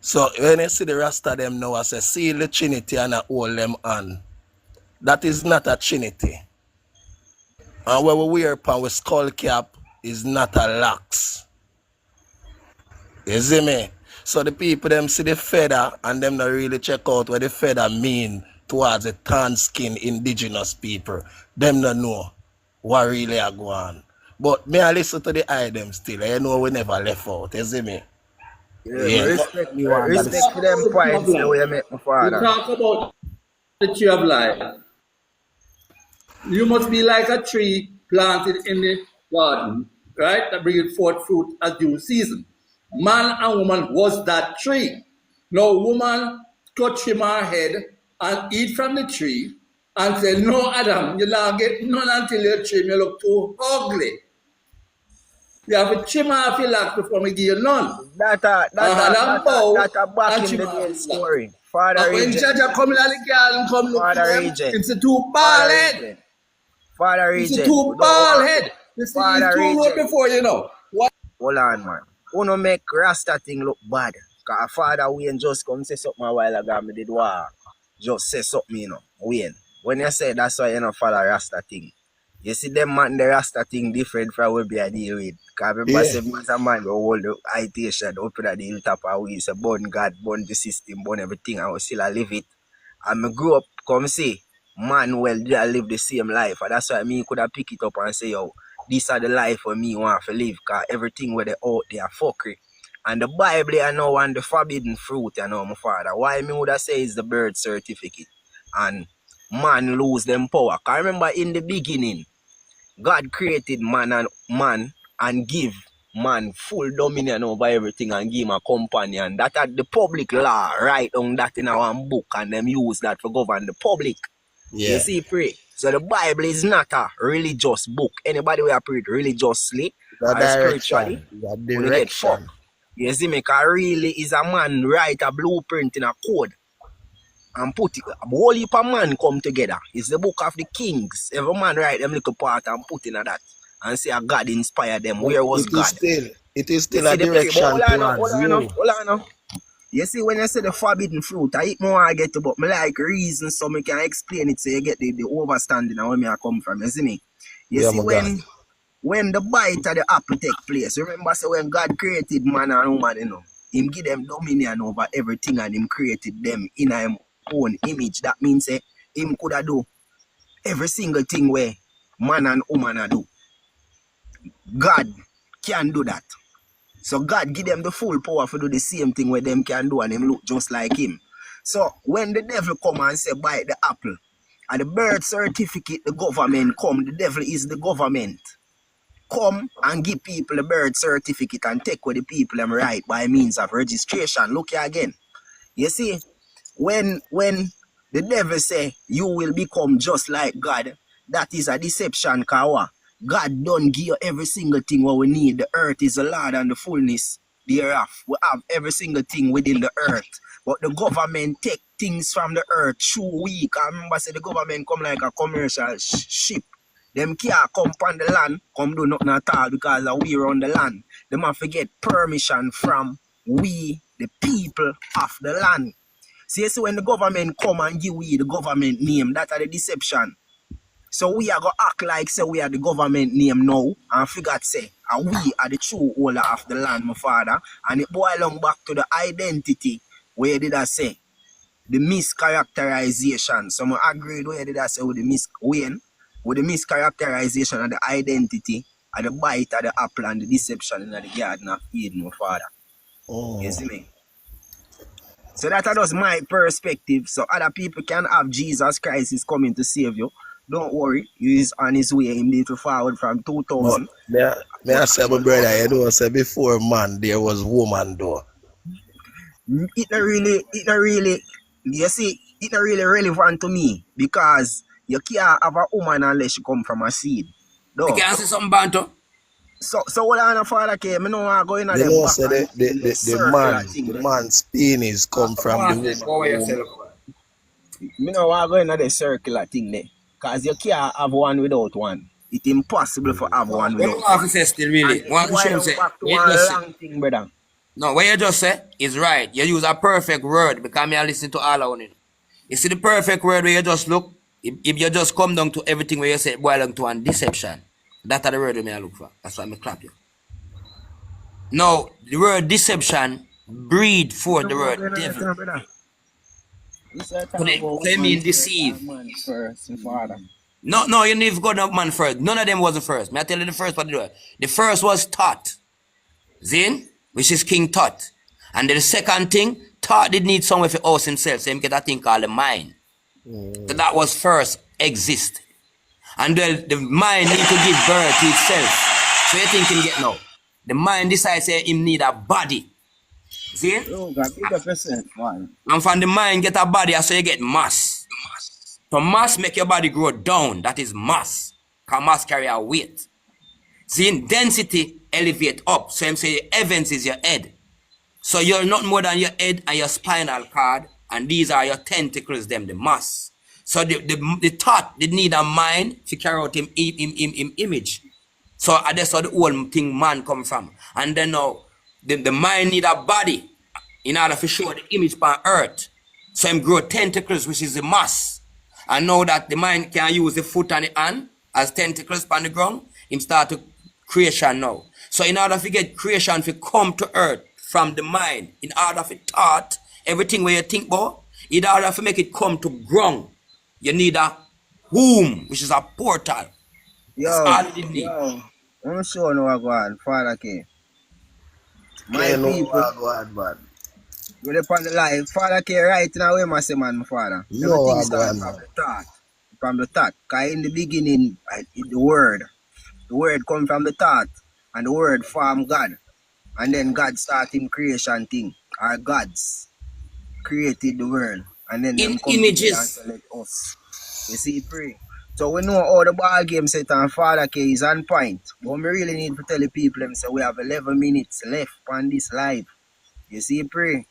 So when you see the Rasta them now, I say, see the Trinity and I hold them on. That is not a Trinity. And what we wear upon with skull cap is not a lax. You see me? So the people them see the feather and them not really check out what the feather mean towards the tan skin indigenous people. Them not know what really are going on. But me I listen to the eye them still. You know we never left out. You see me? Yeah. Respect for them points the way you make my You father. talk about the tree of life. You must be like a tree planted in the garden, right? That brings forth fruit at due season. Man and woman was that tree. Now, woman cut trim her head and eat from the tree and say, no, Adam, you not get none until you trim. You look too ugly. You have to trim off your locks before we give you none. That a back in the day story. Father When Regent. Jaja come in the garden, come look Father for them, Regent. it's a too bald head. Father It's Regent. a too bald head. This thing is Father too old Regent. before you know. What? Hold on, man. Wanna make Rasta thing look bad. Cause Father Wayne just come say something a while ago. Me did what? Just say something, you know. Wayne. When you say that's why you don't follow Rasta thing. You see them man the Rasta thing different from what we deal with. Cause remember say me as a man we hold the ITation up at the hilltop and we say burn God, burn the system, burn everything and we still a live it. And me grew up come say, man well I live the same life. And that's why me could have pick it up and say, yo, this are the life for me want to live. Cause everything where they out there fuckery. And the Bible you know and the forbidden fruit, you know, my father. Why me would have say is the birth certificate. And man lose them power. Cause remember in the beginning, God created man and give man full dominion over everything and give him a companion. That had the public law write on that in our book and them use that for govern the public. You Yeah. see, pray. So the Bible is not a religious book. Anybody will pray it religiously The or spiritually, direction. The when you get fucked. direction. You see me, cause really is a man write a blueprint in a code and put it, a whole heap of man come together. It's the book of the kings. Every man write them little part and put in that and say a God inspired them. But Where was God? it is You still see a the play, but direction towards you. hold on now. You see when you say the forbidden fruit, I eat more I get to, but me like reason so me can explain it so you get the overstanding and where me I come from. You see me? You Yeah, see my God. when the bite of the apple take place, remember so when God created man and woman, him give them dominion over everything and him created them in him own image. That means him could have do every single thing where man and woman a do. God can do that. So God give them the full power to do the same thing where them can do and him look just like him. So when the devil come and say bite the apple, and the birth certificate, the government come, the devil is the government. Come and give people the birth certificate and take away the people them right by means of registration. Look here again. You see, when the devil say you will become just like God, that is a deception, kawa. God don't give you every single thing what we need. The earth is the Lord and the fullness thereof. We have every single thing within the earth. But the government take things from the earth through week. I remember say the government come like a commercial ship. Them can't come on the land, come do nothing at all because we run the land. Them have to get permission from we, the people of the land. See, so when the government come and give we the government name, that are the deception. So we are going to act like say we are the government name now and figure say and we are the true owner of the land, my father. And it boils along back to the identity where did I say? The mischaracterization. So I agree where did I say with the mischaracterization of the identity of the bite of the apple and the deception in the garden of Eden, my father. You see me? So that was my perspective. So other people can have Jesus Christ is coming to save you. Don't worry, he is on his way. He need to forward from But 2000. may I say, my brother, you know, say before man, there was woman though. It not really, you see, it not really relevant to me because you can't have a woman unless you come from a seed. You Though. can say something, Bantu. So what I father came, I know I go in You them know, back say and the circular thing. the man's penis come from the woman Power womb. yourself. Me know I go in the circular thing there. Because you can't have one without one. It's impossible for have one What without you want one. to say still really? And Want to show him boil say, back to you one just say, long thing, brother. no, what you just said is right. You use a perfect word because me I listen to all of it. You see the perfect word where you just look, if you just come down to everything where you say boil down to one deception, that's the word me I look for. That's why I clap you. Now, the word deception breed forth the word devil. Brother. You say So talk about they woman mean first deceive. and man first, your father. No, you need to go to man first. None of them was the first. May I tell you the first what they do? The first was Tot. Zin, which is King Tot. And then the second thing, Tot did need somewhere for house himself, so him get a thing called the mind. So that was first exist. And the mind need to give birth to itself. So you think him get now. The mind decides say him need a body. See? Oh, God, big up yourself, man. And from the mind get a body, so you get mass. So mass make your body grow down. That is mass. Because mass carry a weight. See, density elevate up. So him say heavens is your head. So you're not more than your head and your spinal cord. And these are your tentacles, them, the mass. So the thought, they need a mind to carry out him image. So that's how the whole thing man come from. And then now, the mind need a body in order to show the image on earth. So him grow tentacles, which is the mass. And now that the mind can use the foot and the hand as tentacles on the ground, him start to creation now. So in order to get creation to come to earth from the mind, in order to thought, everything where you think about, in order to make it come to ground, you need a womb, which is a portal. That's all you need. I'm sure no I go on, Father K. My Can't know people, what go on, man. we're upon the life. Father K right now, where my say, man, my father. No, Everything I go starts on, from man. the thought. From the thought. Because in the beginning, the word, The word come from the thought, and the word form God. And then God start him creation thing. Our gods created the world. And then In them come together and images. say, let us. You see, pray. So we know how the ball game set and Father K is on point. But we really need to tell the people them say we have 11 minutes left on this live. You see, pray.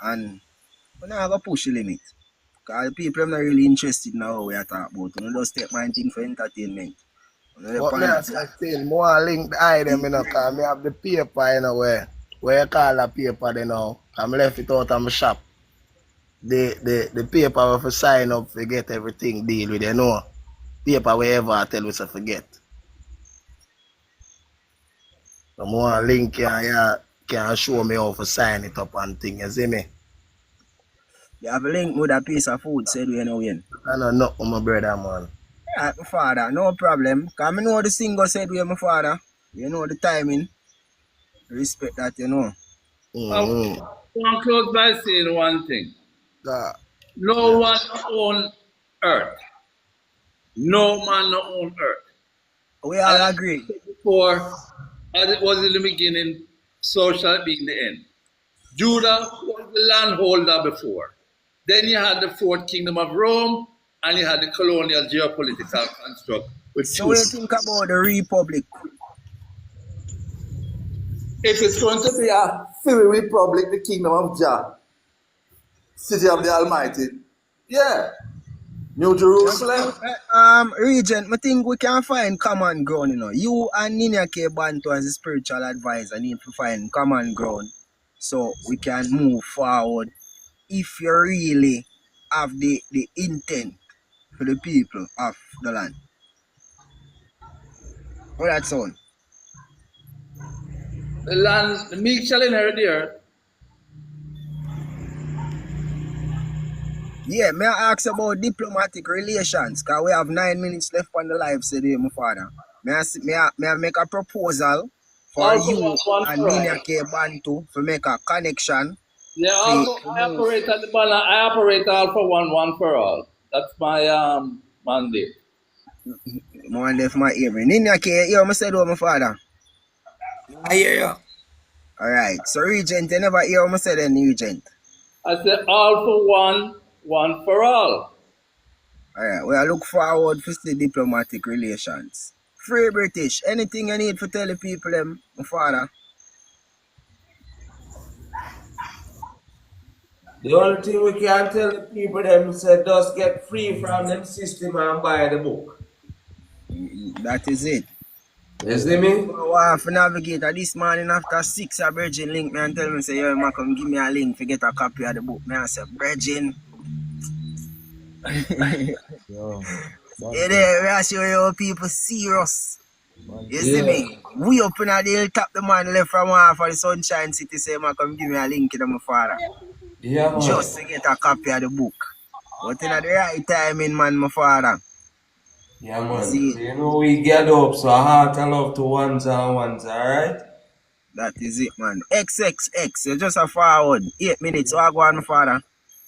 And we're not going to push the limit. Because the people are not really interested in how we are talking about. We just take my thing for entertainment. But me I say still, more link the item, you know, because me have the paper, you know, where you call the paper, you know. I'm left it out of my shop. The paper we sign up to get everything deal with, you know. Paper wherever I tell us to forget. So more link can show me how to sign it up and thing, you see me? You have a link with a piece of food, said we know when. I don't know my brother, man. Yeah, my father, no problem. Because I know the singer said we my father. You know the timing. Respect that, you know. I Mm-hmm. want to close by saying one thing. Yeah. No one own earth. No man no own earth. We And all I agree. said before, as it was in the beginning, so shall it be in the end. Judah was the landholder before. Then you had the fourth kingdom of Rome, and you had the colonial geopolitical construct with So two. what do you think about the Republic? If it's going to be a free republic, the kingdom of Jah, city of the Almighty, yeah, New Jerusalem. Regent, I think we can find common ground, you know. You and Ninia Bantu as a spiritual advisor need to find common ground so we can move forward if you really have the intent for the people of the land. How that sound? The land, the meek shall inherit the earth. Yeah, may I ask about diplomatic relations? Because we have 9 minutes left on the live, said my father. May I make a proposal for All for you one and for all. Ninia Bantu to make a connection Yeah, to also I move. operate at the balance. I operate all for one for all. That's my mandate. More left my ear. Ninia K, you me said my father. I hear you. Alright, so Regent, you never hear me say then, Regent. I say all for one for all. Alright, well, I look forward to the diplomatic relations. Free British, anything you need to tell the people, them, my father. The only thing we can tell the people them say just get free from them system and buy the book. That is it. You see me? I have to navigate this morning after 6 a Virgin link me and tell me say, yo, man, come give me a link to get a copy of the book. Me I say, Virgin. Yo, Yeah, Bantu, there, I show you people serious. You Bantu. see Yeah. me? We up in the hilltop, the man left from half of the Sunshine City say, man, come give me a link to my father. Yeah, man. Just to get a copy of the book. But in the right timing, man, my father. Yeah, You man. see, So you know we get up, so heart I love to ones and ones, alright? that is it, man. XXX, you just a forward. 8 minutes, so I go on, my father.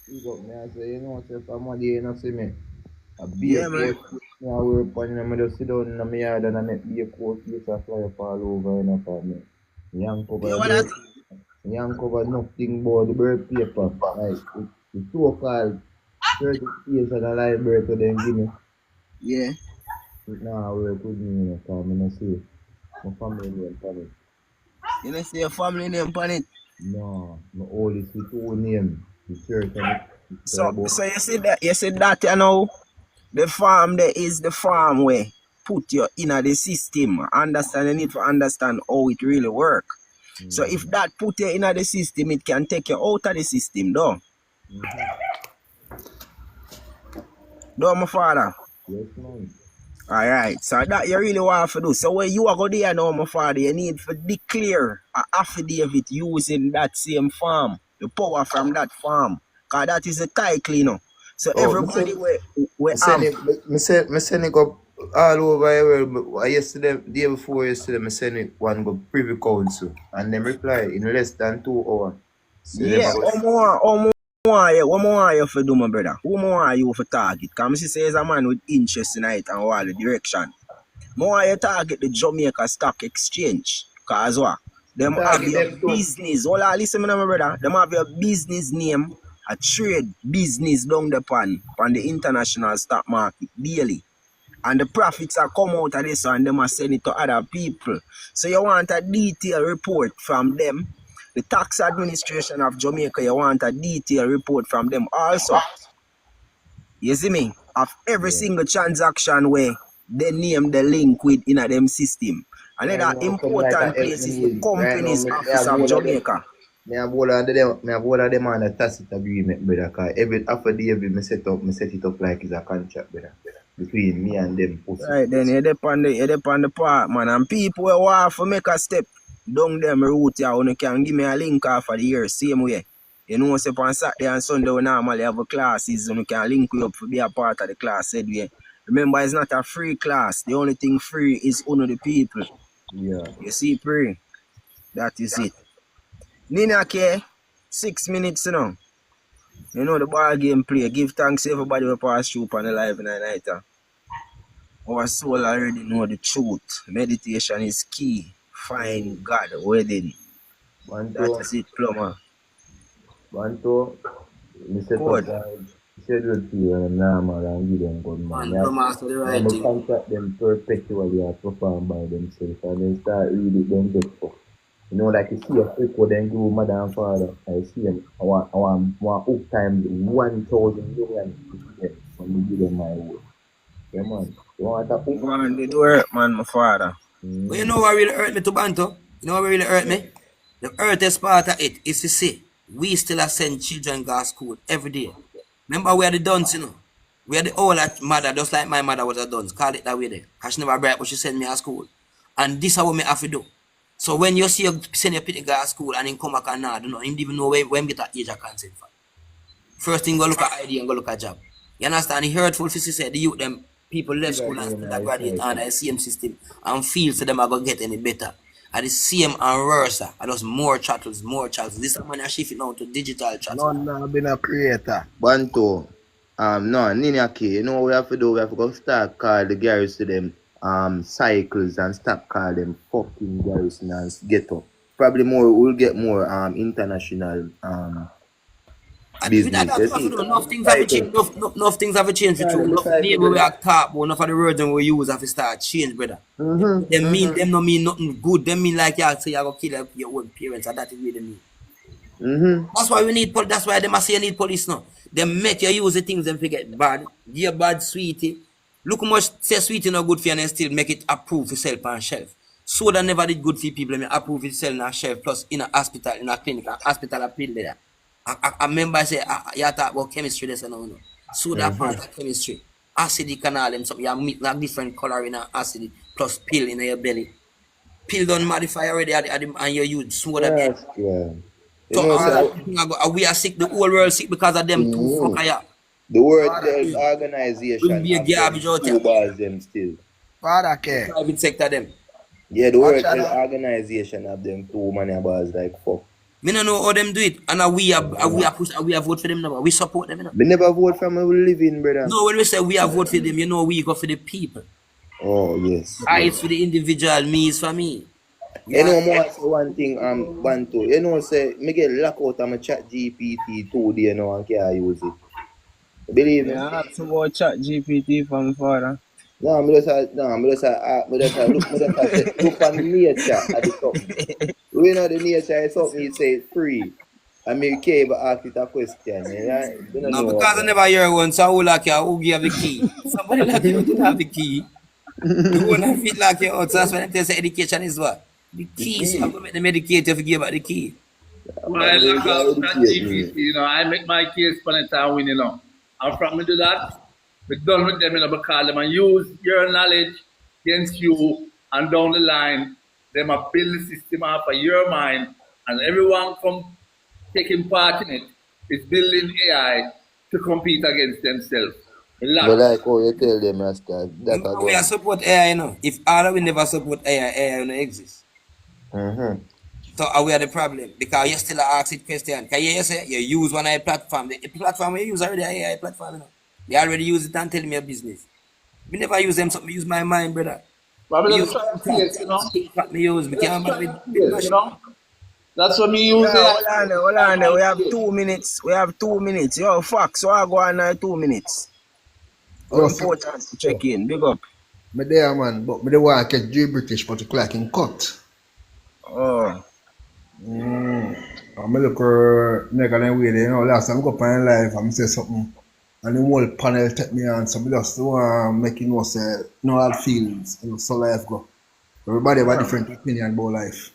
Big up, me I say, you know, say from a day, you know, see me. A beer Yeah, man. coat, me I wear upon, you know, me just sit down in my yard and I make beer coat, piece of fly up all over, you know, for me. Young cover You the know that? bird, young cover nothing but the bird paper, like, the so-called 30 years of the live bird to them give me. Yeah. It now work with me, you know, because I don't see my family name for it. You know, say your family name on it. No, my old is with two name, the church and the So about. you see that, you know, the farm there is the farm where put you in the system. Understand, you need to understand how it really work. So if that put you in the system, it can take you out of the system, though. Though, my father. Yes, man. Alright, so that you really want to do. So when you are going there now, my father, you need to declare an affidavit using that same farm, the power from that farm. Because that is a title, you know. So Oh, everybody we send have. it, me send it go all over everywhere. Yesterday, day before yesterday, me send it one go privy council, and them reply in less than 2 hours. So them Yeah, go, what more you for do, my brother? Who more are you for target? Because I say as a man with interest in it and all the direction. More you target the Jamaica Stock Exchange. Cause what? Them have Target your them too. business. Hold on, listen me now, my brother. Them have your business name, a trade business down the pan the international stock market daily. And the profits are come out of this and them are send it to other people. So you want a detailed report from them. The tax administration of Jamaica, you want a detailed report from them also. You see me? Of every single transaction where they name the link with in a them system. Right Another now, something like a important help place me is the need. Right now, Companies me Office have of all of them. Jamaica. Me have all of them on a tacit agreement, brother. Cause every affidavit me set it up like it's a contract, brother. Between me and them pussy. Right then, you depend the part, man. And people who want to make a step down them route, yeah, you can give me a link off for the year, same way. You know, say on Saturday and Sunday, we normally have a classes, and you can link you up to be a part of the class, said we. Remember, it's not a free class. The only thing free is only the people. Yeah. You see, pray. That is it. Ninia, okay? 6 minutes, you know. You know the ball game play. Give thanks to everybody who pass through on the live in the night. Our soul already know the truth. Meditation is key. Find God within. That Bantu, is it, plumber. me set up Good. like schedule to you and normal and give them good man. Man, come after the right I'm thing. contract them perpetually or perform by themselves and then start reading them get fucked. You know, like you see a freak with them do mother and father. I see them. I want hook times 1,000 million when we give them my word. Yeah, man. You want that hook? Go on, did work, man, my father. But you know what really hurt me to Bantu? You know what really hurt me? The hurtest part of it is to see we still are send children go to school every day. Remember we are the duns, you know. We are the old mother, just like my mother was a duns. Call it that way there. Cause she never bright, but she send me to school. And this is what me have to do. So when you see you send your pitty guy to school and then come back and not, you know, him even know when get that age of consent for. First thing go look at ID and go look at job. You understand? It hurtful for say the youth them people left school and still graduate on the same system and feel so them are gonna get any better. At the same and worse, and just more chattels, more chattels. This money I shift it now to digital chattel. None have been a creator. Bantu, no, Ninia K, you know what we have to do? We have to go start call the garrison to them cycles and stop call them fucking garrison and get up. Probably more, we'll get more international business. That's what we do. Enough things have to change. Enough things have to change for true. Enough name we are talk about, enough of the words we use have to start change, brother. Them no mean nothing good. Them mean like you say you go kill your own parents, and that is what they mean. That's why we need police. That's why they must say you need police now. They make you use the things and forget bad. Give bad sweetie. Look how much say sweetie no good for you and still make it approved for sell on shelf. Soda never did good for people. Me approve it sell on shelf plus in a hospital, in a clinic, a hospital a pill there. I remember say you talk about chemistry this and all. Soda part of chemistry. Acidic and all them something. You meet like different color in a acid plus pill in your belly. Pill don't modify already and you use soda. Yes, yeah. You So know, we are sick, the whole world sick because of them two fucker. the World Health Organization Will be a have them garbage out two here. bars them still. Father care. Private sector them. Yeah, the World Watch Health out. Organization have them two money bars like fuck. Me no know how them do it. And we are push and we are vote for them now. We support them, you know. Me never vote for my living, brother. No, when we say we are vote for them, you know we go for the people. Oh yes. I is for the individual, me is for me. You know more say one thing, Bantu. You know say me get locked out of my chat GPT 2 day now and can't use it. You believe me? Yeah, ask about chat GPT from father. No, me just look on the nature at the something. We know the nature is something you say it's free. And me can't even ask it a question. You don't No, know because I never hear one, so who like you, who give the key? Somebody like you didn't have the key. You won't fit like you out, so that's why they say education is what? The key, so I'm going to make them educate you if you give out the key. Well, I look out at GPT, you know, I make my case for the time win, you know. And from me do that, we're done with them, you know, because them and use your knowledge against you and down the line, them a build the system up for your mind and everyone come taking part in it is building AI to compete against themselves. Relax. But like how you tell them, Rasta, that No, we are support AI, you know. If all we never support AI, AI don't exist. So we are the problem because you still ask it question. Can you say you use one AI platform? The platform you use already AI platform, you know. They already use it and tell me your business. We never use them, so we use my mind, brother. Probably You just try and face, me use, me can't bother with Yes, machine. That's what me use Yeah, there. hold on there. We have 2 minutes. We have 2 minutes. Yo, fuck. So I go on 2 minutes. How Yo, important to check in. Big up. me there, man, but me the want to catch J British, but the clock in cut. Oh. I'm look nigga them way there, you know, last time I go up on live and I say something, and the whole panel take me on, so I just want to make you know, say, no hard feelings, you know, so life go. Everybody have a Yeah. different opinion about life.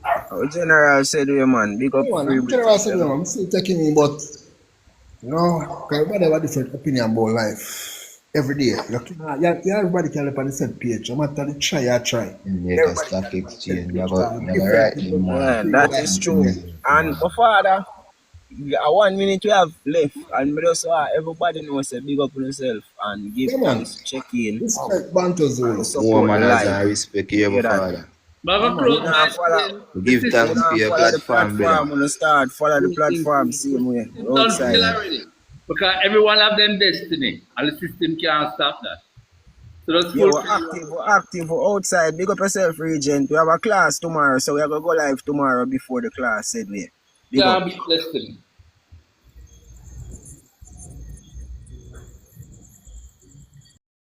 How General said we man. Big up Yeah, man, free I'm general British, you saying, know. I'm still taking in, but, you know, 'cause everybody have a different opinion about life. Every day. Everybody can live on the same page. No matter the try, I try. Make a Everybody stock can live on the same exchange. page. Never, Because never different write the people man. Yeah, bring that life is true. experience. And my father, 1 minute we have left, and me just want everybody knows say big up on yourself and give Yeah, man. thanks to check in Respect Bantu and Zulu. More support the manners live. and respect you You have a hear that? father. But Yeah, I man. close Who by not follow explain We the give who thanks system. for not your follow the platform, brother. platform when you start, follow the platform, same way. It's We're done feel outside. Yeah. already. Because everyone have them destiny. And the system can't stop that. So just Yeah, fulfill your we're active, we're outside. Big up yourself, Regent. We have a class tomorrow, so we are gonna go live tomorrow before the class said we. Big up. can't beat destiny.